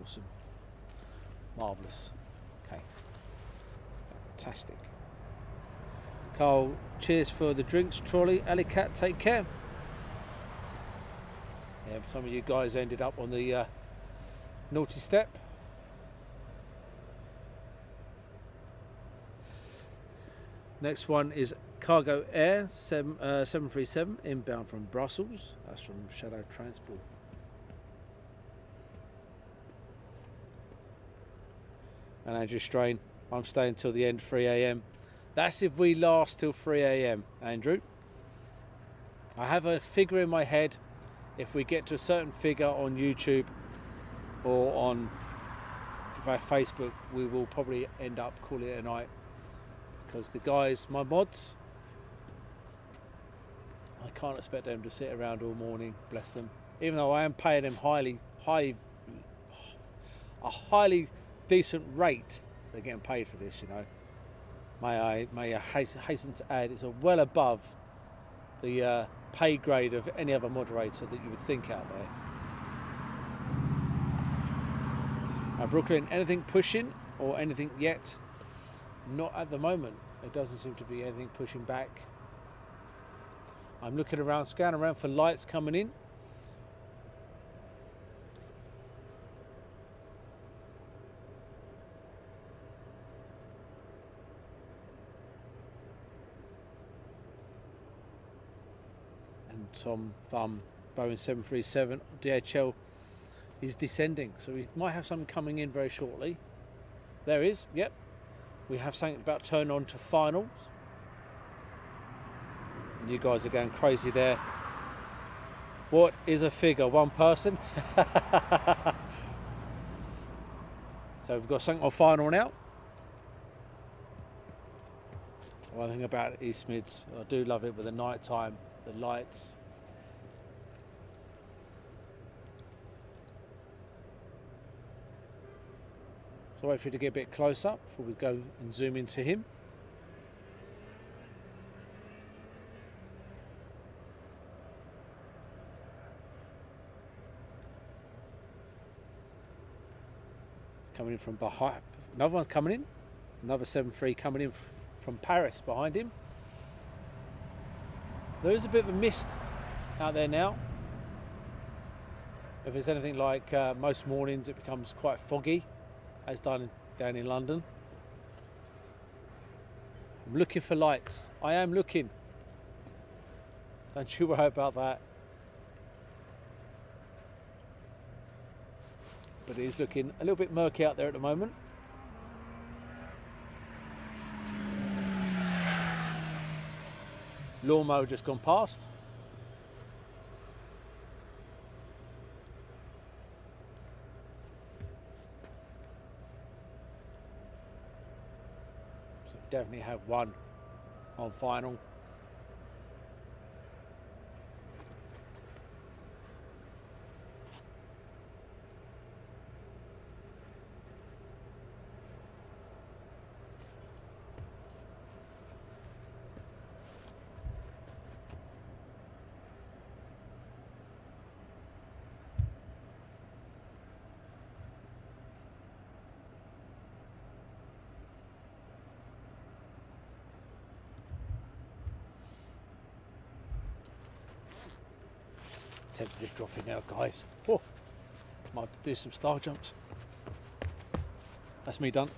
Awesome. Marvellous. Okay. Fantastic. Carl, cheers for the drinks. Trolley, Ali Cat, take care. Yeah, some of you guys ended up on the naughty step. Next one is Cargo Air 737 inbound from Brussels. That's from Shadow Transport. and Andrew Strain. I'm staying till the end, 3 a.m. That's if we last till 3 a.m, Andrew. I have a figure in my head. If we get to a certain figure on YouTube or on Facebook, we will probably end up calling it a night, because the guys, my mods, I can't expect them to sit around all morning, bless them, even though I am paying them a highly decent rate. They're getting paid for this, you know. May I hasten to add, it's well above the pay grade of any other moderator that you would think out there. Brooklyn, anything pushing or anything yet? Not at the moment. It doesn't seem to be anything pushing back. I'm looking around, scanning around for lights coming in. And Tom Thumb, Boeing 737 DHL is descending, so we might have something coming in very shortly. There is, yep. We have something about to turn on to finals. And you guys are going crazy there. What is a figure? One person? So we've got something on final now. One thing about East Mids, I do love it with the night time, the lights. So wait for you to get a bit closer before we go and zoom into him. It's coming in from behind. Another one's coming in. Another 7-3 coming in from Paris behind him. There is a bit of a mist out there now. If it's anything like most mornings, it becomes quite foggy, as done down in London. I'm looking for lights. I am looking. Don't you worry about that. But it is looking a little bit murky out there at the moment. Lawnmower just gone past. Definitely have one on final. Temperature's dropping now, guys. Oh, might have to do some star jumps. That's me done.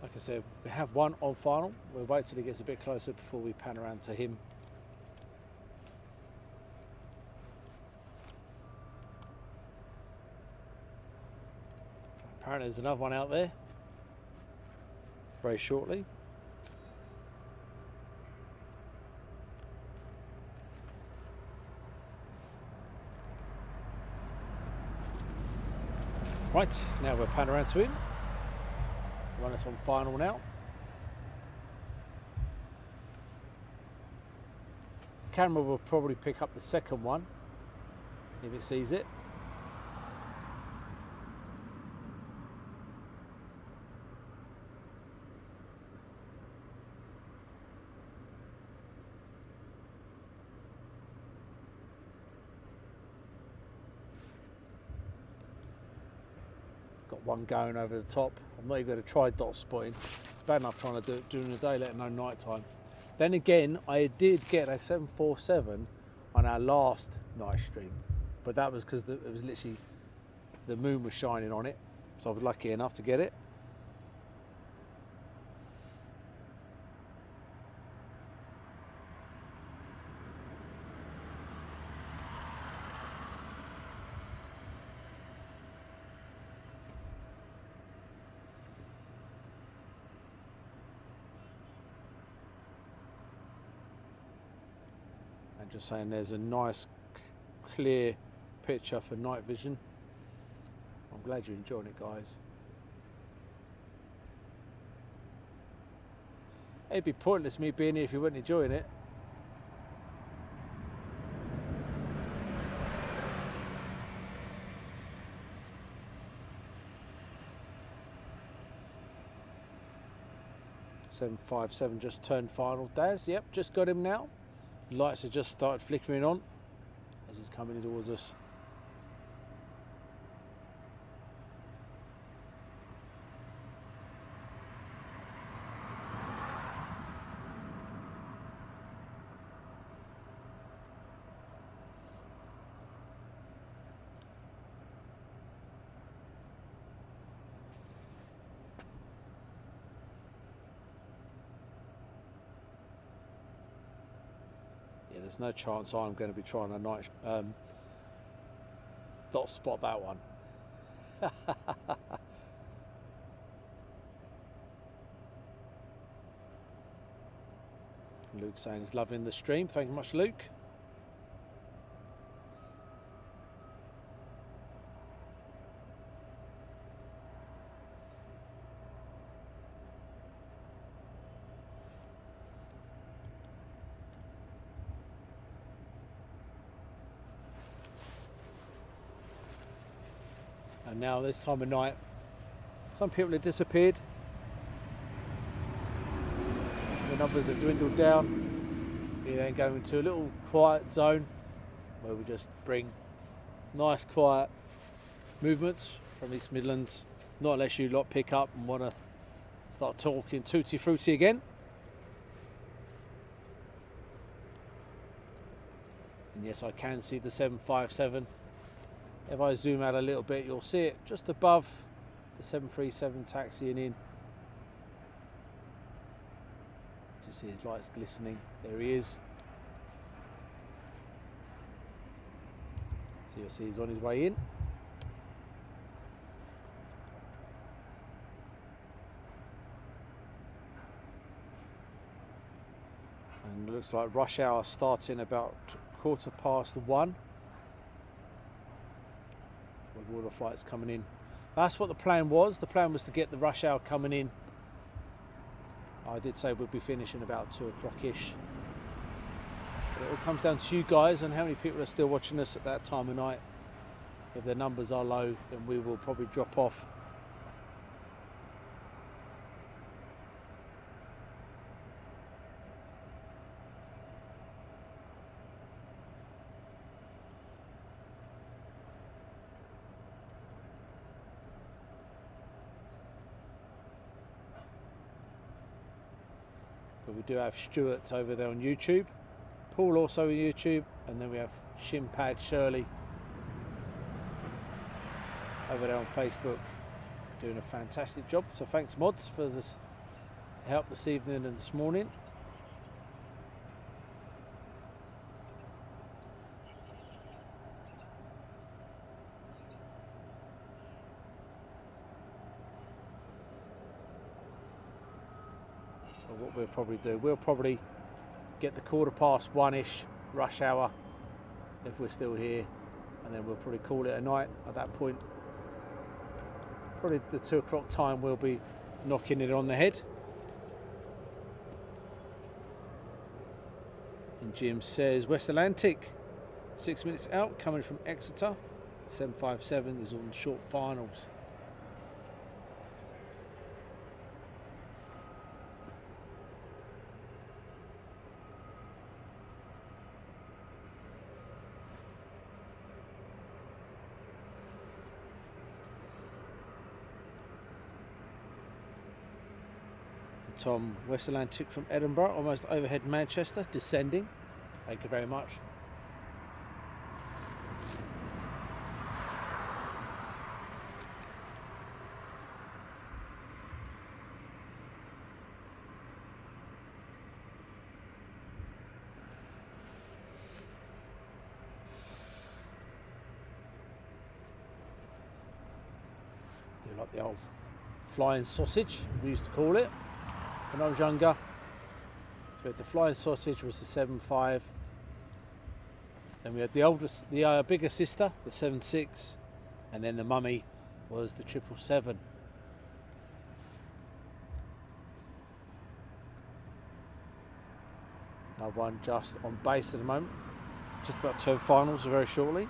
Like I said, we have one on final. We'll wait till he gets a bit closer before we pan around to him. Apparently there's another one out there very shortly. Right, now we're panning around to him. Run us on final now. The camera will probably pick up the second one if it sees it. Got one going over the top. I'm not even going to try dot spotting. It's bad enough trying to do it during the day, let alone night time. Then again, I did get a 747 on our last night stream, but that was because it was literally the moon was shining on it, so I was lucky enough to get it. I'm just saying there's a nice clear picture for night vision. I'm glad you're enjoying it, guys. It'd be pointless me being here if you weren't enjoying it. .757 just turned final. Daz, yep, just got him now. Lights have just started flickering on as he's coming towards us. There's no chance I'm going to be trying a night dot spot that one. Luke saying he's loving the stream. Thank you much, Luke. And now this time of night, some people have disappeared. The numbers have dwindled down. We then go into a little quiet zone where we just bring nice quiet movements from East Midlands. Not unless you lot pick up and want to start talking tutti frutti again. And yes, I can see the 757. If I zoom out a little bit, you'll see it just above the 737 taxiing in. Just see his lights glistening. There he is. So you'll see he's on his way in. And it looks like rush hour starting about 1:15. With all the flights coming in. That's what the plan was. The plan was to get the rush hour coming in. I did say we'd be finishing about 2 o'clock-ish. But it all comes down to you guys and how many people are still watching us at that time of night. If the numbers are low, then we will probably drop off. But we do have Stuart over there on YouTube, Paul also on YouTube, and then we have Shimpad Shirley over there on Facebook doing a fantastic job. So thanks mods for this help this evening and this morning. What we'll probably do, we'll probably get the 1:15-ish rush hour if we're still here, and then we'll probably call it a night at that point. Probably the 2 o'clock time we'll be knocking it on the head. And Jim says West Atlantic 6 minutes out coming from Exeter. 757 is on short finals. Tom, West Atlantic from Edinburgh, almost overhead Manchester, descending. Thank you very much. Do like the old flying sausage, we used to call it when I was younger. So the flying sausage was the 7.5, Then we had the oldest, the bigger sister, the 76, and then the mummy was the 777. Another one just on base at the moment. Just about to turn finals very shortly.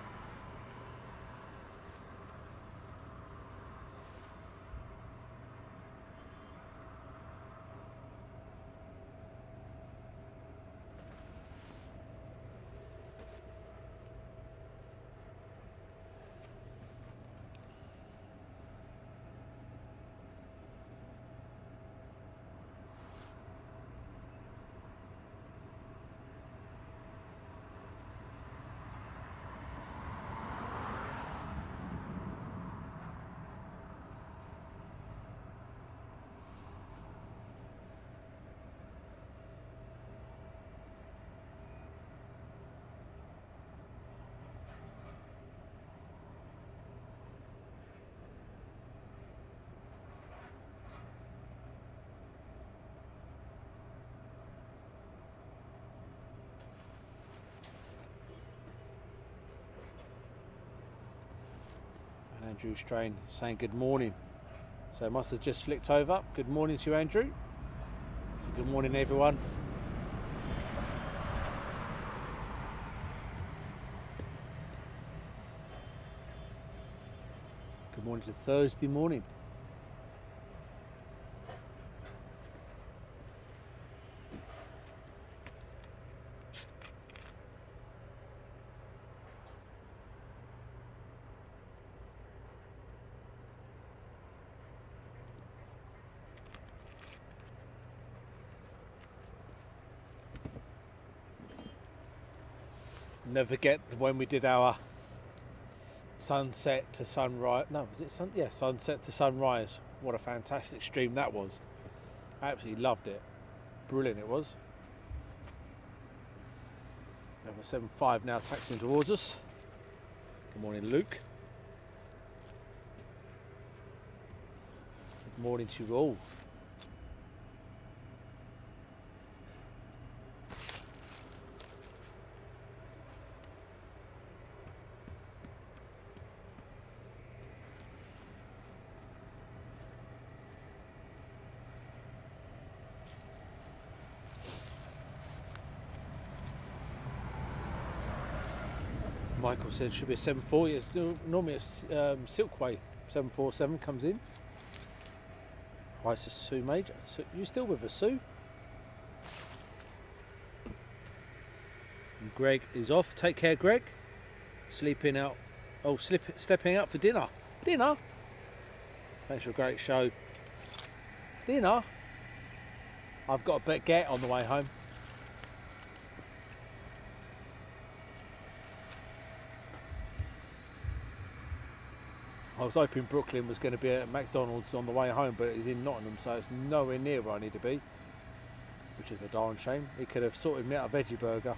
Andrew Strain saying good morning. So it must have just flicked over. Good morning to you, Andrew. So good morning, everyone. Good morning to Thursday morning. Never forget when we did our sunset to sunrise. No, was it sun? Yeah, sunset to sunrise. What a fantastic stream that was. Absolutely loved it. Brilliant it was. So 7.5 now taxiing towards us. Good morning, Luke. Good morning to you all. Michael said it should be a 740. It's normally a Silkway 747 comes in. Hi, it's a Sue Major. You still with us, Sue? And Greg is off. Take care, Greg. Sleeping out. Oh, stepping out for dinner. Dinner? Thanks for a great show. Dinner? I've got a baguette on the way home. I was hoping Brooklyn was going to be at McDonald's on the way home, but it's in Nottingham, so it's nowhere near where I need to be, which is a darn shame. He could have sorted me out a veggie burger.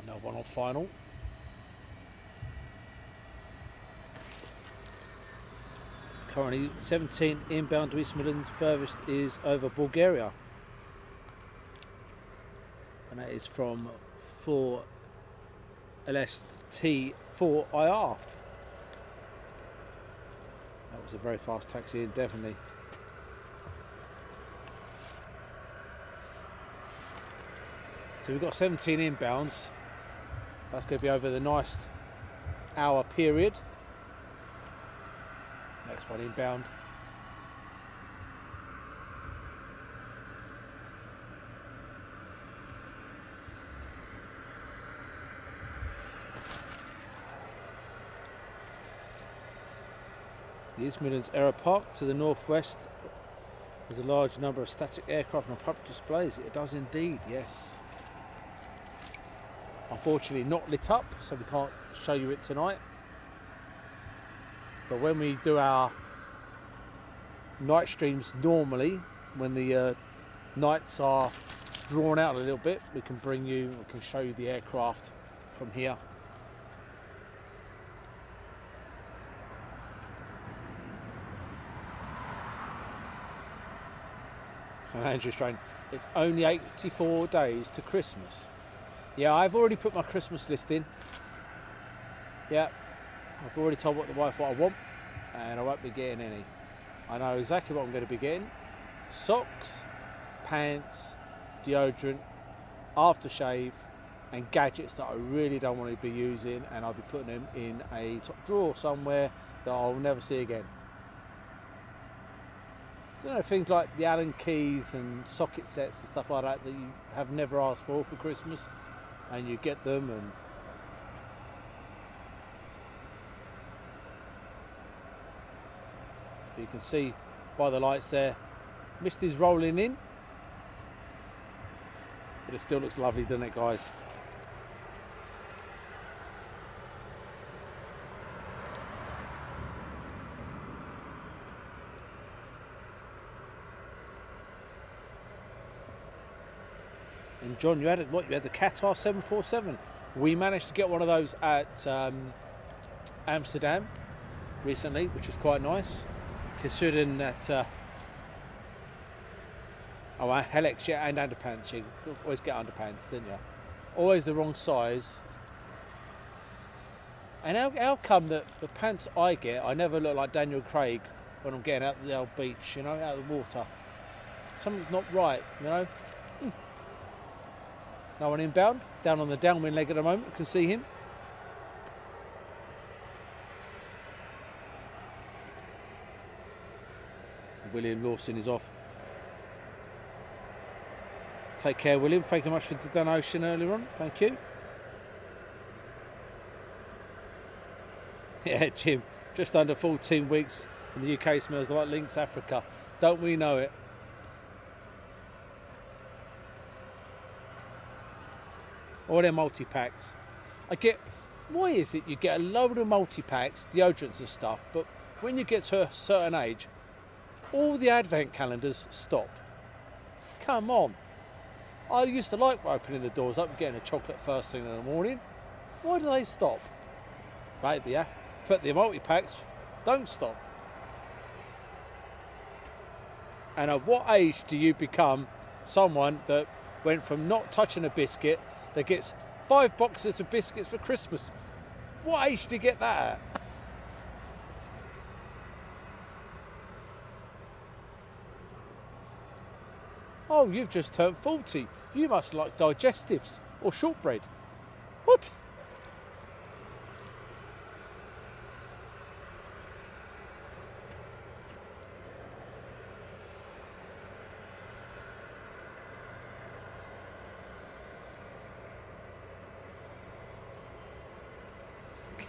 No one on final. Currently 17 inbound to East Midlands. Furthest is over Bulgaria. And that is from 4 LST 4IR. That was a very fast taxi in, definitely. So we've got 17 inbounds. That's going to be over the nice hour period. Next one inbound. The East Midlands Airport to the northwest. There's a large number of static aircraft on public displays. It does indeed, yes. Unfortunately not lit up, so we can't show you it tonight. But when we do our night streams normally, when the nights are drawn out a little bit, we can show you the aircraft from here. And Andrew's trying, it's only 84 days to Christmas. Yeah, I've already put my Christmas list in. Yeah, I've already told the wife what I want, and I won't be getting any. I know exactly what I'm going to be getting. Socks, pants, deodorant, aftershave, and gadgets that I really don't want to be using, and I'll be putting them in a top drawer somewhere that I'll never see again. So, you know, things like the Allen keys and socket sets and stuff like that that you have never asked for Christmas, and you get them, and you can see by the lights there, mist is rolling in, but it still looks lovely, doesn't it, guys? And John, you had what? You had the Qatar 747. We managed to get one of those at Amsterdam recently, which was quite nice, considering that. Oh, Helix, yeah, and underpants. You always get underpants, didn't you? Always the wrong size. And how come that the pants I get, I never look like Daniel Craig when I'm getting out of the old beach, you know, out of the water? Something's not right, you know. No one inbound, down on the downwind leg at the moment, can see him. William Lawson is off. Take care, William. Thank you much for the donation earlier on. Thank you. Yeah, Jim, just under 14 weeks in the UK smells like Lynx Africa. Don't we know it? All their multi-packs. I get, why is it you get a load of multi-packs, deodorants and stuff, but when you get to a certain age, all the advent calendars stop? Come on. I used to like opening the doors up and getting a chocolate first thing in the morning. Why do they stop? Right, but the multi-packs don't stop. And at what age do you become someone that went from not touching a biscuit that gets 5 boxes of biscuits for Christmas? What age do you get that at? Oh, you've just turned 40. You must like digestives or shortbread. What?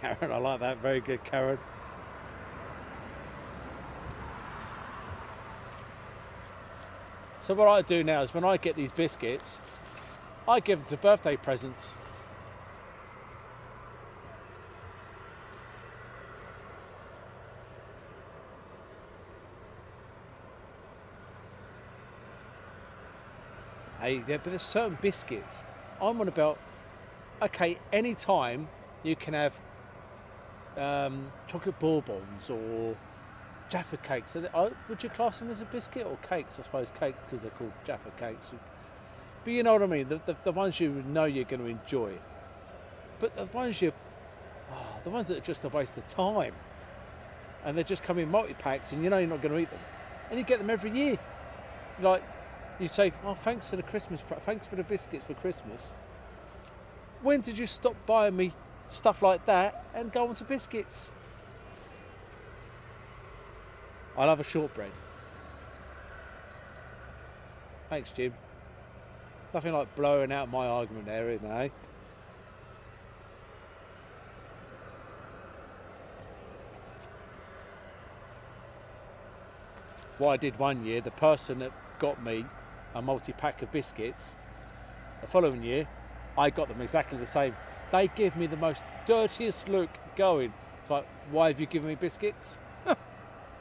Karen, I like that. Very good, Karen. So what I do now is when I get these biscuits, I give them to birthday presents. Hey, but there's certain biscuits. I'm on about, okay, any time you can have chocolate bourbons or Jaffa cakes. Would you class them as a biscuit or cakes? I suppose cakes because they're called Jaffa cakes. But you know what I mean, the ones you know you're going to enjoy. But the ones that are just a waste of time, and they just come in multi-packs, and you know you're not going to eat them, and you get them every year. Like you say, oh, thanks for the biscuits for Christmas. When did you stop buying me stuff like that and go on to biscuits? I love a shortbread. Thanks, Jim. Nothing like blowing out my argument there, isn't it, eh? what I did one year, the person that got me a multi-pack of biscuits, the following year, I got them exactly the same. They give me the most dirtiest look going. It's like, why have you given me biscuits?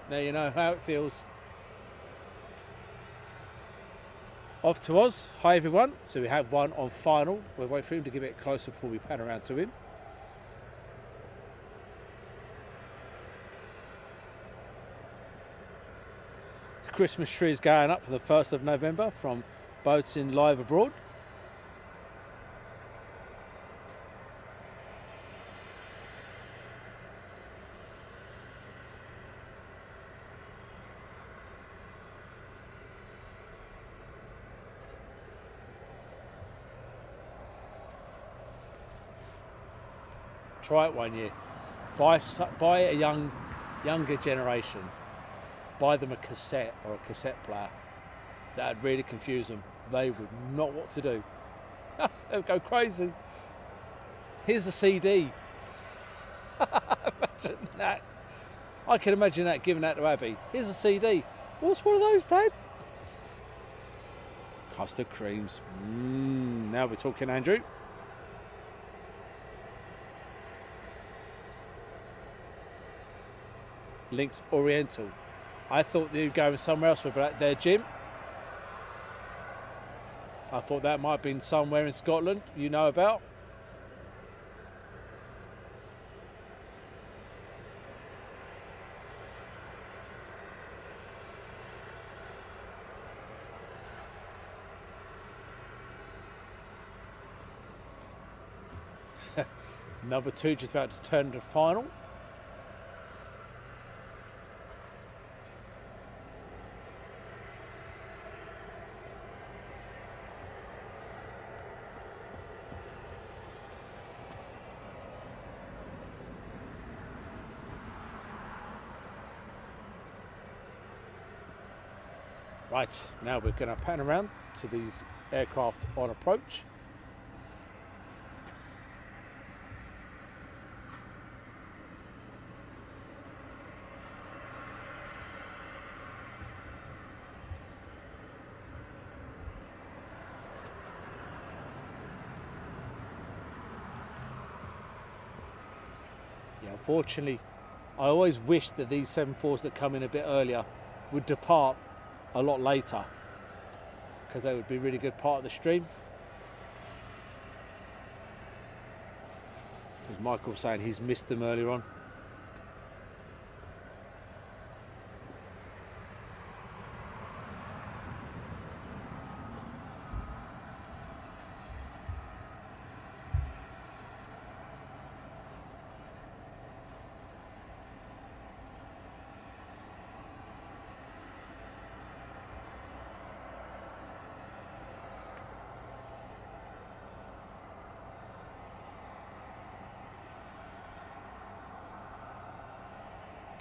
Now you know how it feels. Off to Oz. Hi everyone. So we have one on final. We'll wait for him to get a bit closer before we pan around to him. The Christmas tree is going up for the 1st of November from Boats in Live Abroad. Try it one year. Buy a younger generation. Buy them a cassette or a cassette player. That'd really confuse them. They would not know what to do. They would go crazy. Here's a CD. Imagine that. I can imagine that, giving that to Abby. Here's a CD. What's one of those, Dad? Custard creams. Now we're talking, Andrew. Links Oriental. I thought you were going somewhere else with that there, Jim. I thought that might have been somewhere in Scotland you know about. Number 2 just about to turn to final. Right, now we're going to pan around to these aircraft on approach. Yeah, unfortunately, I always wish that these 747s that come in a bit earlier would depart a lot later, because they would be a really good part of the stream. As Michael was saying, he's missed them earlier on.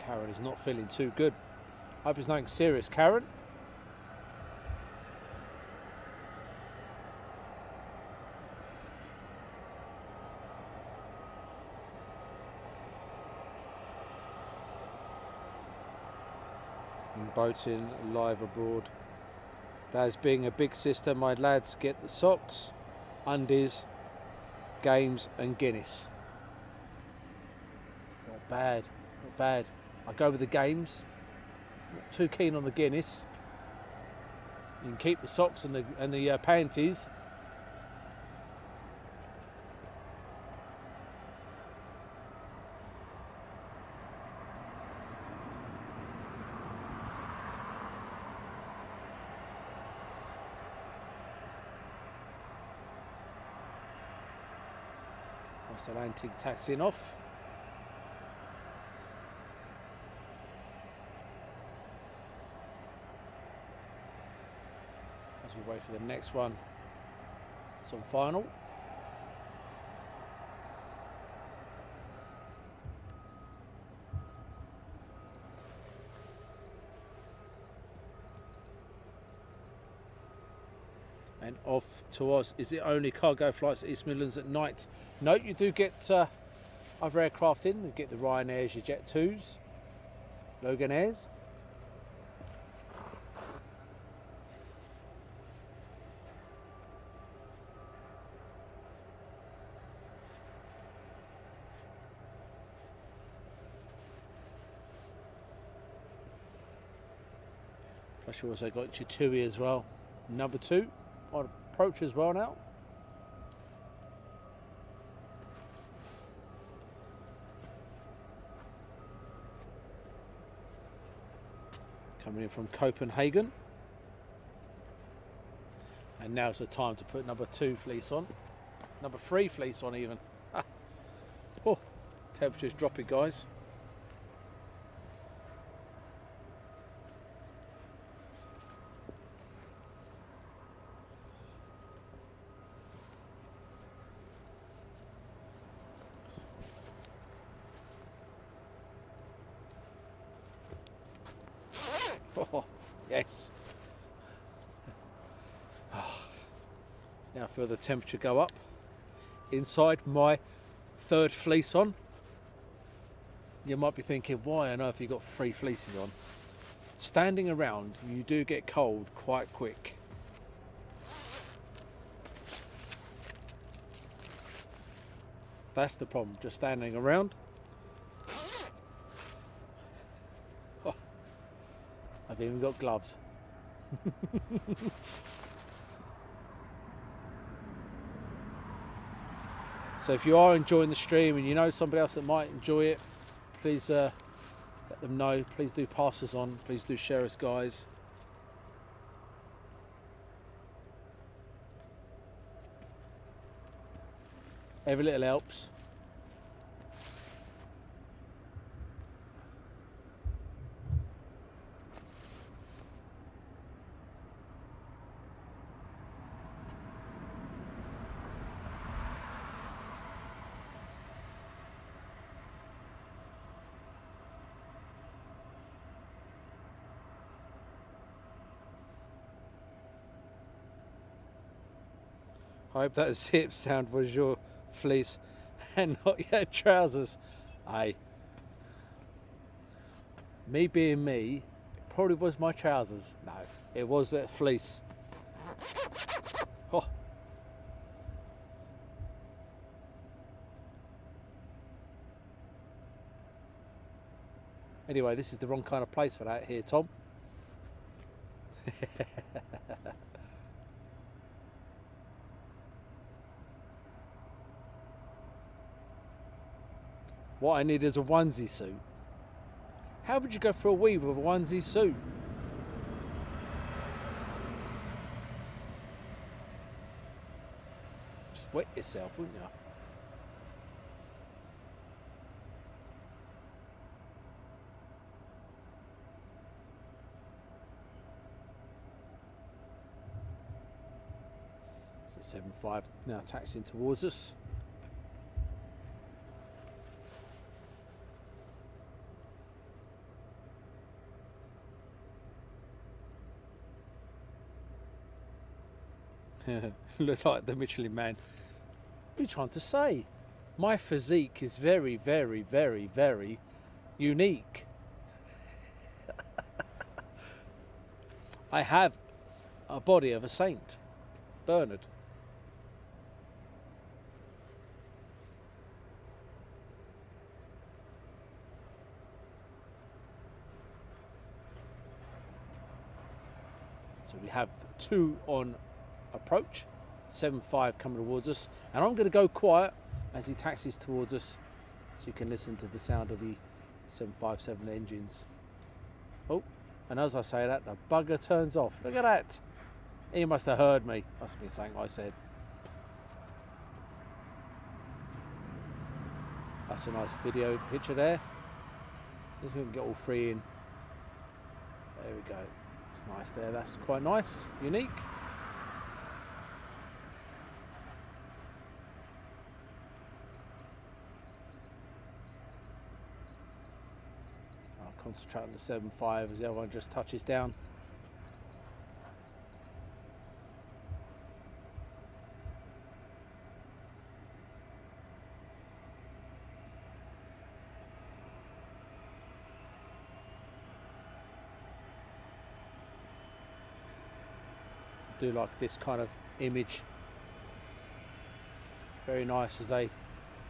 Karen is not feeling too good. Hope it's nothing serious, Karen. Boating live abroad. That's being a big sister. My lads get the socks, undies, games and Guinness. Not bad, not bad. I go with the games. Not too keen on the Guinness. You can keep the socks and the panties. That's Atlantic taxiing off. As we wait for the next one, it's on final. And off to Oz. Is it only cargo flights at East Midlands at night? No, you do get other aircraft in. You get the RYANAIRs, your Jet 2s, Logan Airs. Plus you also got your TUI as well. Number 2 on approach as well now. Coming in from Copenhagen. And now's the time to put number 2 fleece on. Number 3 fleece on even. Oh, temperature's dropping, guys. Oh, yes. Now feel the temperature go up. Inside, my 3rd fleece on. You might be thinking, why on earth have you got 3 fleeces on? Standing around, you do get cold quite quick. That's the problem, just standing around. Oh, I've even got gloves. So if you are enjoying the stream and you know somebody else that might enjoy it, please let them know. Please do pass us on. Please do share us, guys. Every little helps. I hope that zip sound was your fleece and not your trousers. Aye. Me being me, it probably was my trousers. No, it was that fleece. Oh. Anyway, this is the wrong kind of place for that here, Tom. What I need is a onesie suit. How would you go for a wee with a onesie suit? Just wet yourself, wouldn't you? So 7.5 now taxiing towards us. Look like the Michelin Man. What are you trying to say? My physique is very, very, very, very unique. I have a body of a saint, Bernard. So we have 2 on approach, 7.5 coming towards us, and I'm going to go quiet as he taxis towards us so you can listen to the sound of the 757 engines. Oh, and as I say that, the bugger turns off. Look at that. He must have heard me. Must have been something I said. That's a nice video picture there. Let's see if we can get all 3 in. There we go. It's nice there. That's quite nice, unique. Concentrate on the 7.5 as everyone just touches down. I do like this kind of image. Very nice as they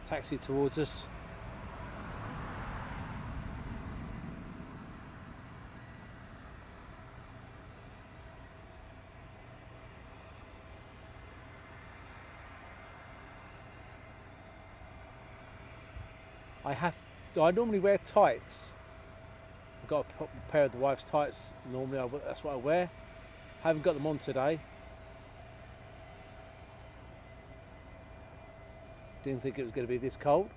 taxi towards us. I normally wear tights. I've got a pair of the wife's tights. Normally, that's what I wear. Haven't got them on today. Didn't think it was going to be this cold.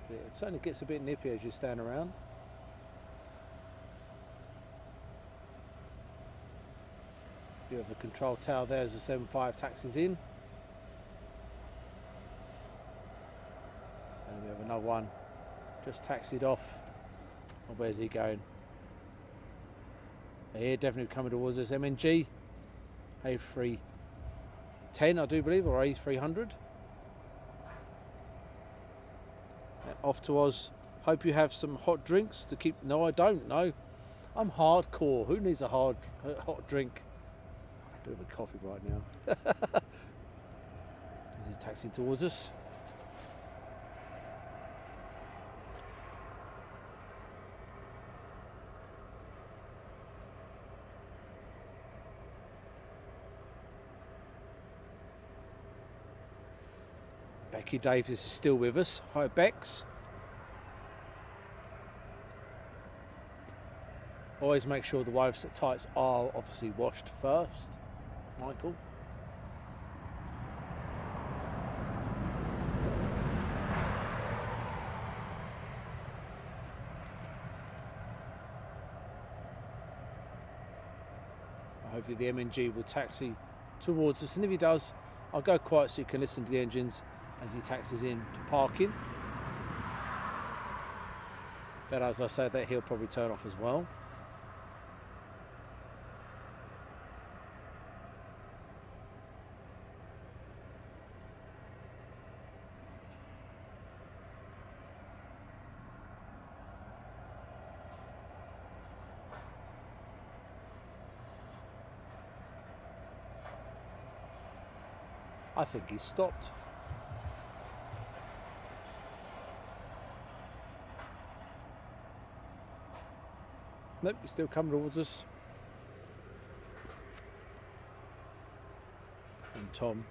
But it certainly gets a bit nippy as you stand around. You have a control tower there as the 75 taxis in. And we have another one just taxied off. Oh, where's he going? Here, definitely coming towards us. MNG A310, I do believe, or A300. Off to Oz. Hope you have some hot drinks to keep. No, I don't. No, I'm hardcore. Who needs a hot drink? I could do with a coffee right now. He's taxiing towards us. Becky Davis is still with us. Hi, Bex. Always make sure the wife's tights are obviously washed first, Michael. Hopefully the MNG will taxi towards us, and if he does, I'll go quiet so you can listen to the engines as he taxis in to parking. But as I said, that he'll probably turn off as well. I think he's stopped. Nope, he's still coming towards us. And Tom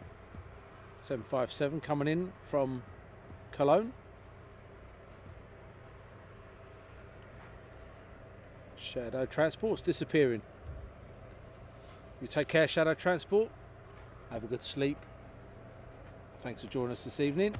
757 coming in from Cologne. Shadow Transport's disappearing. You take care, Shadow Transport. Have a good sleep. Thanks for joining us this evening.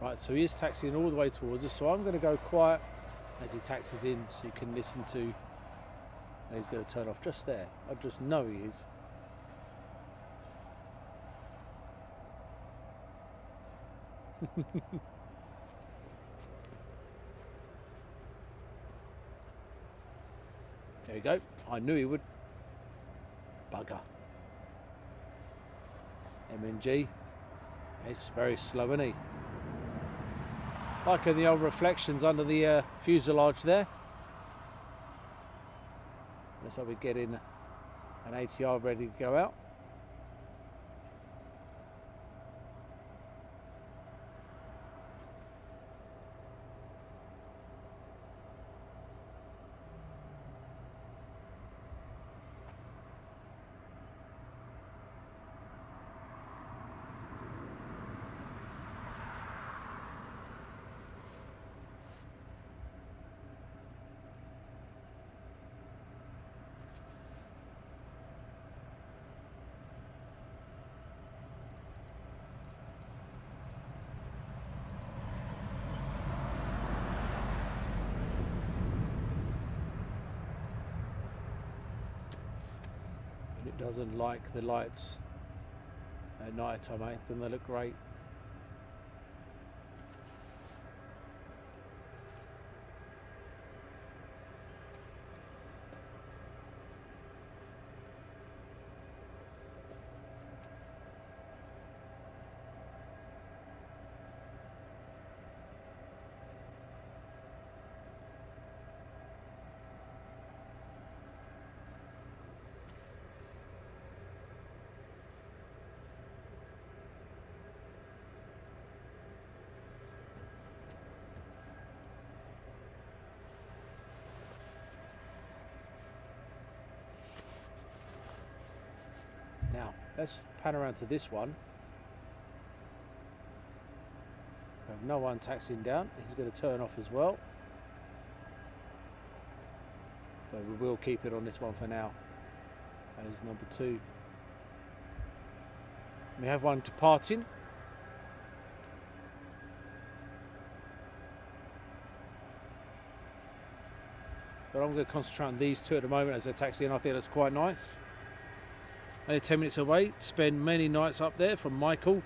Right, so he is taxiing all the way towards us, so I'm going to go quiet as he taxis in so you can listen to, and he's going to turn off just there. I just know he is. There you go. I knew he would. Bugger. MNG. It's very slow, isn't he? Like in the old reflections under the fuselage there. Looks like we're getting an ATR ready to go out. Doesn't like the lights at night time, eh? Then they look great. Now, let's pan around to this one. We have no one taxiing down. He's going to turn off as well. So we will keep it on this one for now. As number 2. We have one departing. But I'm going to concentrate on these two at the moment as they're taxiing. I think that's quite nice. Only 10 minutes away. Spend many nights up there from Michael.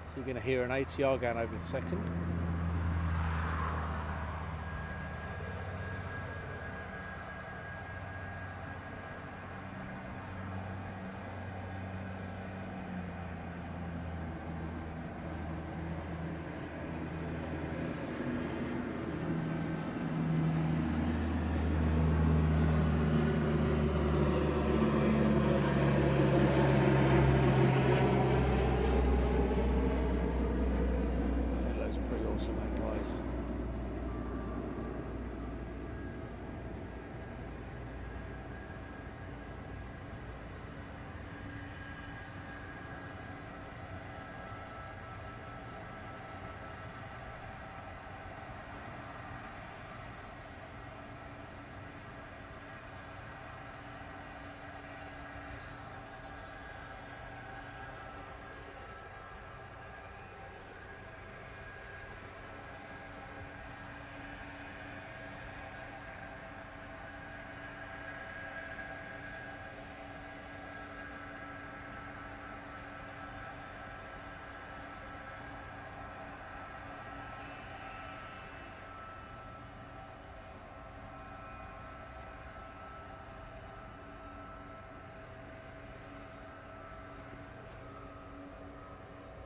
So you're going to hear an ATR going over the second. Awesome, mate, guys.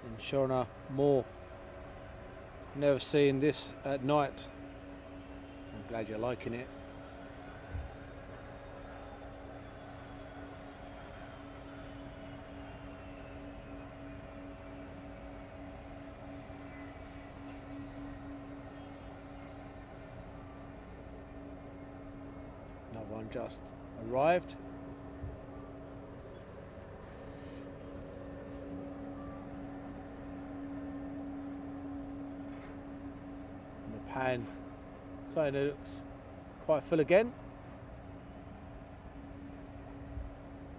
And sure enough, more. Never seen this at night. I'm glad you're liking it. Another one just arrived. And so it looks quite full again.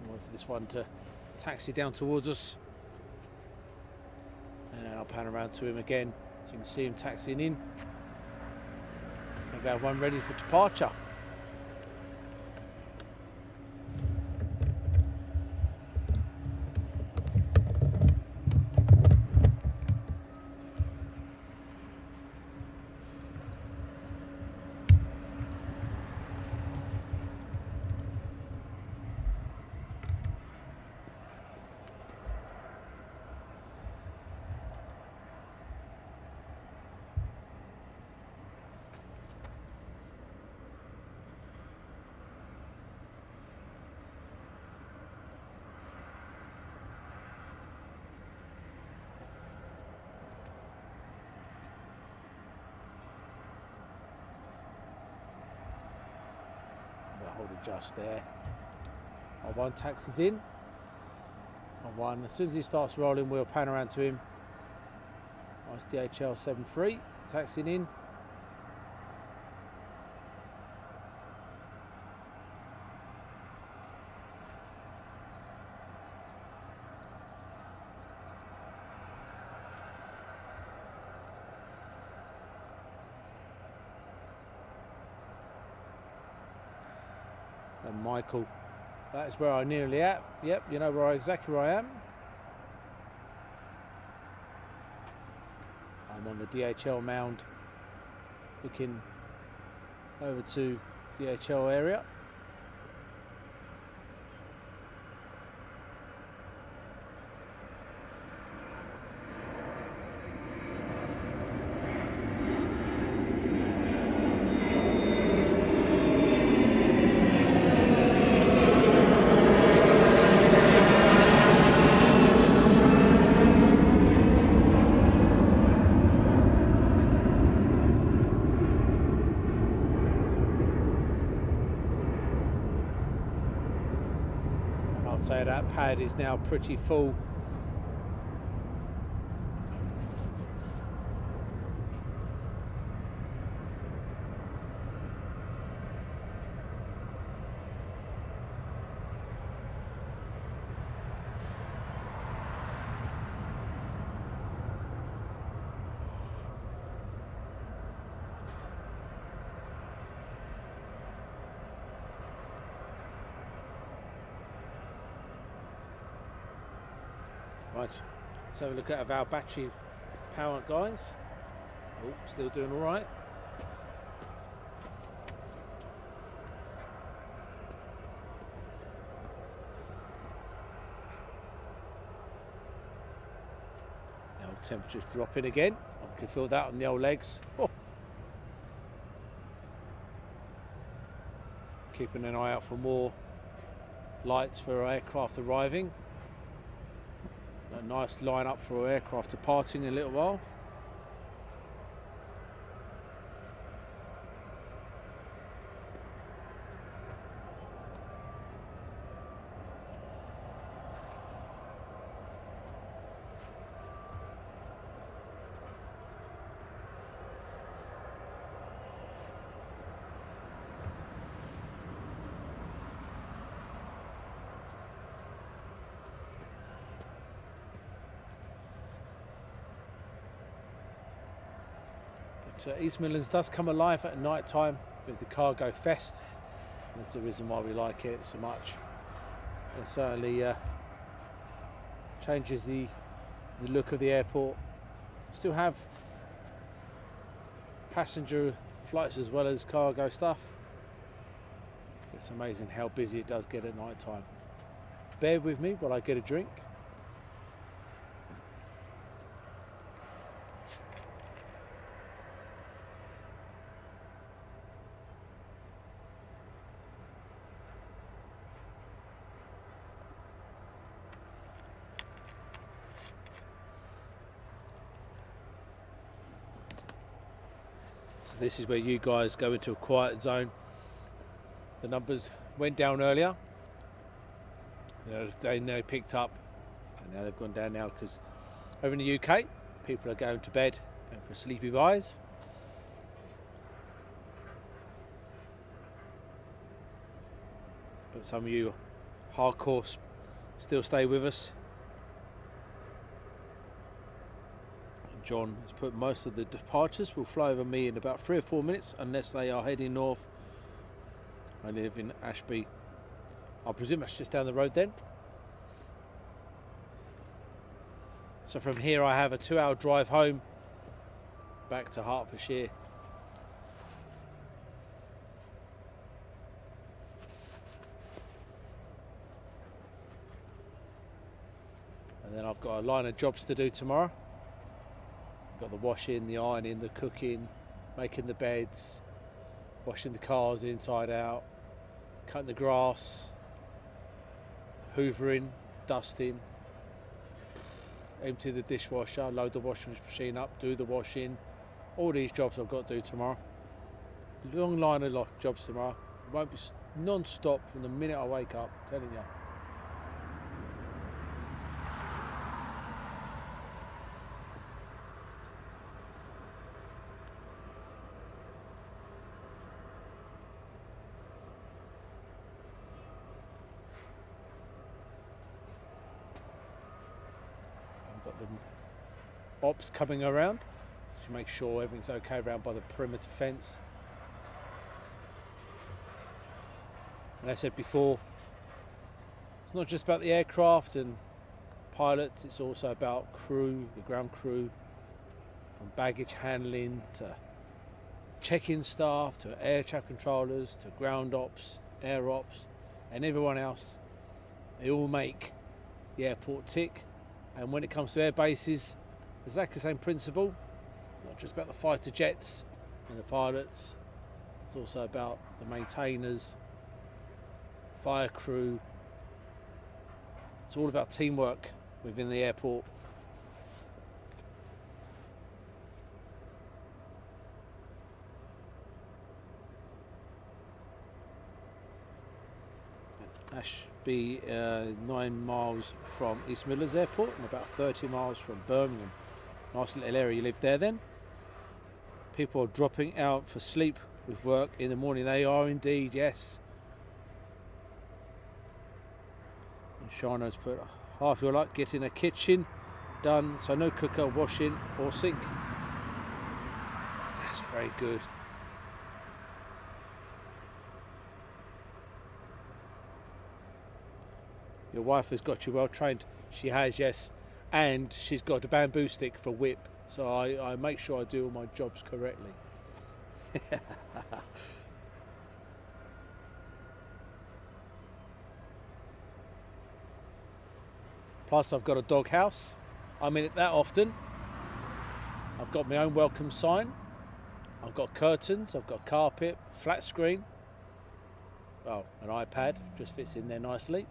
Wait for this one to taxi down towards us, and then I'll pan around to him again so you can see him taxiing in. Maybe I have one ready for departure. Hold it just there. Our one taxis in. Our one, as soon as he starts rolling, we'll pan around to him. Nice DHL 73 taxiing in. And Michael, that is where I'm nearly at. Yep, you know exactly where I am. I'm on the DHL mound, looking over to DHL area. I'd say that pad is now pretty full. Right, let's have a look at our battery power, guys. Oh, still doing all right. Now temperature's dropping again. I can feel that on the old legs. Oh. Keeping an eye out for more lights for aircraft arriving. A nice line up for aircraft departing in a little while. East Midlands does come alive at night time with the cargo fest. That's the reason why we like it so much. It certainly changes the look of the airport. Still have passenger flights as well as cargo stuff. It's amazing how busy it does get at night time. Bear with me while I get a drink. This is where you guys go into a quiet zone. The numbers went down earlier. They now picked up, and now they've gone down now because over in the UK, people are going to bed, going for sleepy buys. But some of you hardcore still stay with us. John has put most of the departures will fly over me in about 3 or 4 minutes unless they are heading north. I live in Ashby. I presume that's just down the road then. So from here I have a 2-hour drive home back to Hertfordshire. And then I've got a line of jobs to do tomorrow. Got the washing, the ironing, the cooking, making the beds, washing the cars inside out, cutting the grass, hoovering, dusting, empty the dishwasher, load the washing machine up, do the washing. All these jobs I've got to do tomorrow. Long line of jobs tomorrow. It won't be non-stop from the minute I wake up, I'm telling you. Got the ops coming around to make sure everything's okay around by the perimeter fence. And I said before, it's not just about the aircraft and pilots, it's also about crew, the ground crew, from baggage handling to check-in staff to air traffic controllers to ground ops, air ops, and everyone else. They all make the airport tick. And when it comes to air bases, exactly the same principle. It's not just about the fighter jets and the pilots. It's also about the maintainers, fire crew. It's all about teamwork within the airport. That should be 9 miles from East Midlands Airport and about 30 miles from Birmingham. Nice little area you live there then. People are dropping out for sleep with work in the morning. They are indeed, yes. And Shana's put half your luck getting a kitchen done, so no cooker, washing or sink. That's very good. Your wife has got you well trained. She has, yes. And she's got a bamboo stick for whip. So I make sure I do all my jobs correctly. Plus I've got a dog house. I'm in it that often. I've got my own welcome sign. I've got curtains, I've got carpet, flat screen. Oh, an iPad just fits in there nicely.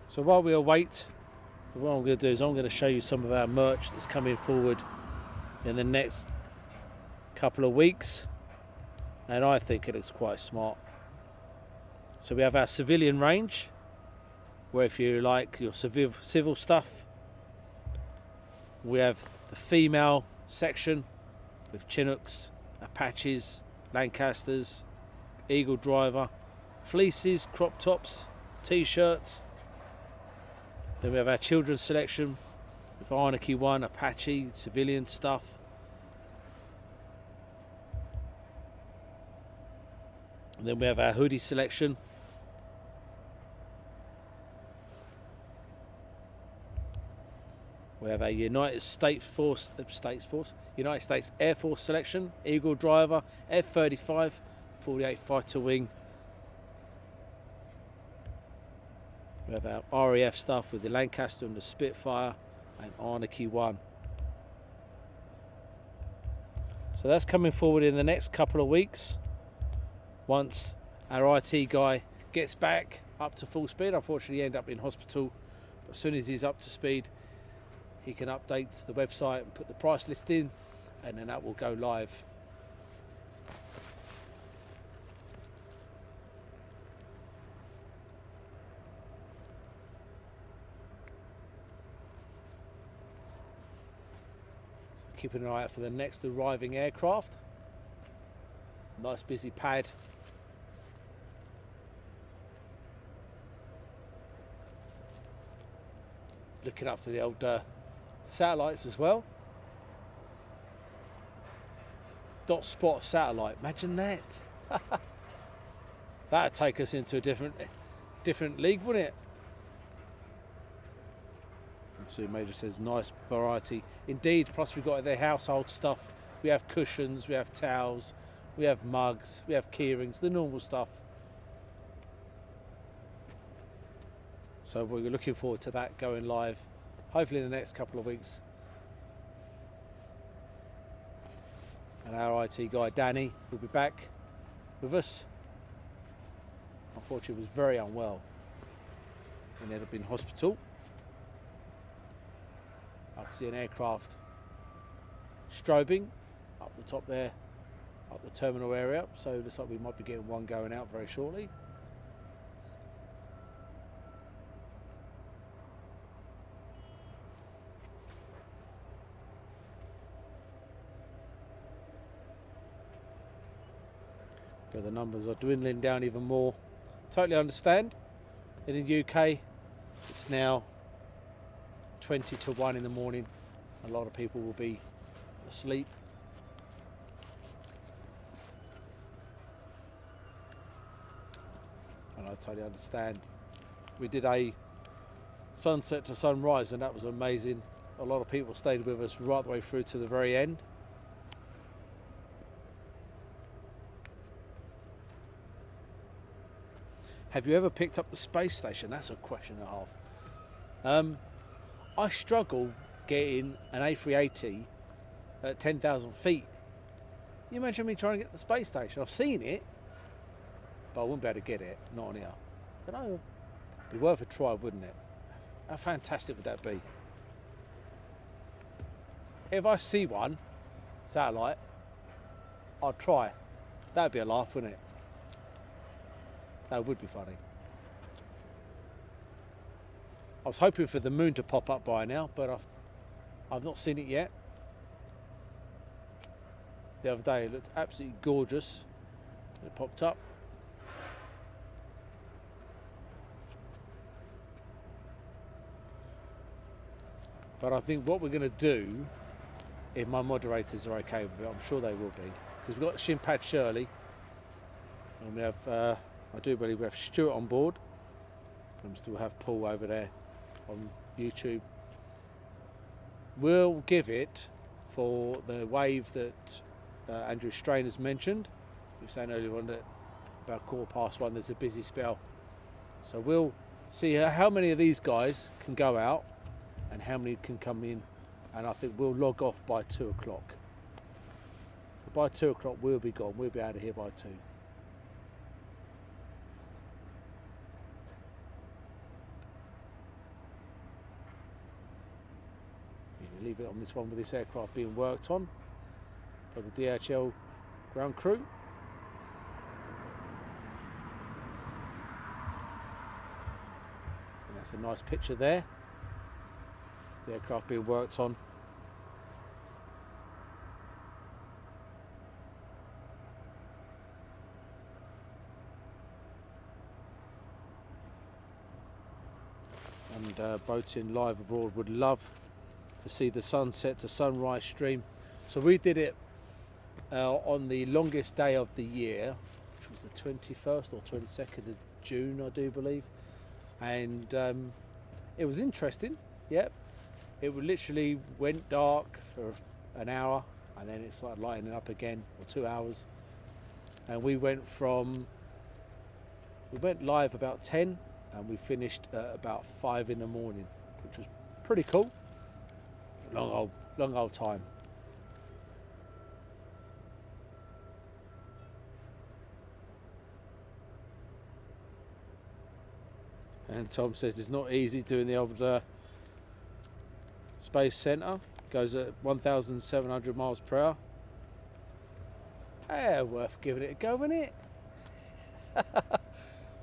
So while we await, what I'm going to do is I'm going to show you some of our merch that's coming forward in the next couple of weeks, and I think it looks quite smart. So we have our civilian range, where if you like your civil stuff, we have the female section with Chinooks, Apaches, Lancasters, Eagle Driver, fleeces, crop tops, t-shirts. Then we have our children's selection with Arnike 1, Apache, civilian stuff. And then we have our hoodie selection. We have our United States Air Force selection, Eagle Driver, F-35, 48 Fighter Wing. We have our RAF stuff with the Lancaster and the Spitfire and Arnike 1. So that's coming forward in the next couple of weeks. Once our IT guy gets back up to full speed. Unfortunately, he ended up in hospital. But as soon as he's up to speed, he can update the website and put the price list in, and then that will go live. Keeping an eye out for the next arriving aircraft. Nice busy pad. Looking up for the old satellites as well. Dot spot satellite, imagine that. That'd take us into a different league, wouldn't it? Sue Major says nice variety indeed. Plus we've got their household stuff. We have cushions, we have towels, we have mugs, we have keyrings, the normal stuff. So we're looking forward to that going live hopefully in the next couple of weeks. And our IT guy Danny will be back with us. Unfortunately, he was very unwell and ended up in hospital. I can see an aircraft strobing up the top there, up the terminal area, so it looks like we might be getting one going out very shortly. But the numbers are dwindling down even more. Totally understand. In the UK, it's now 20 to 1 in the morning. A lot of people will be asleep. And I totally understand. We did a sunset to sunrise and that was amazing. A lot of people stayed with us right the way through to the very end. Have you ever picked up the space station? That's a question and a half. I struggle getting an A380 at 10,000 feet. Can you imagine me trying to get the space station? I've seen it, but I wouldn't be able to get it, not on here. But no, it'd be worth a try, wouldn't it? How fantastic would that be? If I see one satellite, I'd try. That'd be a laugh, wouldn't it? That would be funny. I was hoping for the moon to pop up by now, but I've not seen it yet. The other day it looked absolutely gorgeous. It popped up. But I think what we're going to do, if my moderators are okay with it, I'm sure they will be, because we've got Shimpad Shirley, and we have, I do believe we have Stuart on board, and we still have Paul over there on YouTube. We'll give it for the wave that Andrew Strain has mentioned. We were saying earlier on that about 1:15 there's a busy spell. So we'll see how many of these guys can go out and how many can come in, and I think we'll log off by 2 o'clock. So by 2 o'clock we'll be gone, we'll be out of here by 2. Leave it on this one with this aircraft being worked on by the DHL ground crew. And that's a nice picture there. The aircraft being worked on. And Boating Live Abroad would love to see the sunset to sunrise stream. So we did it on the longest day of the year, which was the 21st or 22nd of June, I do believe. And it was interesting, yep. It literally went dark for an hour and then it started lighting up again, or 2 hours. And we went live about 10 and we finished at about 5 in the morning, which was pretty cool. Long old time. And Tom says it's not easy doing the old Space Centre. Goes at 1,700 miles per hour. Yeah, worth giving it a go, isn't it?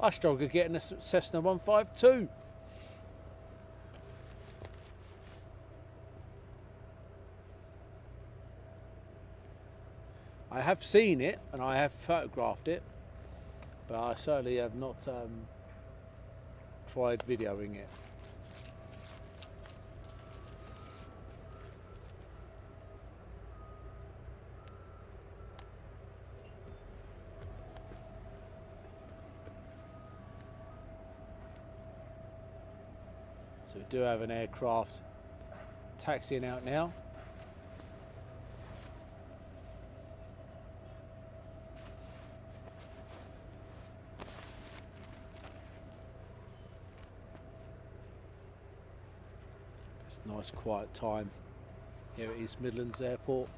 I struggle getting a Cessna 152. I have seen it and I have photographed it, but I certainly have not tried videoing it. So we do have an aircraft taxiing out now. Nice quiet time here at East Midlands Airport.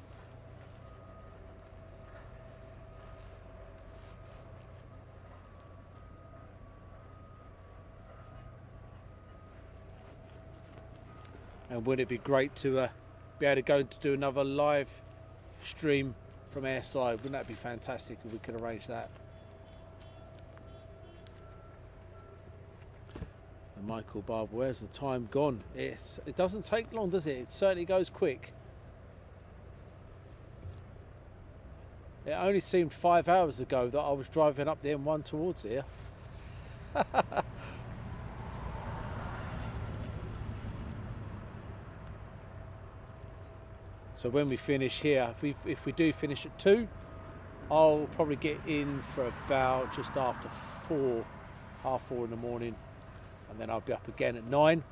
And wouldn't it be great to be able to go to do another live stream from airside? Wouldn't that be fantastic if we could arrange that? Michael Barber, where's the time gone? It doesn't take long, does it? It certainly goes quick. It only seemed 5 hours ago that I was driving up the M1 towards here. So when we finish here, if we do finish at 2, I'll probably get in for about just after 4, half 4 in the morning. And then I'll be up again at 9,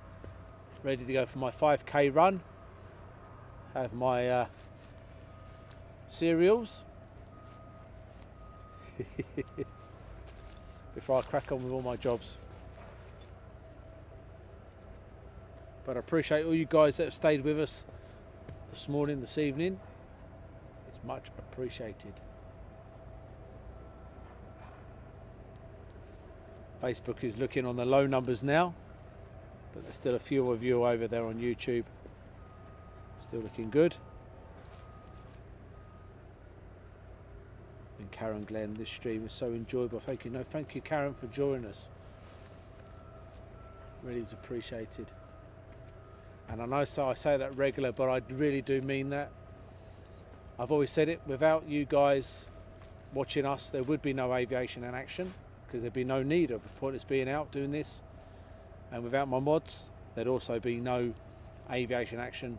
ready to go for my 5k run. Have my cereals before I crack on with all my jobs. But I appreciate all you guys that have stayed with us this morning, this evening. It's much appreciated. Facebook is looking on the low numbers now. but there's still a few of you over there on YouTube. Still looking good. And Karen Glenn, this stream is so enjoyable. Thank you. No, thank you, Karen, for joining us. Really is appreciated. And I know I say that regular, but I really do mean that. I've always said it, without you guys watching us, there would be no Aviation in Action, because there'd be no need of us being out doing this. And without my mods, there'd also be no Aviation Action.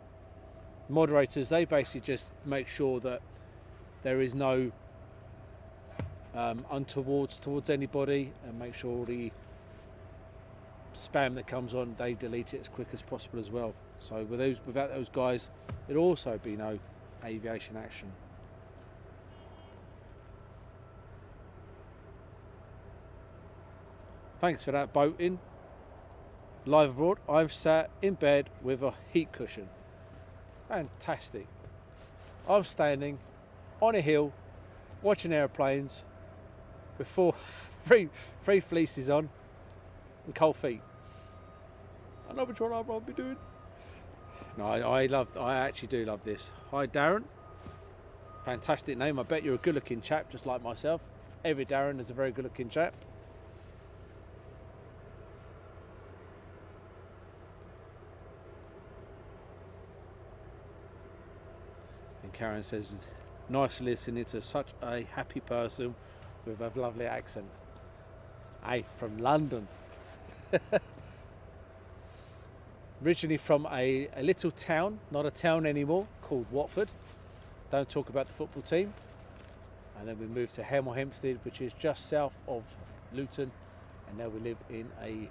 Moderators, they basically just make sure that there is no untowards towards anybody, and make sure all the spam that comes on, they delete it as quick as possible as well. So without those guys, there'd also be no Aviation Action. Thanks for that, boating. Live abroad, I'm sat in bed with a heat cushion. Fantastic. I'm standing on a hill watching airplanes with three fleeces on and cold feet. I know which one I'd rather be doing. No, I actually do love this. Hi Darren. Fantastic name. I bet you're a good looking chap just like myself. Every Darren is a very good looking chap. And Karen says, nice listening to such a happy person with a lovely accent. Hey, from London. Originally from a little town, not a town anymore, called Watford. Don't talk about the football team. And then we moved to Hemel Hempstead, which is just south of Luton. And now we live in a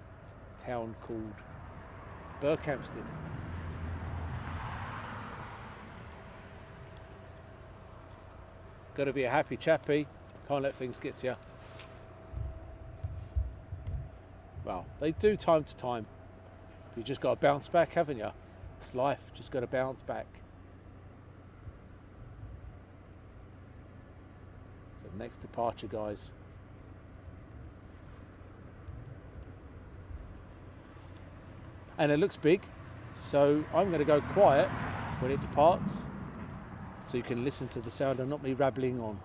town called Berkhamsted. Got to be a happy chappy. Can't let things get to you. Well, they do time to time. You just got to bounce back, haven't you? It's life, just got to bounce back. So next departure, guys. And it looks big, so I'm going to go quiet when it departs, so you can listen to the sound and not me rattling on.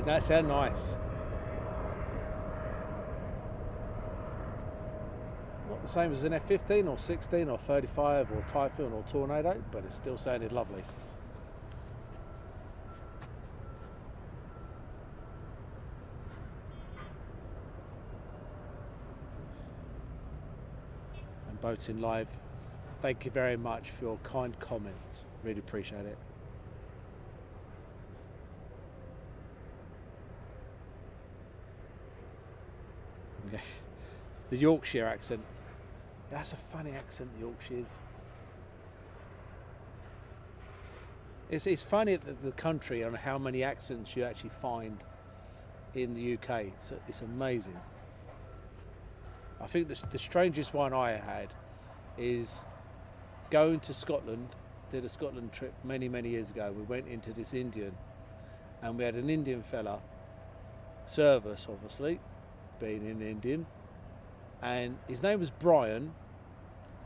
That sound nice. Not the same as an F-15 or 16 or 35 or Typhoon or Tornado, but it still sounded lovely. And Boating Live, thank you very much for your kind comment. Really appreciate it. The Yorkshire accent. That's a funny accent, the Yorkshire's. It's funny at the country and how many accents you actually find in the UK. So it's amazing. I think the strangest one I had is going to Scotland. Did a Scotland trip many years ago. We went into this Indian, and we had an Indian fella serve us, obviously, being an Indian. And his name was Brian,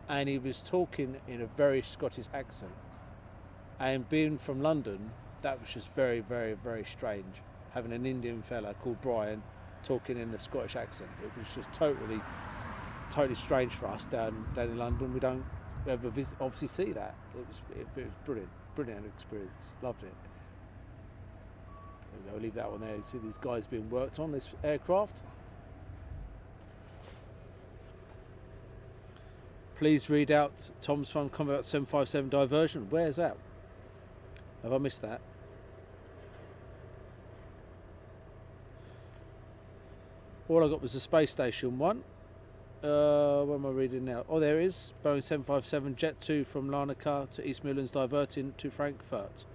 and he was talking in a very Scottish accent. And being from London, that was just very strange, having an Indian fella called Brian talking in a Scottish accent. It was just totally strange for us down in London. We don't ever obviously see that. It was brilliant experience. Loved it. So I'll leave that one there. You see these guys being worked on this aircraft. Please read out Tom's fun comment about 757 diversion. Where's that? Have I missed that? All I got was the space station one. What am I reading now? Oh, there it is. Boeing 757 Jet 2 from Larnaca to East Midlands diverting to Frankfurt.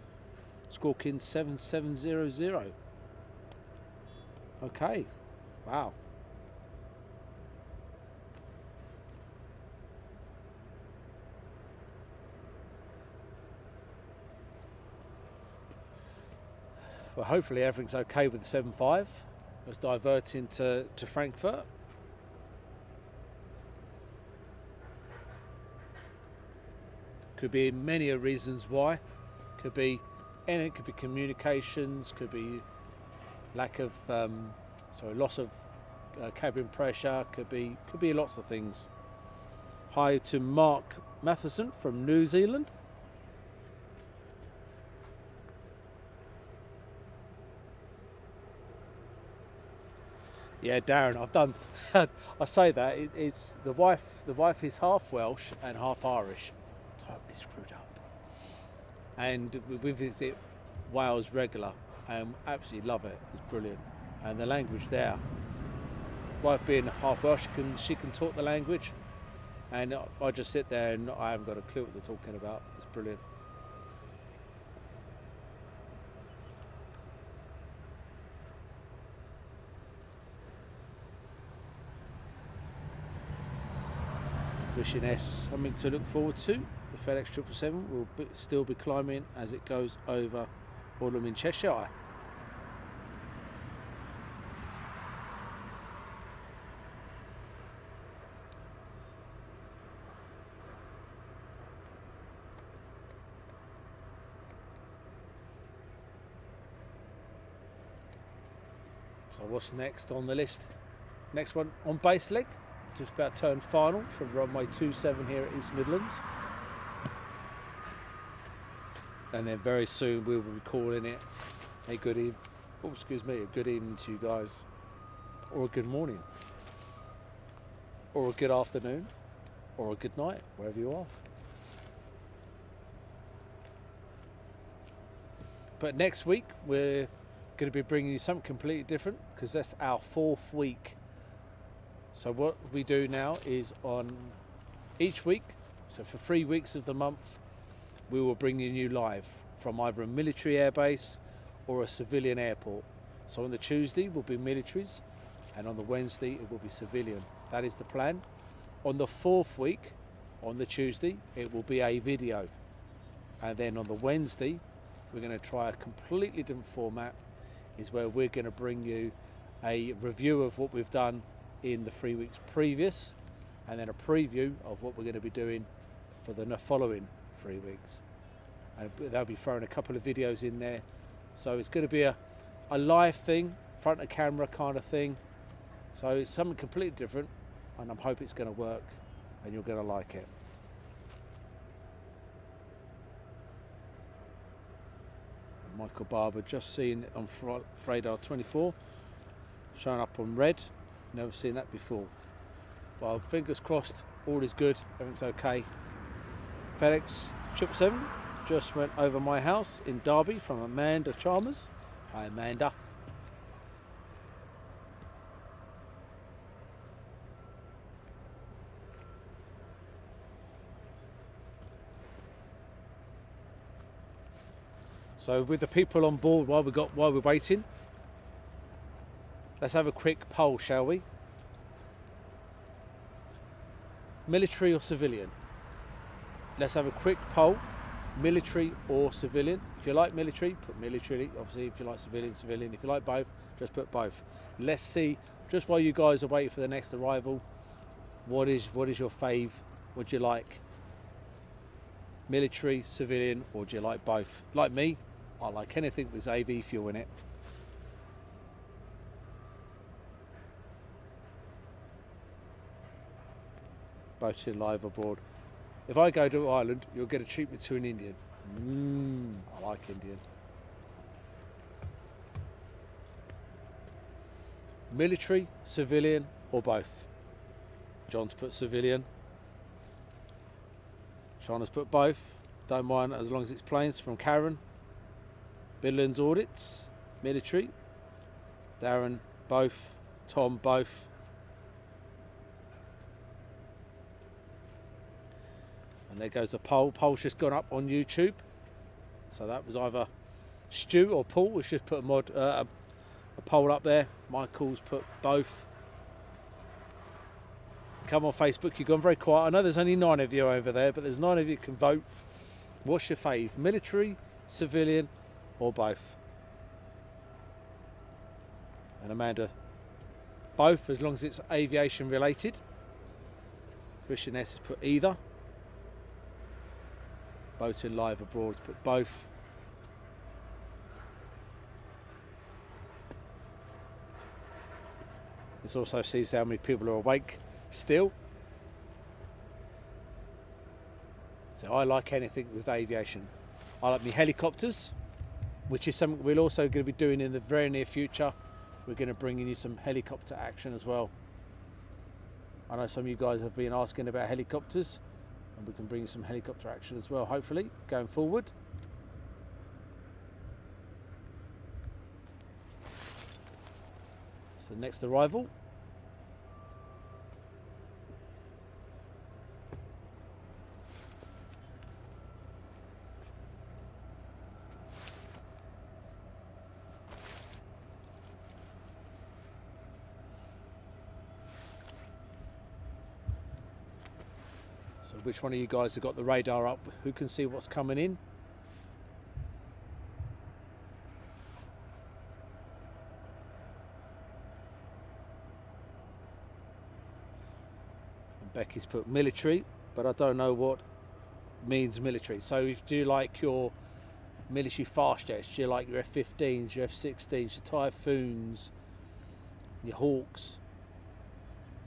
Squawking 7700. Okay. Wow. Well, hopefully everything's okay with the 75. It's diverting to Frankfurt. Could be many reasons why. Could be anything. Could be communications. Could be lack of loss of cabin pressure. Could be lots of things. Hi to Mark Matheson from New Zealand. Yeah, Darren, I've done. I say that it's the wife. The wife is half Welsh and half Irish. Totally screwed up. And we visit Wales regular, and absolutely love it. It's brilliant, and the language there. Wife being half Welsh, she can talk the language, and I just sit there and I haven't got a clue what they're talking about. It's brilliant. Wishing S something to look forward to. The FedEx 777 will still be climbing as it goes over Orlam in Cheshire. So what's next on the list? Next one on base leg. Just about turn final for runway 27 here at East Midlands, and then very soon we will be calling it a good evening. Oh, excuse me, a good evening to you guys, or a good morning, or a good afternoon, or a good night, wherever you are. But next week we're going to be bringing you something completely different, because that's our 4th week. So what we do now is on each week, so for 3 weeks of the month, we will bring you live from either a military airbase or a civilian airport. So on the Tuesday will be militaries, and on the Wednesday it will be civilian. That is the plan. On the 4th week, on the Tuesday, it will be a video. And then on the Wednesday, we're going to try a completely different format, is where we're going to bring you a review of what we've done in the 3 weeks previous, and then a preview of what we're going to be doing for the following 3 weeks. And they'll be throwing a couple of videos in there, so it's going to be a live thing, front of camera kind of thing. So it's something completely different, and I'm hoping it's going to work and you're going to like it. Michael Barber just seen it on radar 24, showing up on red. Never seen that before. Well, fingers crossed, all is good, everything's okay. FedEx 777 just went over my house in Derby from Amanda Chalmers. Hi Amanda. So with the people on board while we're waiting, let's have a quick poll, shall we? Military or civilian? Let's have a quick poll. Military or civilian? If you like military, put military. Obviously, if you like civilian, civilian. If you like both, just put both. Let's see, just while you guys are waiting for the next arrival, what is your fave? What do you like? Military, civilian, or do you like both? Like me, I like anything with AV fuel in it. boating live abroad. If I go to Ireland, you'll get a treatment to an Indian. I like Indian. Military, civilian, or both? John's put civilian. Shauna's put both. Don't mind as long as it's planes. From Karen. Midlands audits, military. Darren, both. Tom, both. And there goes the poll. Poll's just gone up on YouTube. So that was either Stu or Paul. We've just put a poll up there. Michael's put both. Come on Facebook, you've gone very quiet. I know there's only 9 of you over there, but there's 9 of you can vote. What's your fave? Military, civilian, or both? And Amanda, both, as long as it's aviation related. Christian S has put either. Boating live abroad has put both. This also sees how many people are awake still. So I like anything with aviation. I like my helicopters, which is something we're also going to be doing in the very near future. We're going to bring in you some helicopter action as well. I know some of you guys have been asking about helicopters, and we can bring you some helicopter action as well, hopefully, going forward. So next arrival. So which one of you guys have got the radar up? Who can see what's coming in? And Becky's put military, but I don't know what means military. So if do you like your military fast jets, do you like your F-15s, your F-16s, your Typhoons, your Hawks,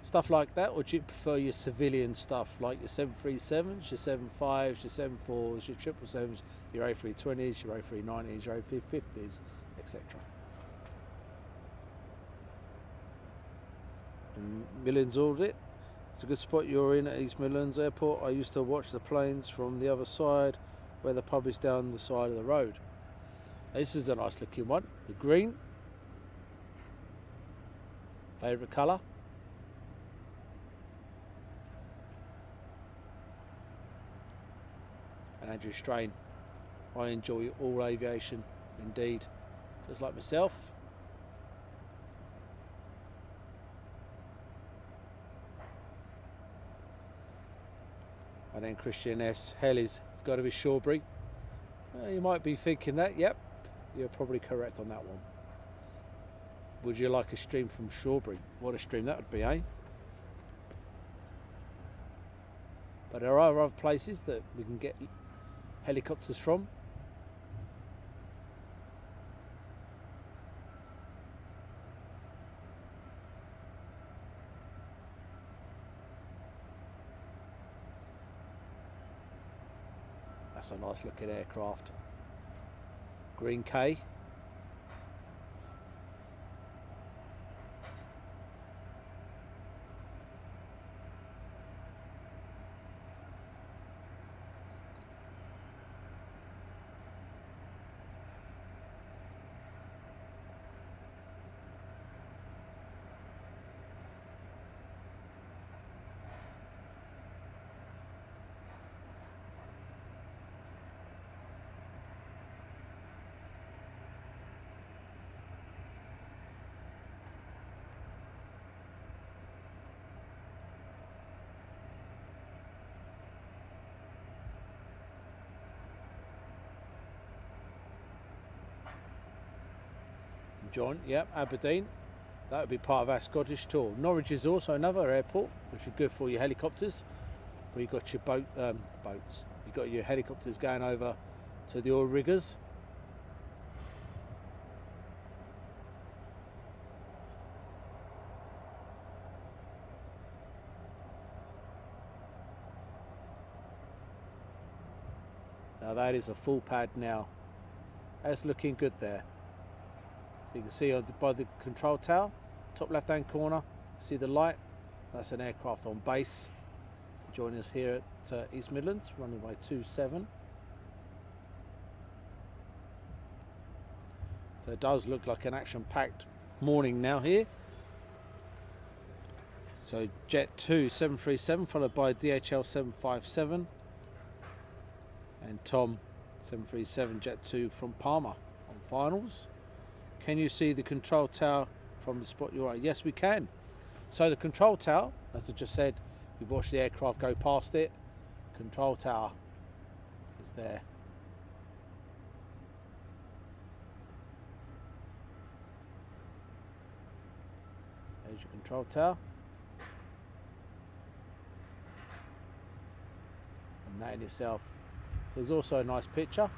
stuff like that, or do you prefer your civilian stuff like your 737s, your 75s, your 74s, your 777s, your A320s, your A390s, your A350s, etc. Midlands audit. It's a good spot you're in at East Midlands Airport. I used to watch the planes from the other side where the pub is down the side of the road. This is a nice looking one. The green. Favourite colour? And Andrew Strain. I enjoy all aviation, indeed, just like myself. And then Christian S. It's got to be Shawbury. You might be thinking that. Yep, you're probably correct on that one. Would you like a stream from Shawbury? What a stream that would be, eh? But there are other places that we can get helicopters from. That's a nice looking aircraft. Green K. John, yep, Aberdeen. That would be part of our Scottish tour. Norwich is also another airport, which is good for your helicopters. Where you've got your boats. You've got your helicopters going over to the oil riggers. Now that is a full pad now. That's looking good there. So you can see by the control tower, top left hand corner, see the light? That's an aircraft on base. Joining us here at East Midlands, runway 27. So it does look like an action-packed morning now here. So Jet 2 737 followed by DHL 757 and Tom 737 Jet 2 from Palmer on finals. Can you see the control tower from the spot you're at? Yes, we can. So the control tower, as I just said, we watched the aircraft go past it. Control tower is there. There's your control tower. And that in itself is also a nice picture.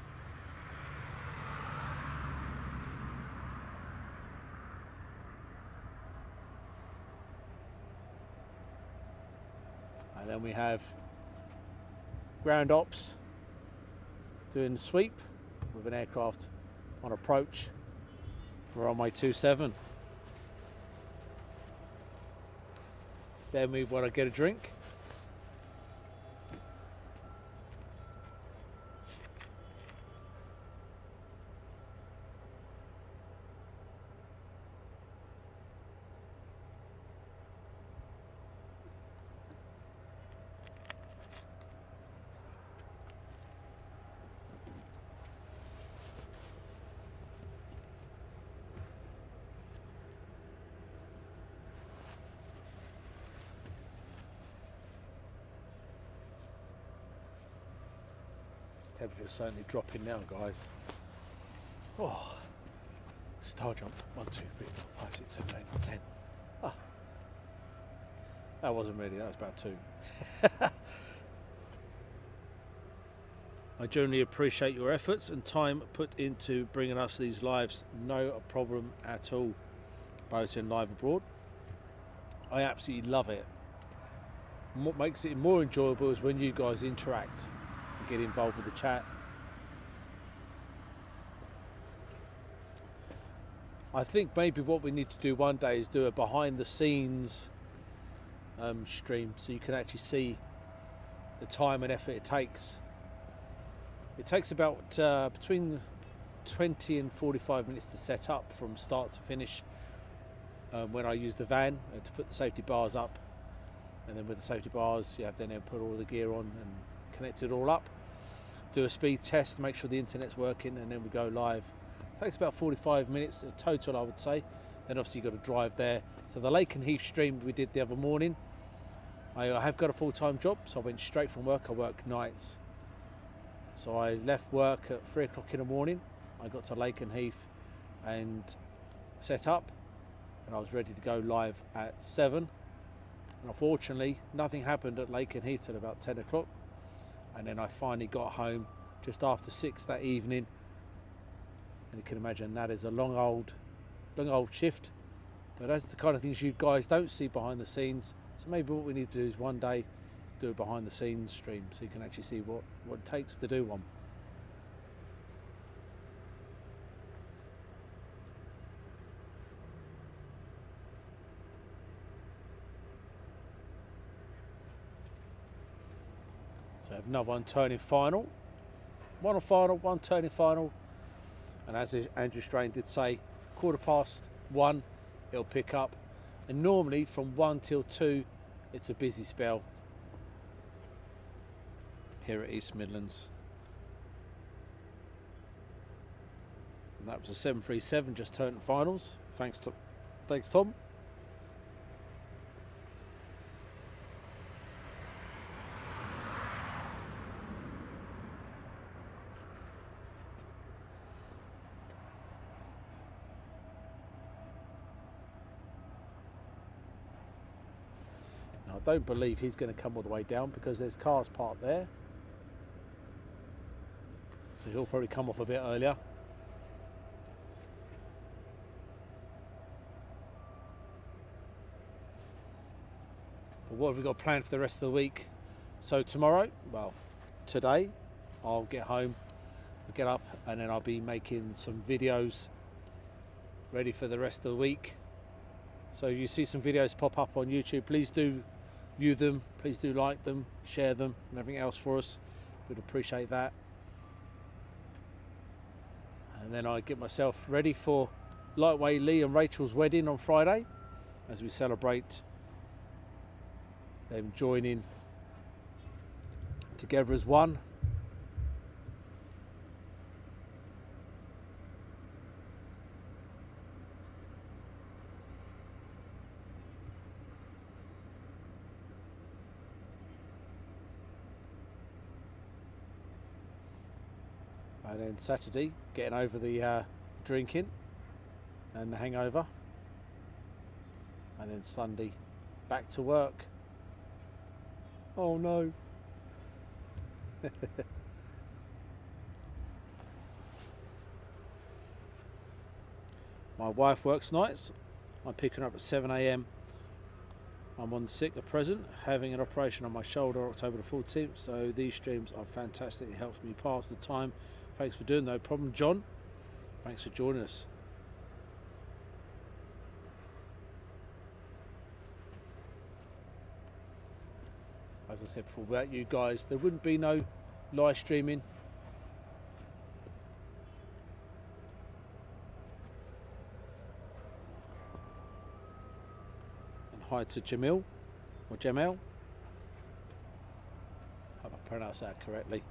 And then we have ground ops doing the sweep with an aircraft on approach for runway 27. Then we want to get a drink. Temperature's certainly dropping now, guys. Oh, star jump. 1, 2, 3, 4, 5, 6, 7, 8, 9, 10. Ah, that wasn't really, that was about 2. I generally appreciate your efforts and time put into bringing us these lives. No problem at all, both in live abroad. I absolutely love it. And what makes it more enjoyable is when you guys interact. Get involved with the chat. I think maybe what we need to do one day is do a behind the scenes stream so you can actually see the time and effort it takes. It takes about between 20 and 45 minutes to set up from start to finish when I use the van to put the safety bars up, and then with the safety bars you have then put all the gear on and connect it all up, do a speed test to make sure the internet's working, and then we go live. It takes about 45 minutes in total, I would say. Then obviously you've got to drive there. So the Lake and Heath stream we did the other morning, I have got a full-time job, so I went straight from work. I work nights, so I left work at 3 o'clock in the morning. I got to Lake and Heath and set up, and I was ready to go live at 7. And unfortunately nothing happened at Lake and Heath till about 10 o'clock. And then I finally got home just after 6 that evening, and you can imagine that is a long old shift. But that's the kind of things you guys don't see behind the scenes. So maybe what we need to do is one day do a behind the scenes stream so you can actually see what it takes to do one. So I have another one turning final. One on final, one turning final. And as Andrew Strain did say, 1:15 it'll pick up. And normally from 1 till 2 it's a busy spell here at East Midlands. And that was a 737 just turned finals. Thanks Tom. I don't believe he's going to come all the way down because there's cars parked there, so he'll probably come off a bit earlier. But what have we got planned for the rest of the week? So tomorrow, well, today I'll get home, I'll get up, and then I'll be making some videos ready for the rest of the week. So if you see some videos pop up on YouTube, please do view them, please do like them, share them, and everything else for us. We'd appreciate that. And then I get myself ready for Lightweight Lee and Rachel's wedding on Friday, as we celebrate them joining together as one. And then Saturday, getting over the drinking and the hangover. And then Sunday, back to work. Oh no. My wife works nights. I'm picking her up at 7 AM. I'm on sick at present, having an operation on my shoulder October the 14th. So these streams are fantastic. It helps me pass the time. Thanks for doing, no problem, John. Thanks for joining us. As I said before, without you guys, there wouldn't be no live streaming. And hi to Jamil, or Jamel. I hope I pronounced that correctly.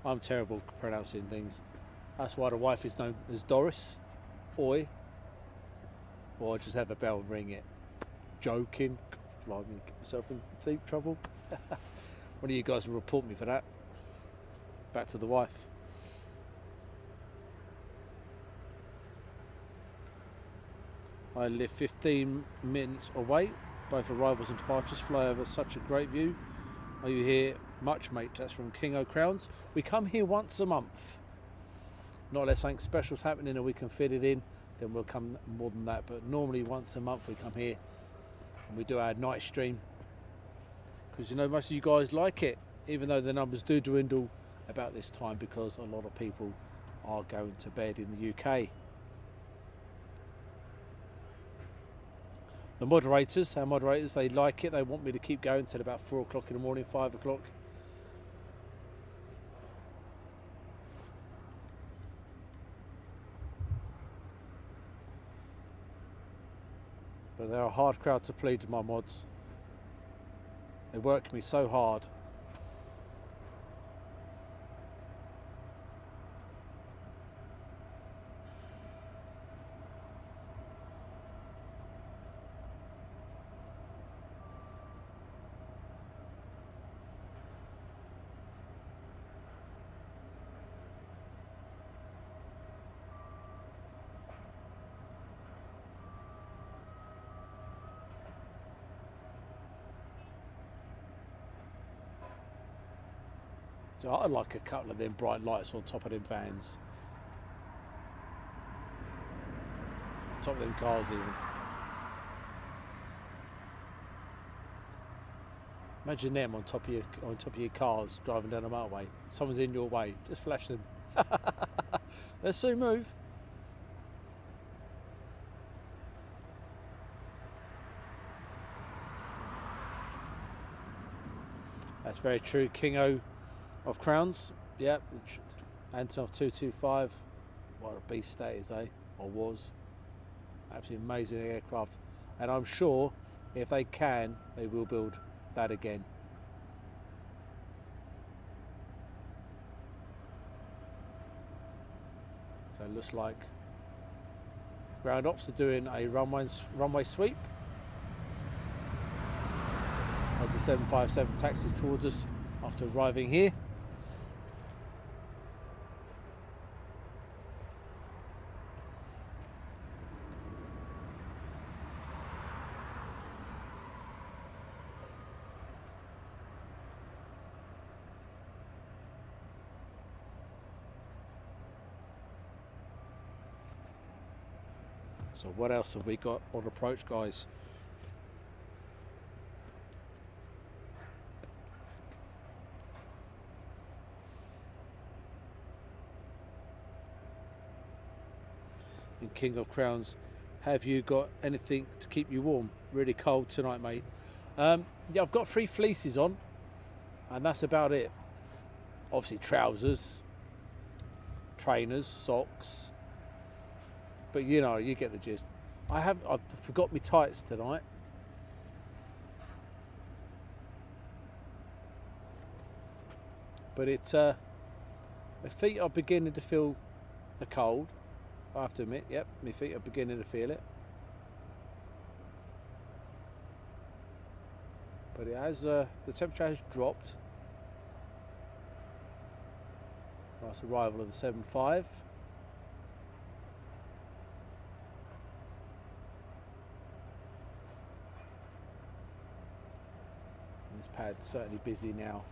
I'm terrible at pronouncing things. That's why the wife is known as Doris. Oi. Or I just have a bell and ring it. Joking. Fly me, get myself in deep trouble. One of you guys will report me for that. Back to the wife. I live 15 minutes away. Both arrivals and departures fly over such a great view. Are you here much, mate? That's from King O Crowns. We come here once a month. Not unless something special's happening and we can fit it in, then we'll come more than that. But normally once a month we come here and we do our night stream. Because you know, most of you guys like it, even though the numbers do dwindle about this time because a lot of people are going to bed in the UK. The moderators, our moderators, they like it. They want me to keep going till about 4 o'clock in the morning, 5 o'clock. But they're a hard crowd to please, my mods. They work me so hard. So I'd like a couple of them bright lights on top of them vans. On top of them cars even. Imagine them on top of your cars driving down the motorway. Someone's in your way, just flash them. Let's soon move. That's very true, King O of Crowns. Yep, Antonov 225. What a beast that is, eh? Or was. Absolutely amazing aircraft. And I'm sure if they can, they will build that again. So it looks like ground ops are doing a runway sweep as the 757 taxis towards us after arriving here. So what else have we got on approach, guys? in King of Crowns. Have you got anything to keep you warm? Really cold tonight, mate. Yeah, I've got 3 fleeces on, and that's about it. Obviously trousers, trainers, socks, but you know, you get the gist. I forgot my tights tonight. But my feet are beginning to feel the cold. I have to admit, yep, my feet are beginning to feel it. But it has, the temperature has dropped. Nice arrival of the 7.5. This pad's certainly busy now.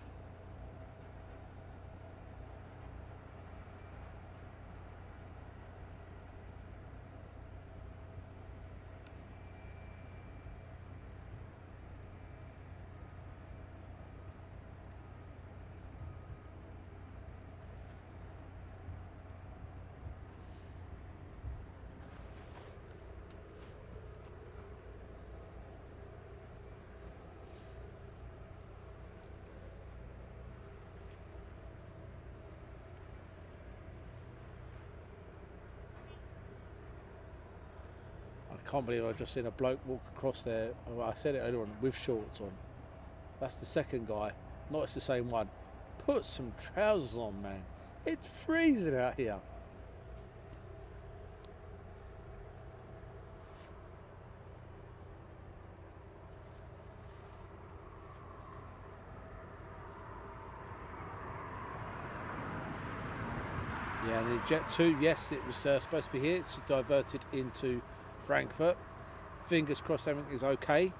I can't believe I've just seen a bloke walk across there. Well, I said it earlier on, with shorts on. That's the second guy. Not it's the same one. Put some trousers on, man. It's freezing out here. Yeah, and the Jet 2, yes, it was supposed to be here. It's diverted into Frankfurt. Fingers crossed everything is okay.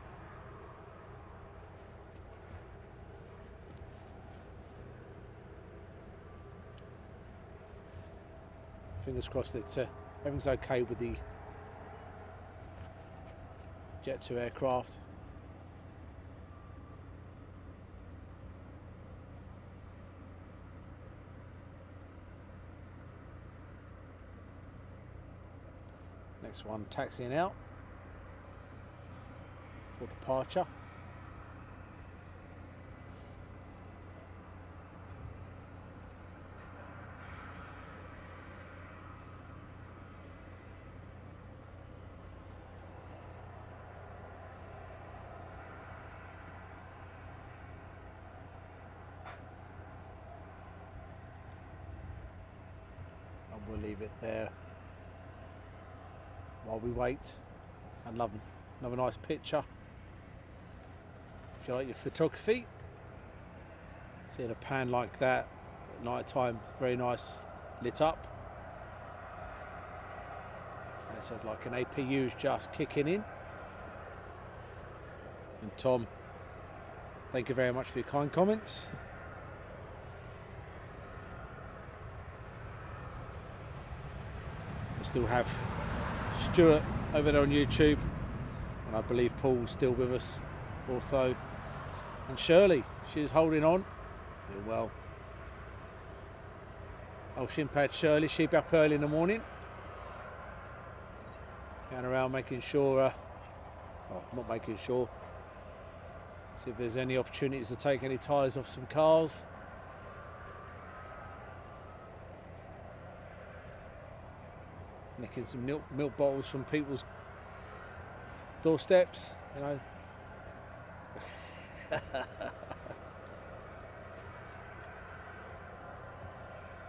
Fingers crossed that everything's okay with the Jet 2 aircraft. Next one taxiing out for departure. And we'll leave it there while we wait and love another nice picture. If you like your photography, seeing a pan like that at night time, very nice, lit up. And it says like an APU is just kicking in. And Tom, thank you very much for your kind comments. We still have Stuart over there on YouTube, and I believe Paul's still with us also, and Shirley, she's holding on, doing well. Oh, Shimpad Shirley, she'll be up early in the morning, going around making sure, well, not making sure, see if there's any opportunities to take any tyres off some cars. Nicking some milk bottles from people's doorsteps, you know.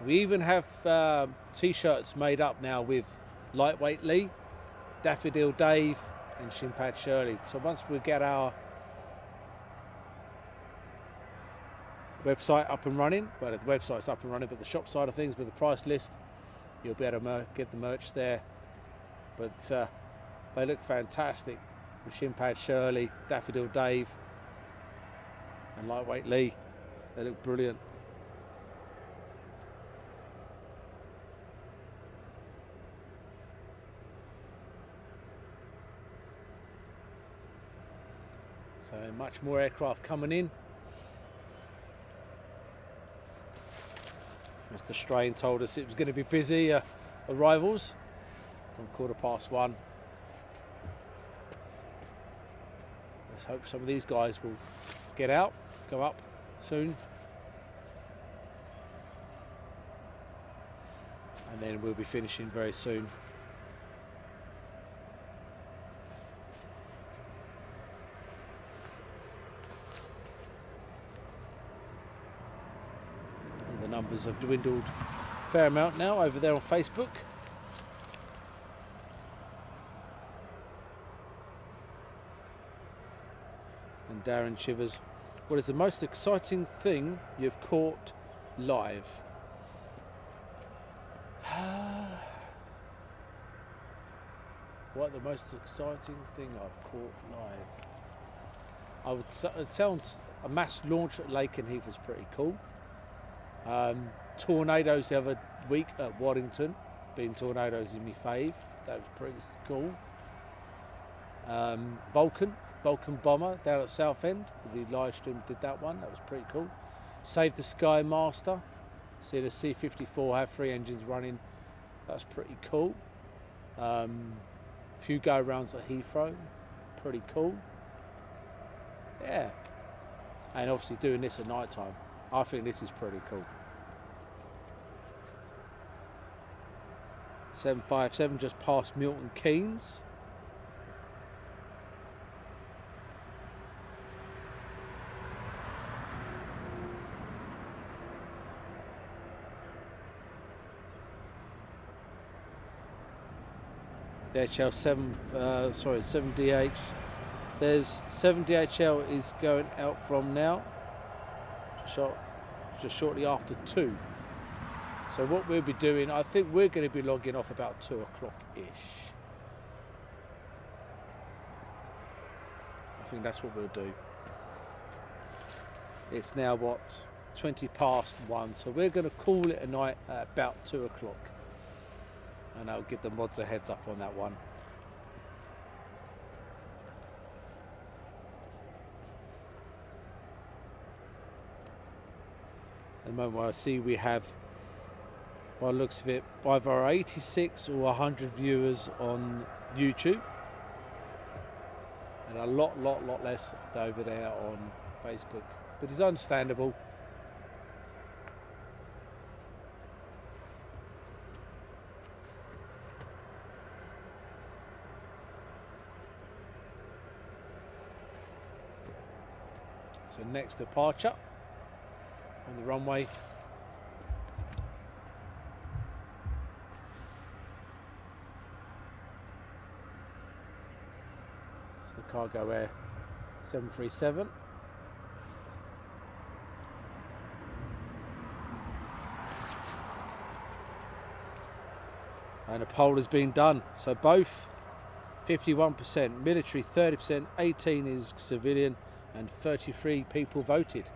We even have t-shirts made up now with Lightweight Lee, Daffodil Dave and Shimpad Shirley. So once we get our website up and running, well, the website's up and running, but the shop side of things with the price list, you'll be able to get the merch there. But they look fantastic with Shimpad Shirley, Daffodil Dave and Lightweight Lee. They look brilliant. So much more aircraft coming in. Mr. Strain told us it was going to be busy arrivals. from 1:15. Let's hope some of these guys will get out, go up soon. And then we'll be finishing very soon. And the numbers have dwindled a fair amount now over there on Facebook. And Darren Shivers, what is the most exciting thing you've caught live? What the most exciting thing I've caught live? It sounds a mass launch at Lakenheath was pretty cool. Tornadoes the other week at Waddington, being tornadoes in my fave, that was pretty cool. Vulcan Bomber down at Southend, the live stream did that one, that was pretty cool. Save the Sky Master, seeing a C-54 have 3 engines running, that's pretty cool. Few go rounds at Heathrow, pretty cool. Yeah, and obviously doing this at night time, I think this is pretty cool. 757 just past Milton Keynes. DHL 7DH. There's 7DHL is going out from now, just shortly after 2. So what we'll be doing, I think we're going to be logging off about 2 o'clock-ish. I think that's what we'll do. It's now what, 20 past 1, so we're going to call it a night at about 2 o'clock. And I'll give the mods a heads up on that one. At the moment I see we have, by the looks of it, either 86 or 100 viewers on YouTube. And a lot less over there on Facebook. But it's understandable. So next departure on the runway. It's the Cargo Air 737. And a poll has been done. So both 51% military, 30%, 18 is civilian, and 33 people voted.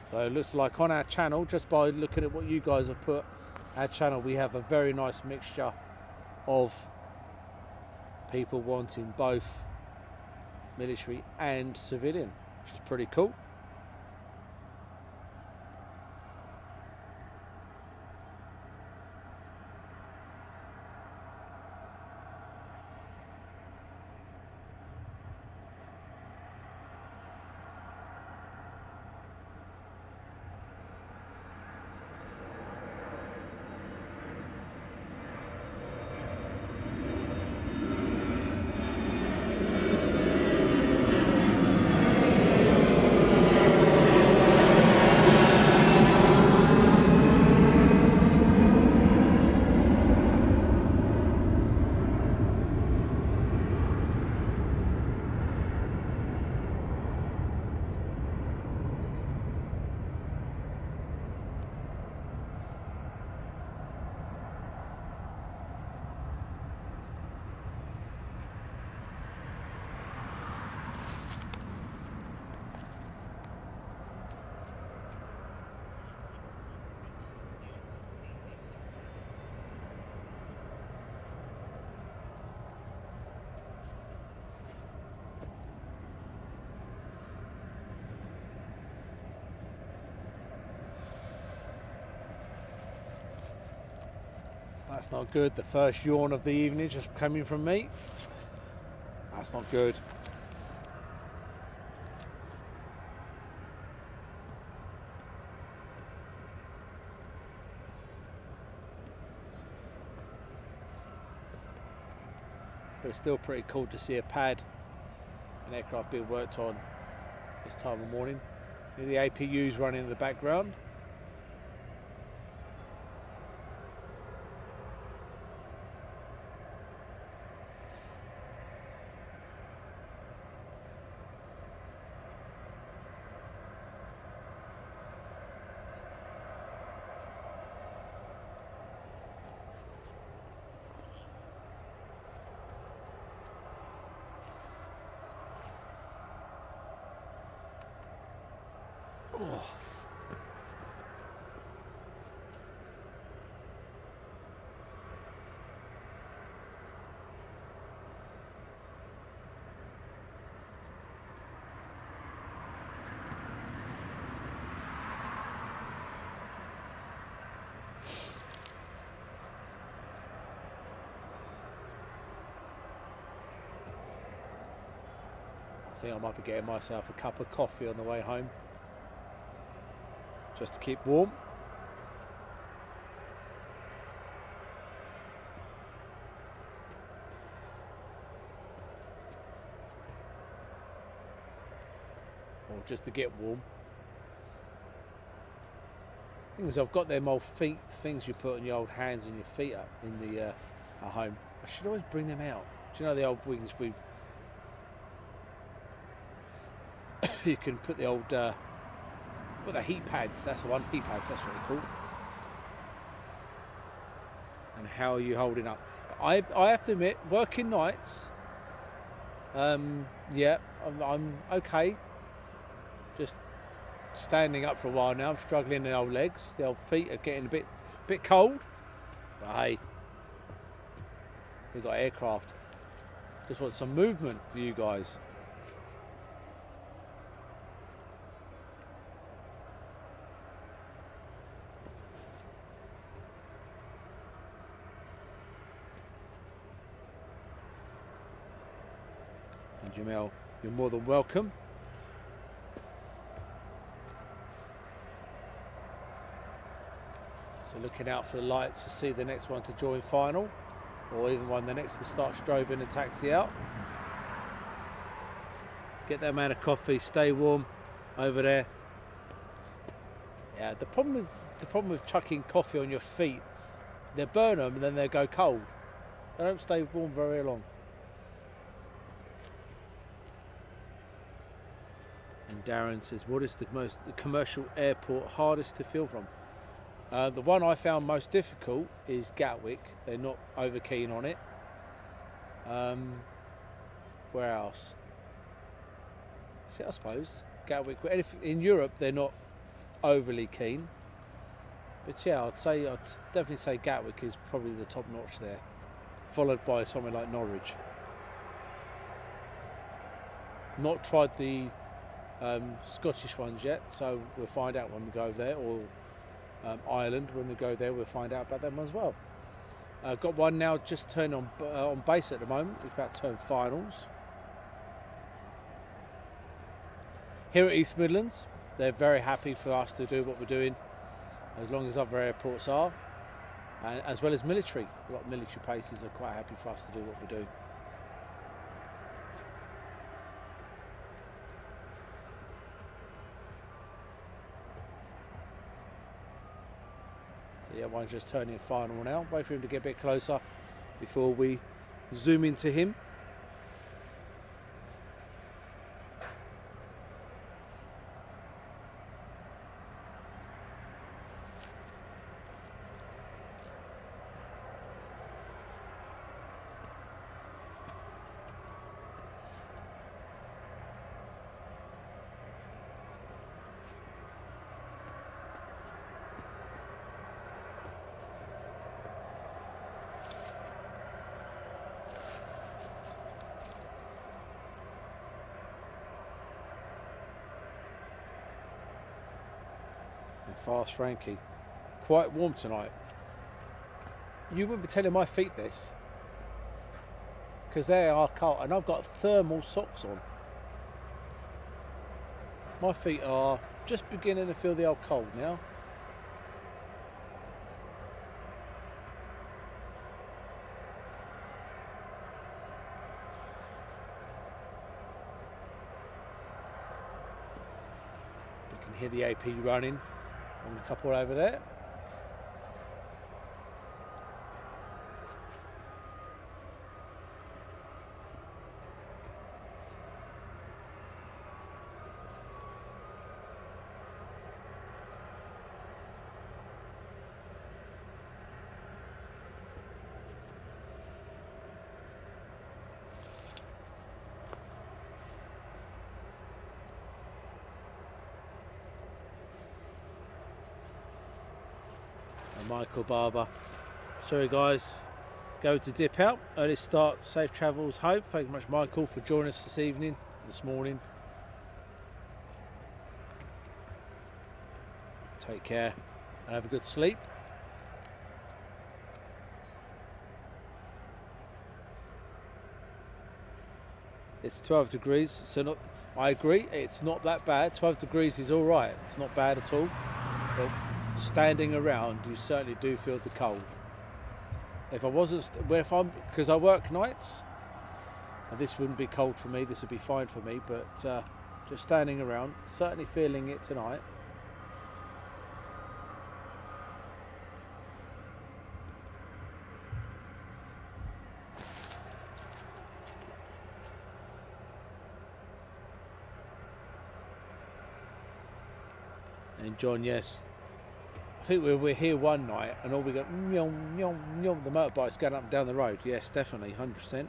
So it looks like on our channel, just by looking at what you guys have put, our channel, we have a very nice mixture of people wanting both military and civilian, which is pretty cool. That's not good. The first yawn of the evening just coming from me. That's not good. But it's still pretty cool to see a pad, an aircraft being worked on this time of morning. The APU's running in the background. Oh. I think I might be getting myself a cup of coffee on the way home, just to keep warm. Or just to get warm. Thing is, I've got them old feet things you put on your old hands and your feet up in the at home. I should always bring them out. Do you know the old wings we you can put the old put the heat pads, that's the one, heat pads, that's what they're called. And how are you holding up? I have to admit, working nights, yeah, I'm okay. Just standing up for a while now. I'm struggling in the old legs. The old feet are getting a bit cold. But hey, we've got aircraft. Just want some movement for you guys. And Jamel, you're more than welcome. So looking out for the lights to see the next one to join final, or even one the next to start strobing and taxi out. Get that man a coffee, stay warm over there. Yeah, the problem with chucking coffee on your feet, they burn them and then they go cold. They don't stay warm very long. And Darren says, what is the commercial airport hardest to feel from? The one I found most difficult is Gatwick. They're not over keen on it. Where else? That's it, I suppose. Gatwick. In Europe, they're not overly keen. But yeah, I'd definitely say Gatwick is probably the top notch there, followed by somewhere like Norwich. Not tried the Scottish ones yet, so we'll find out when we go there, or Ireland, when we go there we'll find out about them as well. Got one now just turned on base at the moment. We've about to turn finals. Here at East Midlands, they're very happy for us to do what we're doing, as long as other airports are, and as well as military. A lot of military places are quite happy for us to do what we're doing. So yeah, one's just turning final now. Wait for him to get a bit closer before we zoom into him. Fast Frankie. Quite warm tonight. You wouldn't be telling my feet this, because they are cold, and I've got thermal socks on. My feet are just beginning to feel the old cold now. We can hear the AP running on the couple over there. Michael Barber. Sorry guys, go to dip out. Early start, safe travels home. Thank you much, Michael, for joining us this morning. Take care and have a good sleep. It's 12 degrees, so not. I agree, it's not that bad. 12 degrees is all right. It's not bad at all. But standing around, you certainly do feel the cold. If I wasn't, because I work nights, and this wouldn't be cold for me, this would be fine for me, but just standing around, certainly feeling it tonight. And John, yes. I think we're here one night and all we go, nyom, nyom, nyom, the motorbike's going up and down the road. Yes, definitely, 100%.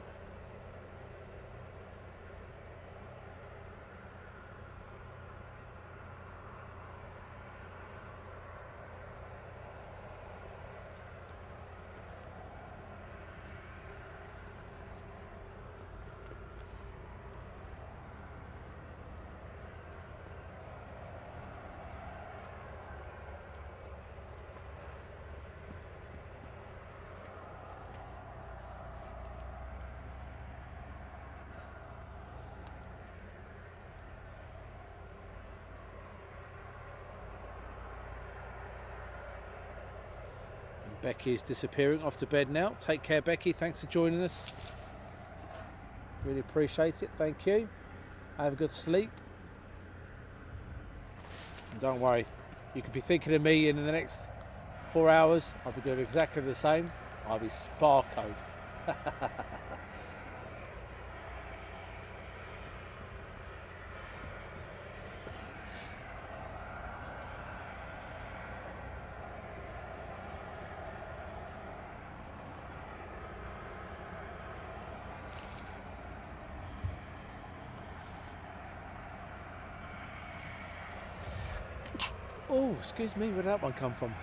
Becky's disappearing off to bed now. Take care, Becky. Thanks for joining us. Really appreciate it. Thank you. Have a good sleep. And don't worry, you could be thinking of me in the next 4 hours. I'll be doing exactly the same. I'll be sparko. Oh, excuse me, where did that one come from?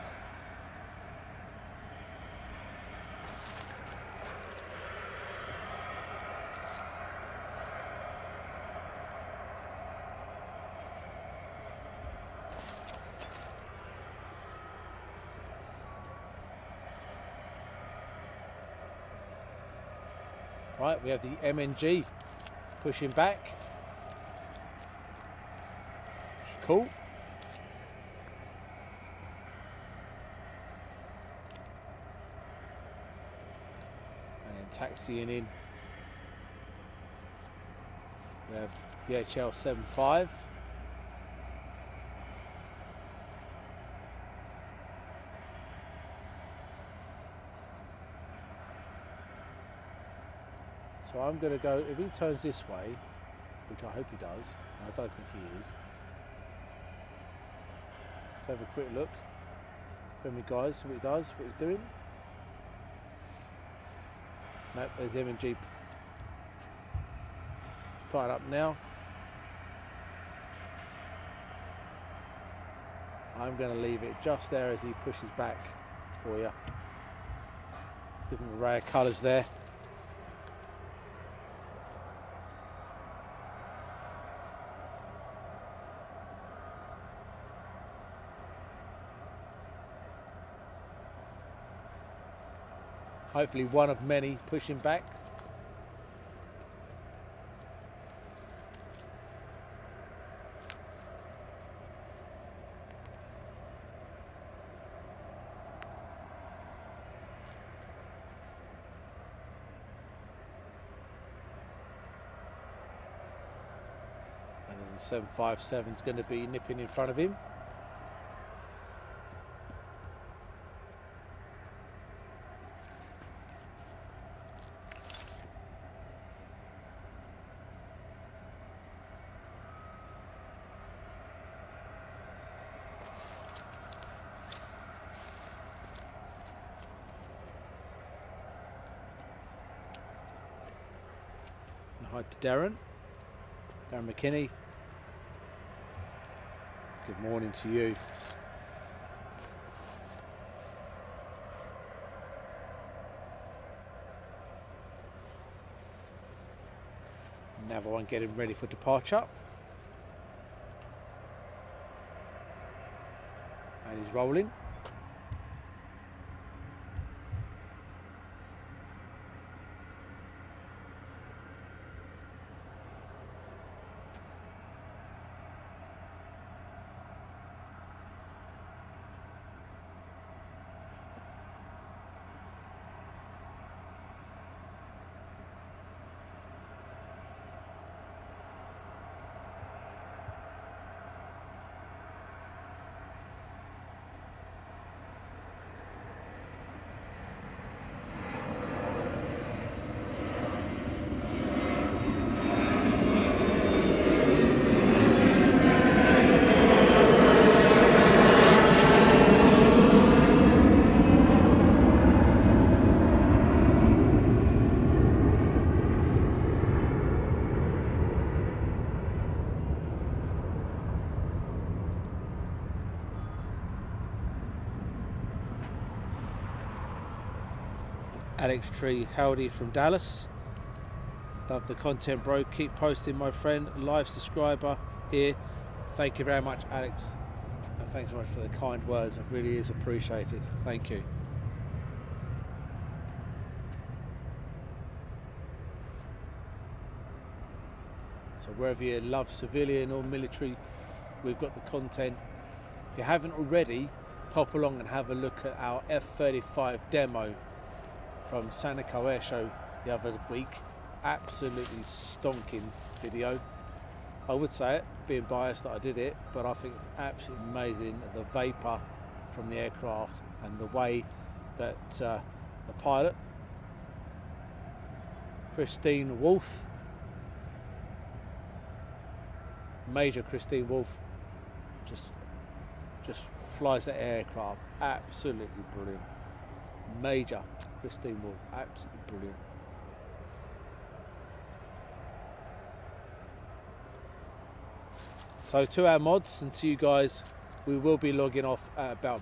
Right, we have the MNG pushing back. Cool. Taxiing in, we have DHL 75. So I'm going to go, if he turns this way, which I hope he does, I don't think he is. Let's have a quick look. When we guys, see what he does, what he's doing. Nope, there's M&G. Start up now. I'm going to leave it just there as he pushes back for you. Different array of colours there. Hopefully one of many pushing back. And then the 757 is going to be nipping in front of him. Hi to Darren McKinney. Good morning to you. Another one getting ready for departure. And he's rolling. Alex Tree, howdy from Dallas. Love the content, bro. Keep posting, my friend. Live subscriber here. Thank you very much, Alex. And thanks so much for the kind words. It really is appreciated. Thank you. So wherever you love civilian or military, we've got the content. If you haven't already, pop along and have a look at our F-35 demo from Sanico Air Show the other week. Absolutely stonking video. I would say it, being biased that I did it, but I think it's absolutely amazing, the vapour from the aircraft and the way that the pilot, Christine Wolf, Major Christine Wolf, just flies that aircraft. Absolutely brilliant. Major Christine Wolf, absolutely brilliant. So to our mods and to you guys, we will be logging off at about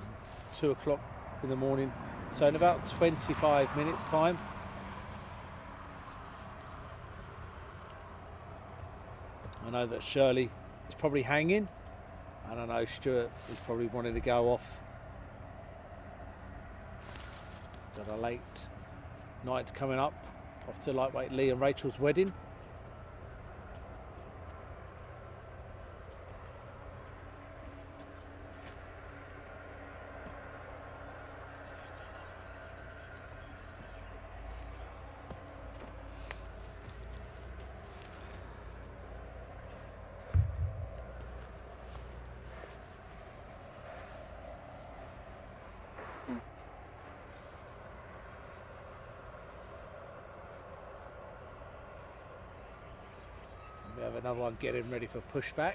2 o'clock in the morning. So in about 25 minutes time. I know that Shirley is probably hanging, and I know Stuart is probably wanting to go off. Got a late night coming up, off to Lightweight Lee and Rachel's wedding. We have another one getting ready for pushback.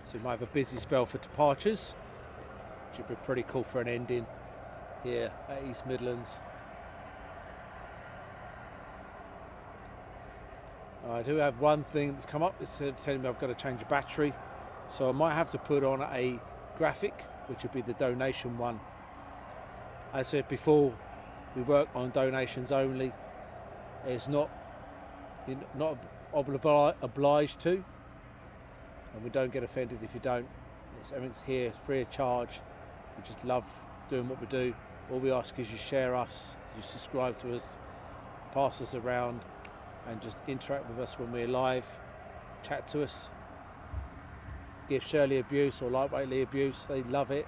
So we might have a busy spell for departures. Should be pretty cool for an ending here at East Midlands. I do have one thing that's come up. It's telling me I've got to change a battery. So I might have to put on a graphic, which would be the donation one. As I said before, we work on donations only. It's not, you're not obliged to, and we don't get offended if you don't. Everything's here free of charge We just love doing what we do. All we ask is you share us, you subscribe to us, pass us around, and just interact with us when we're live. Chat to us. Give Shirley abuse or lightweightly abuse. They love it.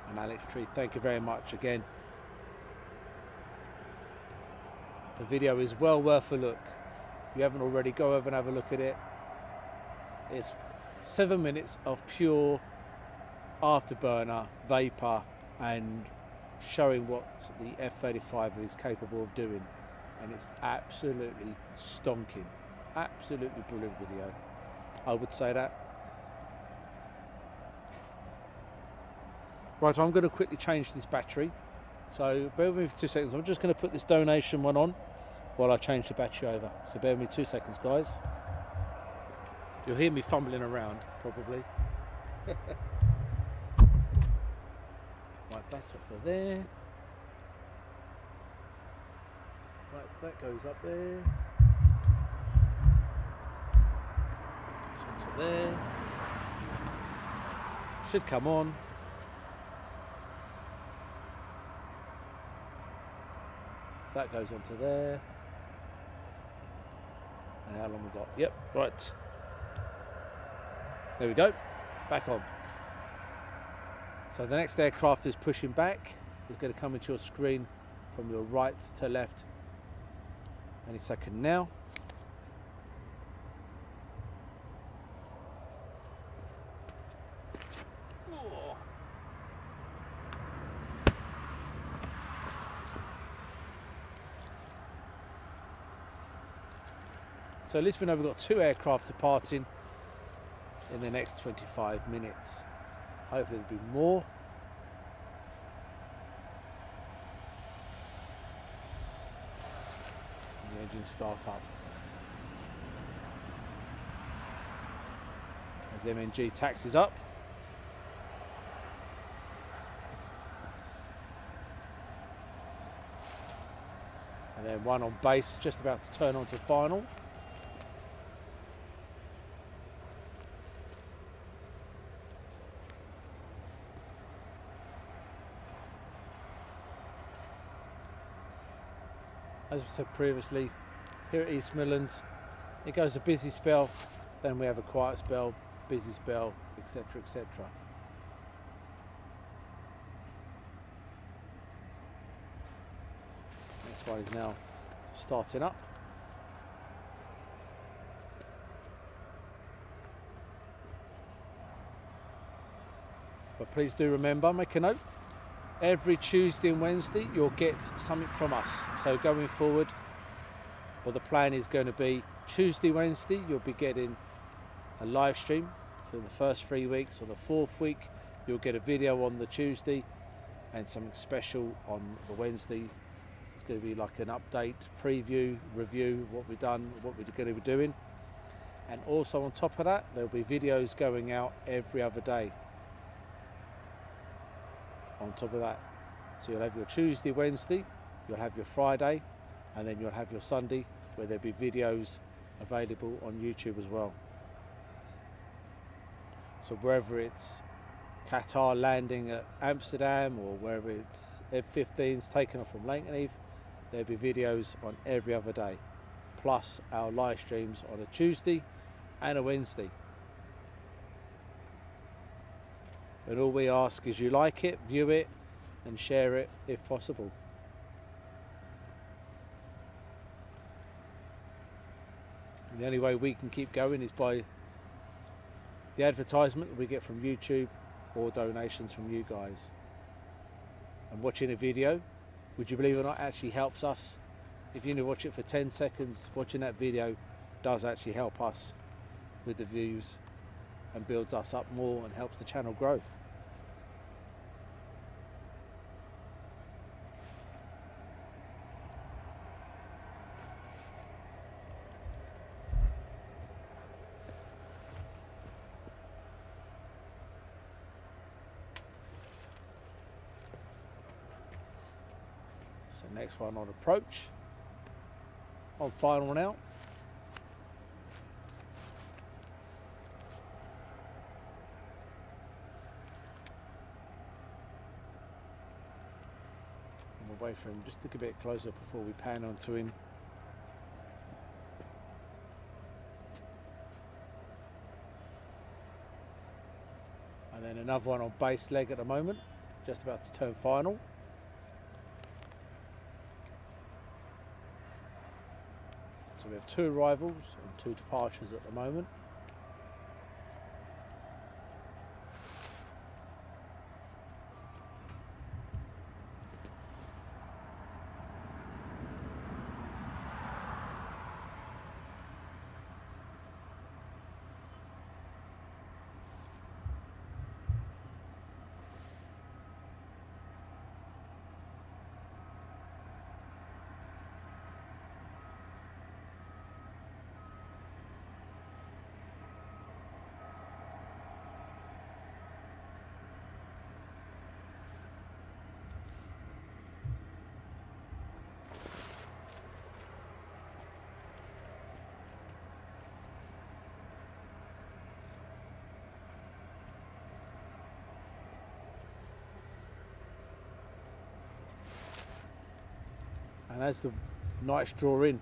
And Alex Tree, thank you very much again. The video is well worth a look. If you haven't already, go over and have a look at it. It's 7 minutes of pure afterburner, vapour, and showing what the F-35 is capable of doing. And it's absolutely stonking. Absolutely brilliant video. I would say that. Right, I'm going to quickly change this battery. So bear with me for 2 seconds. I'm just going to put this donation one on while I change the battery over. So bear with me 2 seconds, guys. You'll hear me fumbling around, probably. Right, that's off of there. Right, that goes up there. Goes onto there. Should come on. That goes onto there. And how long we got? Yep, right. There we go. Back on. So the next aircraft is pushing back. It's going to come into your screen from your right to left any second now. So at least we know we've got 2 aircraft departing in the next 25 minutes. Hopefully there'll be more. So the engine start up. As the MNG taxis up. And then one on base, just about to turn on to final. As we said previously, here at East Midlands, it goes a busy spell, then we have a quiet spell, busy spell, etc., etc. Next one is now starting up. But please do remember, make a note, every Tuesday and Wednesday you'll get something from us. So going forward, well, the plan is going to be Tuesday, Wednesday you'll be getting a live stream for the first 3 weeks. On the 4th week you'll get a video on the Tuesday and something special on the Wednesday. It's going to be like an update, preview, review, what we've done, what we're going to be doing. And also on top of that, there'll be videos going out every other day. On top of that, so you'll have your Tuesday, Wednesday, you'll have your Friday, and then you'll have your Sunday, where there'll be videos available on YouTube as well. So wherever it's Qatar landing at Amsterdam, or wherever it's F-15s taken off from Leighton, there'll be videos on every other day, plus our live streams on a Tuesday and a Wednesday. And all we ask is you like it, view it, and share it if possible. And the only way we can keep going is by the advertisement that we get from YouTube or donations from you guys. And watching a video, would you believe it or not, actually helps us. If you only watch it for 10 seconds, watching that video does actually help us with the views and builds us up more and helps the channel grow. So next one on approach. on final now. And we'll wait for him just to get a bit closer before we pan onto him. And then another one on base leg at the moment, just about to turn final. So we have 2 arrivals and 2 departures at the moment. And as the nights draw in,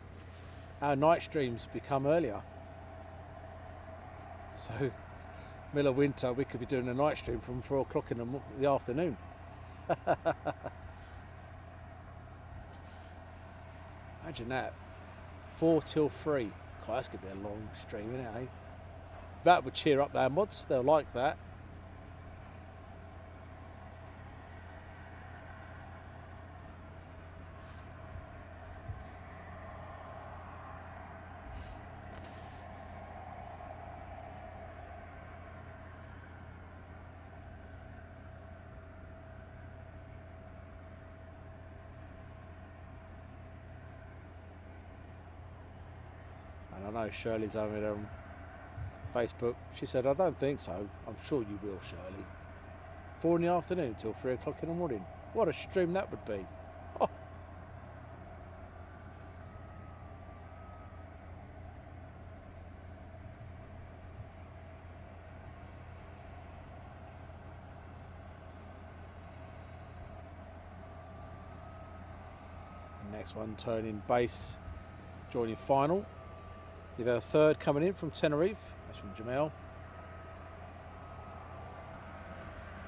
our night streams become earlier. So, middle of winter, we could be doing a night stream from 4 o'clock in the afternoon. Imagine that, 4 till 3. God, that's going to be a long stream, isn't it, eh? That would cheer up their mods, they'll like that. And I know Shirley's over there on Facebook. She said, I don't think so. I'm sure you will, Shirley. 4 in the afternoon till 3 o'clock in the morning. What a stream that would be. Oh. Next one, turning base, joining final. You've got a third coming in from Tenerife. That's from Jamel.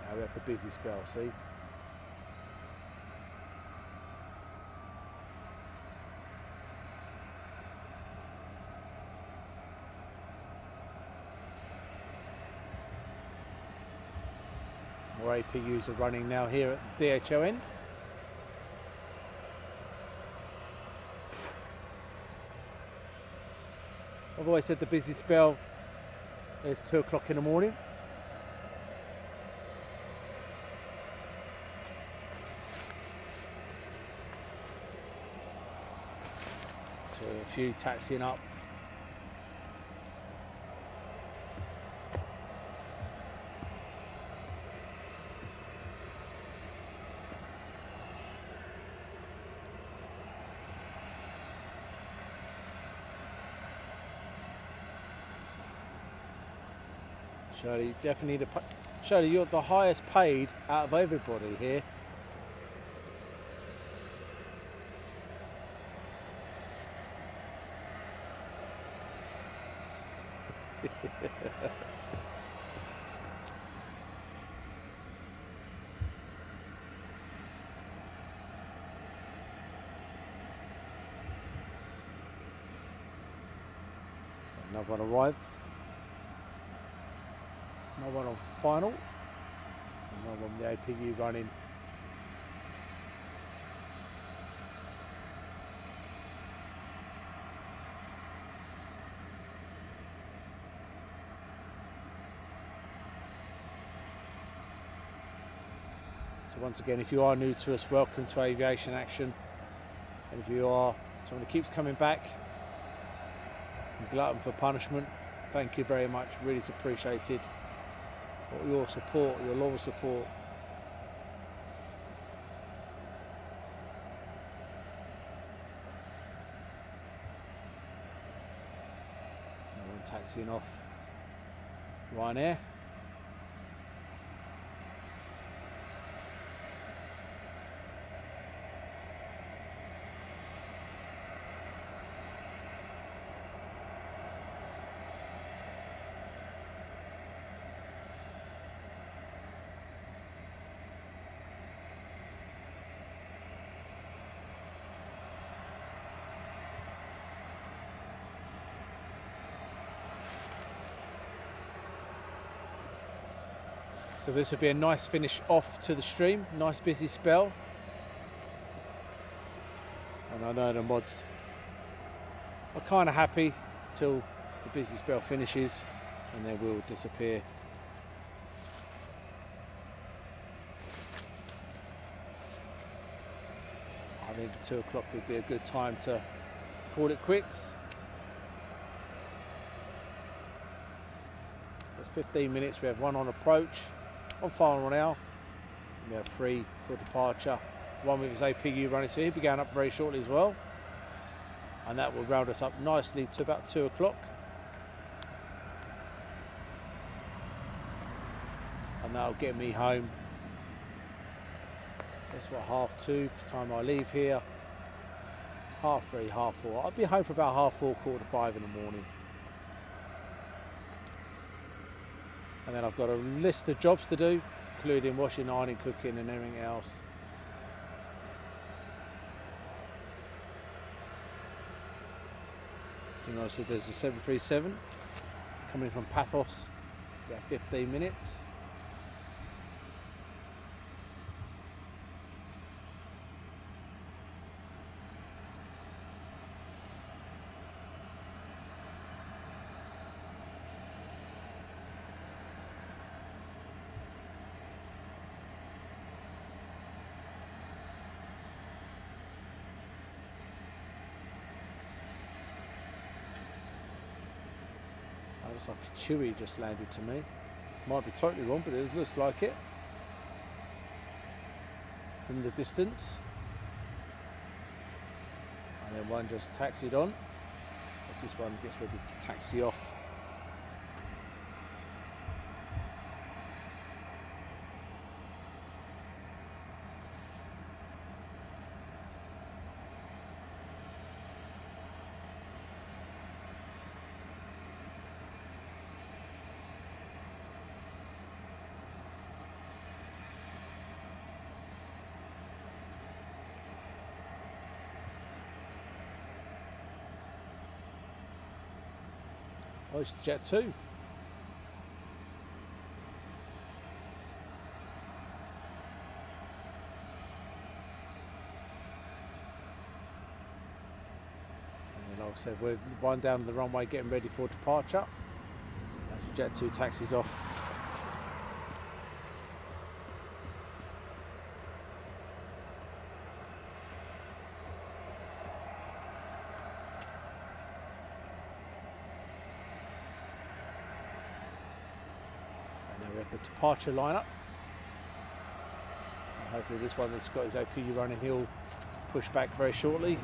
Now we have the busy spell, see? More APUs are running now here at the DHL end. I've always said the busy spell is 2 o'clock in the morning. So a few taxiing up. Shirley, you definitely need a... Shirley, you're the highest paid out of everybody here. So another one arrived. Another one on final. Another one with the APU running. So once again, if you are new to us, welcome to Aviation Action. And if you are someone who keeps coming back and glutton for punishment, thank you very much. Really is appreciated. For your support, your loyal support. taxiing off Ryanair. So this would be a nice finish off to the stream, nice busy spell. And I know the mods are kind of happy till the busy spell finishes and they will disappear. I think 2 o'clock would be a good time to call it quits. So it's 15 minutes, we have 1 on approach. On final now, we have 3 for departure, 1 with his APU running, so he'll be going up very shortly as well. And that will round us up nicely to about 2 o'clock. And that'll get me home. So that's what, 2:30 time I leave here. 3:30, 4:30. I'll be home for about 4:30, 4:45 in the morning. And then I've got a list of jobs to do, including washing, ironing, cooking and everything else. You know, so there's a 737 coming from Paphos, about 15 minutes. Looks like a Chewy just landed to me. Might be totally wrong, but it looks like it from the distance. And then one just taxied on as this one gets ready to taxi off. Oh, it's Jet 2. And like I said, we're one down the runway getting ready for departure as Jet 2 taxis off. The departure lineup. And hopefully this one that's got his APU running, he'll push back very shortly.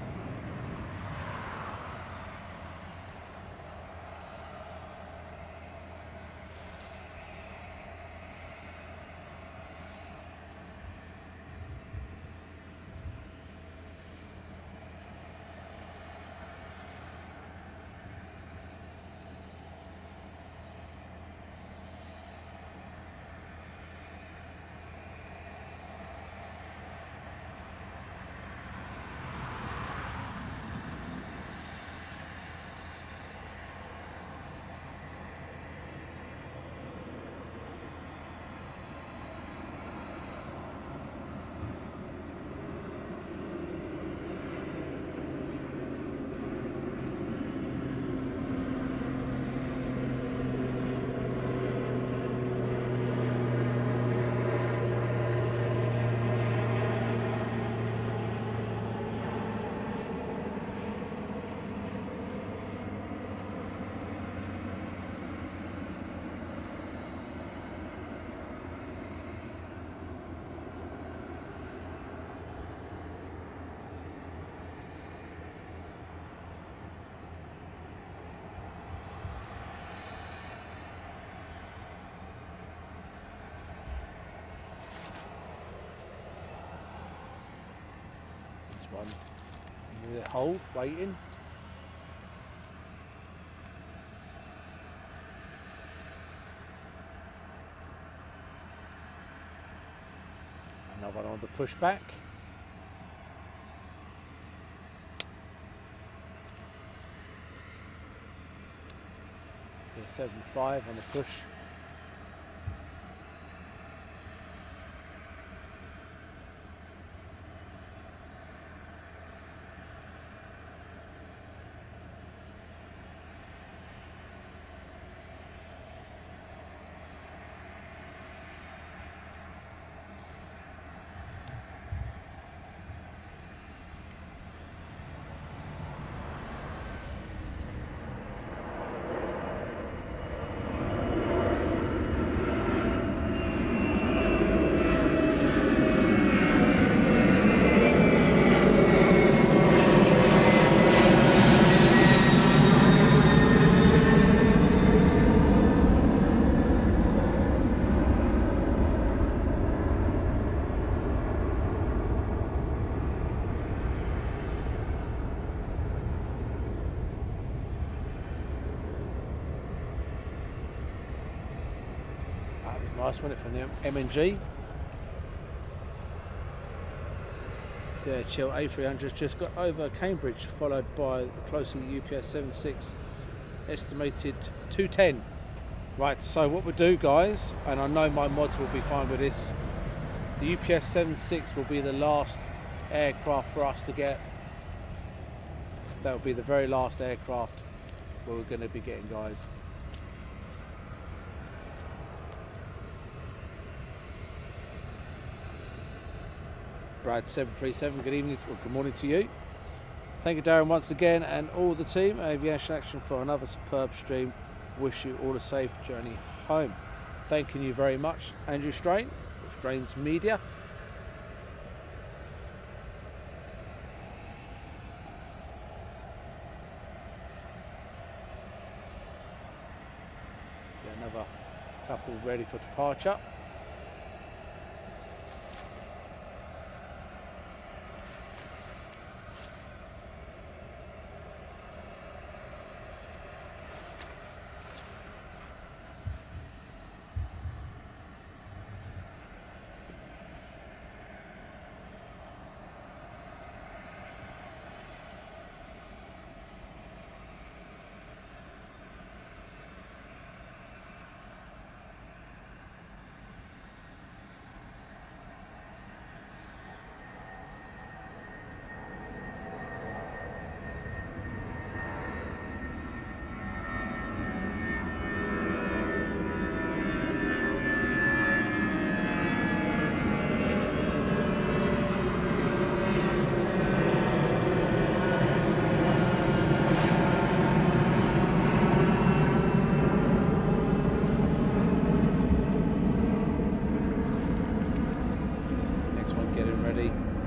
one in the hold, waiting. Another one on the pushback. Yeah, 7.5 on the push. That was nice, wasn't it, from the M&G? DHL A300 just got over Cambridge, followed by closely UPS 76, estimated 210. Right, so what we'll do, guys, and I know my mods will be fine with this, the UPS 76 will be the last aircraft for us to get. That will be the very last aircraft we're going to be getting, guys. Brad 737, good evening, well, good morning to you. Thank you, Darren, once again, and all the team, Aviation Action, for another superb stream. Wish you all a safe journey home. Thanking you very much, Andrew Strain, Strain's Media. Another couple ready for departure.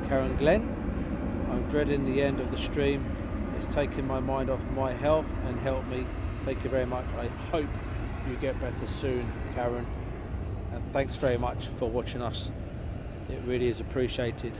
Karen Glenn, I'm dreading the end of the stream. It's taken my mind off my health and helped me. Thank you very much. I hope you get better soon, Karen. And thanks very much for watching us. It really is appreciated.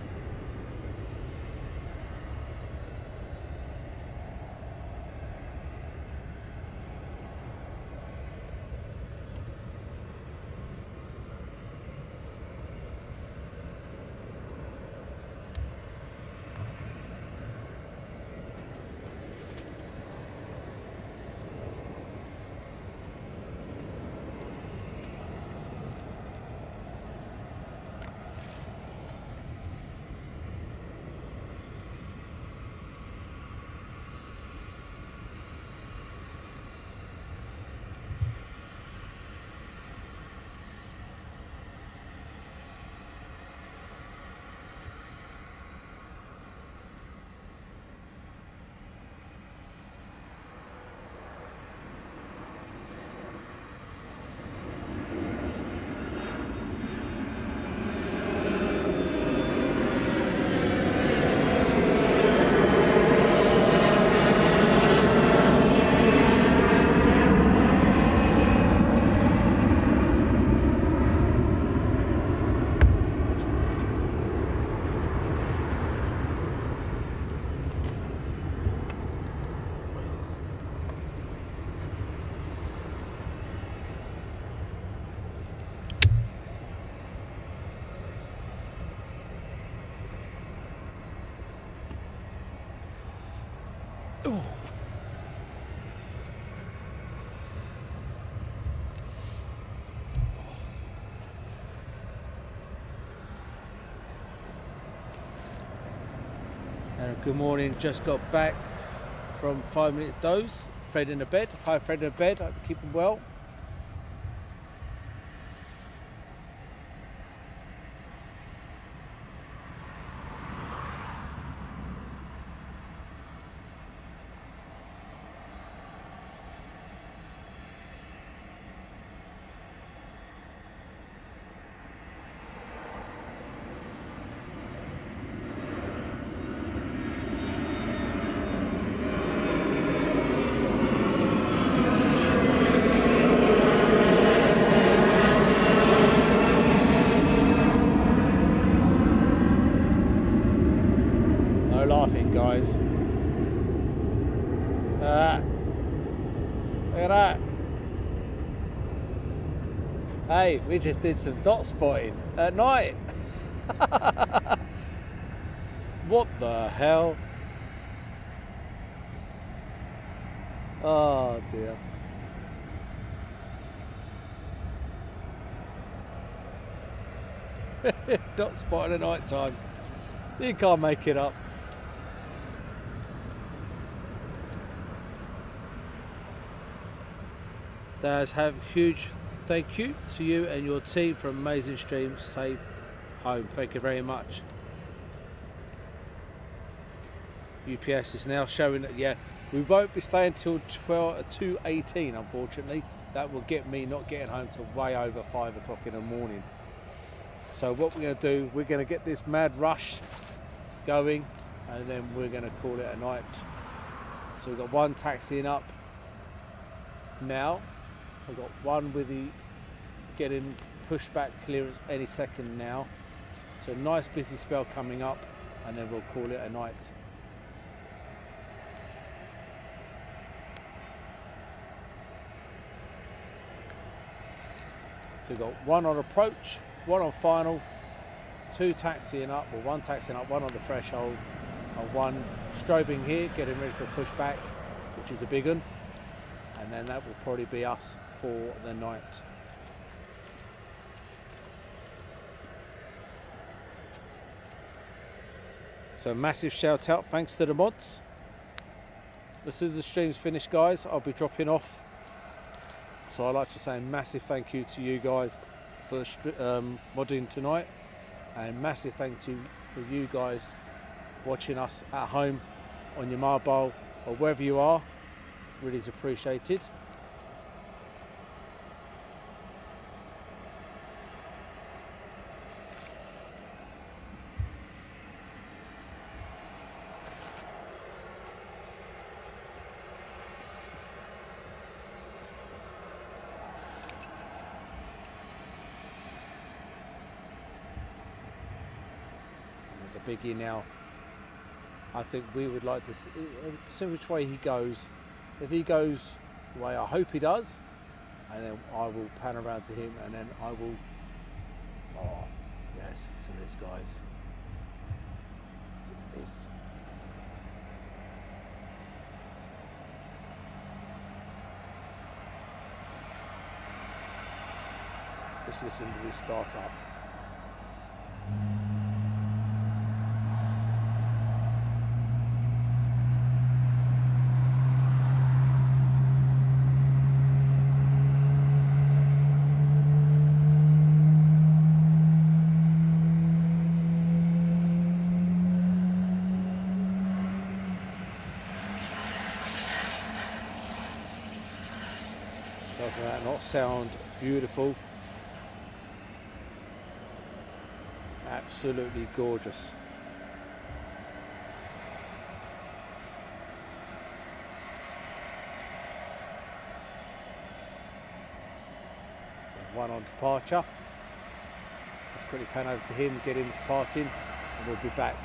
Good morning, just got back from 5-minute doze. Fred in the bed. Hi Fred in the bed, hope you keep him well. No laughing, guys. Look at that. Hey, we just did some dot spotting at night. What the hell? Oh dear. Dot spotting at night time. You can't make it up. Daz, have huge thank you to you and your team for amazing streams. Safe home. Thank you very much. UPS is now showing that, yeah, we won't be staying till 2:18, unfortunately. That will get me not getting home till way over 5 o'clock in the morning. So what we're going to do, we're going to get this mad rush going and then we're going to call it a night. So we've got one taxiing up now. We've got one with the getting pushback clearance any second now. So nice busy spell coming up and then we'll call it a night. So we've got one on approach, one on final, two taxiing up, or one taxiing up, one on the threshold, and one strobing here, getting ready for a pushback, which is a big one. And then that will probably be us for the night. So massive shout out, thanks to the mods. As soon as the stream's finished, guys, I'll be dropping off. So I'd like to say a massive thank you to you guys for modding tonight, and massive thank you for you guys watching us at home on your mobile or wherever you are. Really is appreciated. The biggie now. I think we would like to see which way he goes. If he goes the way I hope he does, and then I will pan around to him, and then I will. Oh, yes, look at this, guys. Look at this. Just listen to this start up. Doesn't that not sound beautiful? Absolutely gorgeous. One on departure. Let's quickly pan over to him, get him departing, and we'll be back.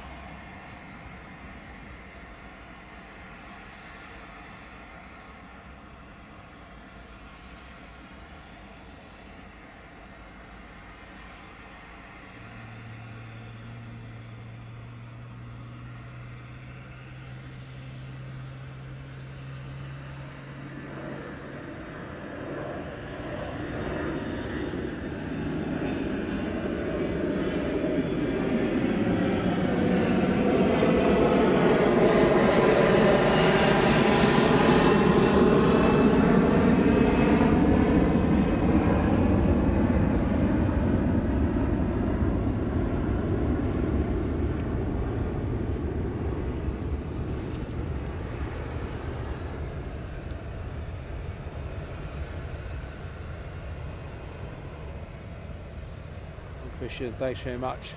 Christian, thanks very much.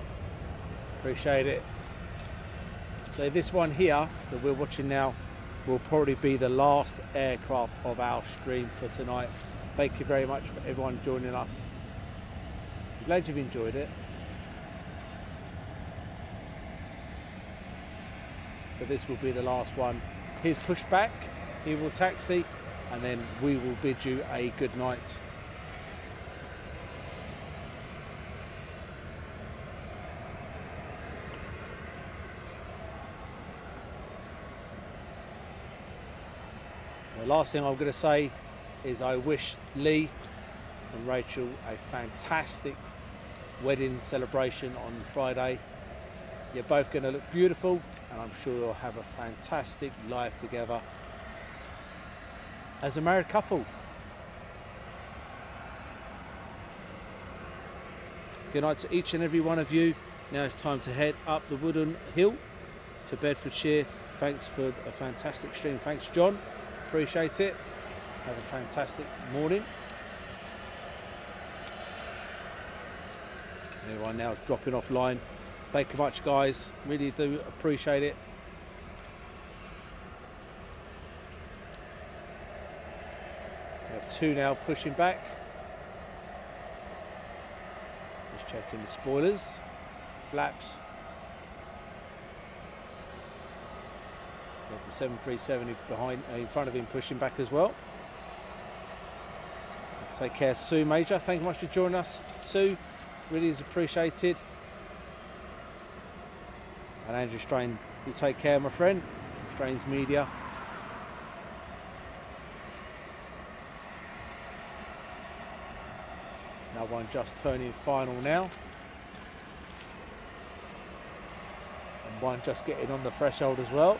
Appreciate it. So this one here that we're watching now will probably be the last aircraft of our stream for tonight. Thank you very much for everyone joining us. I'm glad you've enjoyed it. But this will be the last one. Here's pushback, he will taxi, and then we will bid you a good night. The last thing I'm going to say is I wish Lee and Rachel a fantastic wedding celebration on Friday. You're both going to look beautiful, and I'm sure you'll have a fantastic life together as a married couple. Good night to each and every one of you. Now it's time to head up the Wooden Hill to Bedfordshire. Thanks for a fantastic stream. Thanks, John. Appreciate it. Have a fantastic morning. Everyone now is dropping offline. Thank you much, guys. Really do appreciate it. We have two now pushing back. Just checking the spoilers, flaps. We have the 737 behind, in front of him, pushing back as well. Take care, Sue Major. Thank you much for joining us, Sue. Really is appreciated. And Andrew Strain, you take care, my friend. Strain's Media. Now one just turning final now. And one just getting on the threshold as well.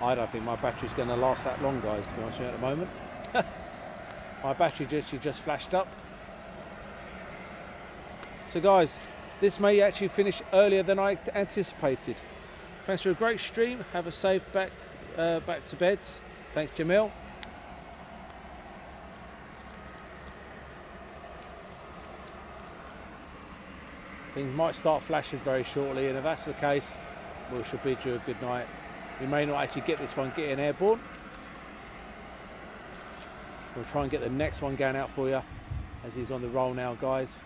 I don't think my battery's going to last that long, guys, to be honest with you at the moment. My battery just flashed up. So guys, this may actually finish earlier than I anticipated. Thanks for a great stream. Have a safe back to beds. Thanks, Jamil. Things might start flashing very shortly, and if that's the case, we shall bid you a good night. We may not actually get this one getting airborne. We'll try and get the next one going out for you as he's on the roll now, guys.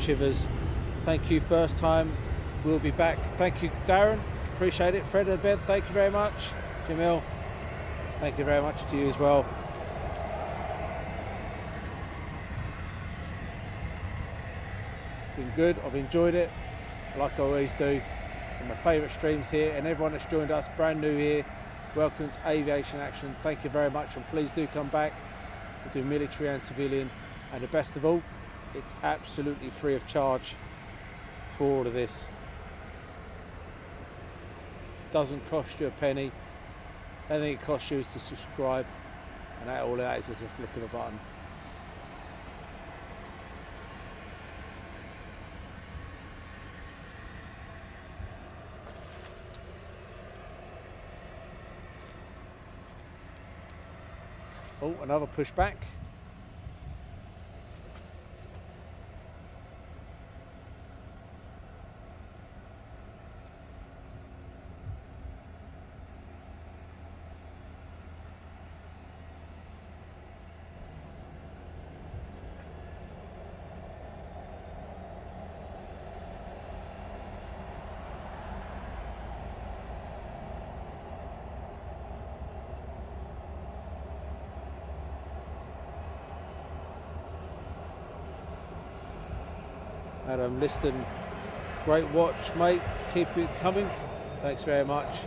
Chivers, thank you. First time, we'll be back. Thank you, Darren. Appreciate it. Fred and Beth, thank you very much. Jamil, thank you very much to you as well. It's been good. I've enjoyed it, like I always do. And my favourite streams here, and everyone that's joined us, brand new here, welcome to Aviation Action. Thank you very much, and please do come back. We do military and civilian, and the best of all, it's absolutely free of charge for all of this. Doesn't cost you a penny. The only thing it costs you is to subscribe, and all that is just a flick of a button. Oh, another pushback. Adam Liston, great watch, mate. Keep it coming. Thanks very much.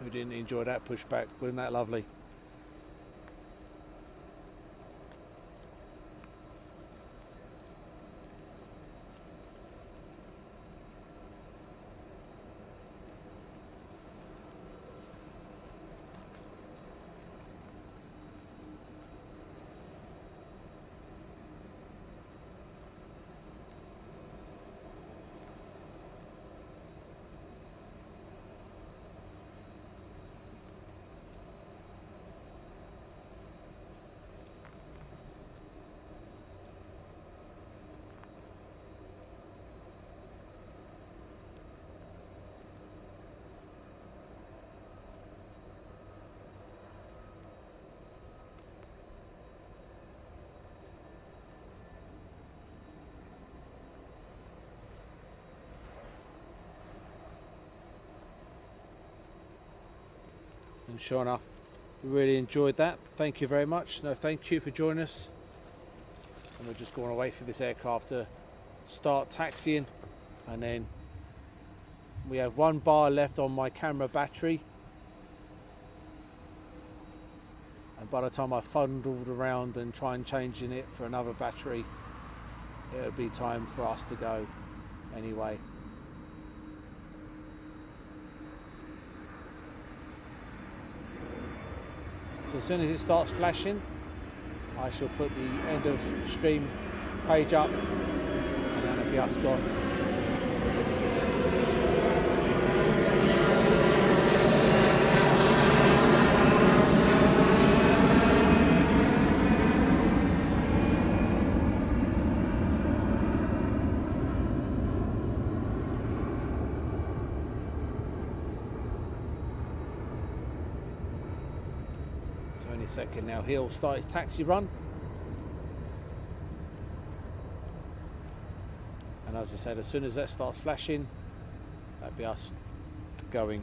We didn't enjoy that pushback, wasn't that lovely? And Shauna, really enjoyed that. Thank you very much. No, thank you for joining us. And we're just going to wait for this aircraft to start taxiing, and then we have 1 bar left on my camera battery, and by the time I fumbled around and try and changing it for another battery, it'll be time for us to go anyway. So as soon as it starts flashing, I shall put the end of stream page up, and then it'll be us gone. So any second now he'll start his taxi run. And as I said, as soon as that starts flashing, that'll be us going.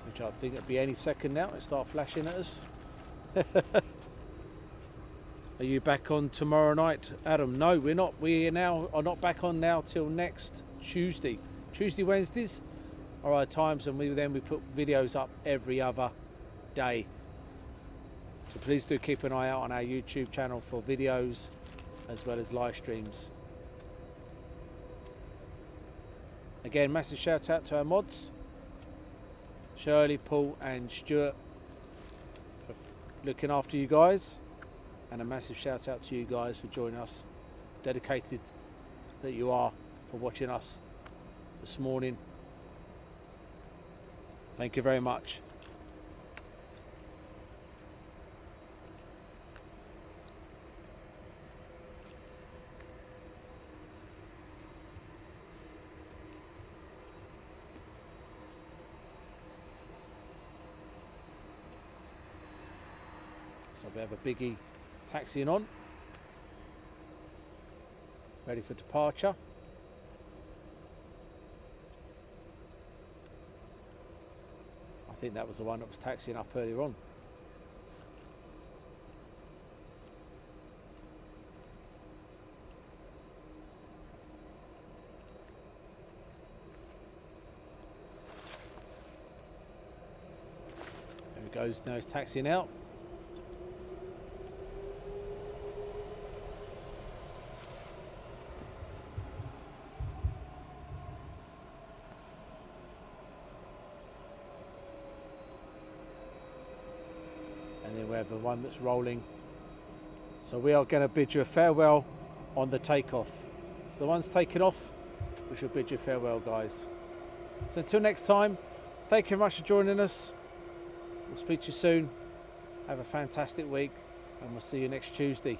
Which I think it'll be any second now, it'll start flashing at us. Are you back on tomorrow night, Adam? No, we're not. We now are not back on now till next Tuesday. Wednesdays are our times, and we put videos up every other day. So please do keep an eye out on our YouTube channel for videos as well as live streams. Again, massive shout out to our mods, Shirley, Paul and Stuart, for looking after you guys. And a massive shout out to you guys for joining us, dedicated that you are for watching us this morning. Thank you very much. So we have a biggie taxiing on, ready for departure. I think that was the one that was taxiing up earlier on. There he goes, now he's taxiing out. And then we have the one that's rolling. So we are going to bid you a farewell on the takeoff. So the one's taking off, we shall bid you farewell, guys. So until next time, thank you very much for joining us. We'll speak to you soon. Have a fantastic week, and we'll see you next Tuesday.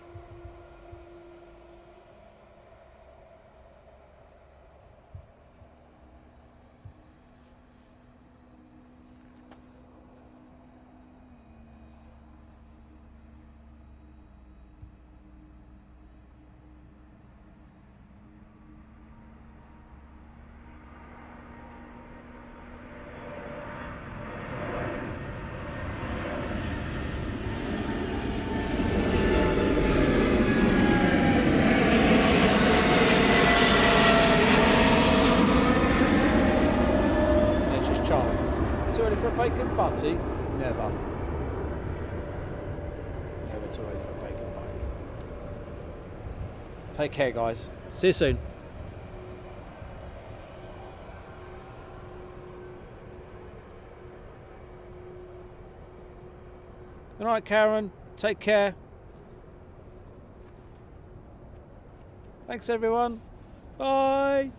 Too early for a bacon butty? Never. Never too early for a bacon butty. Take care, guys. See you soon. Good night, Karen. Take care. Thanks, everyone. Bye.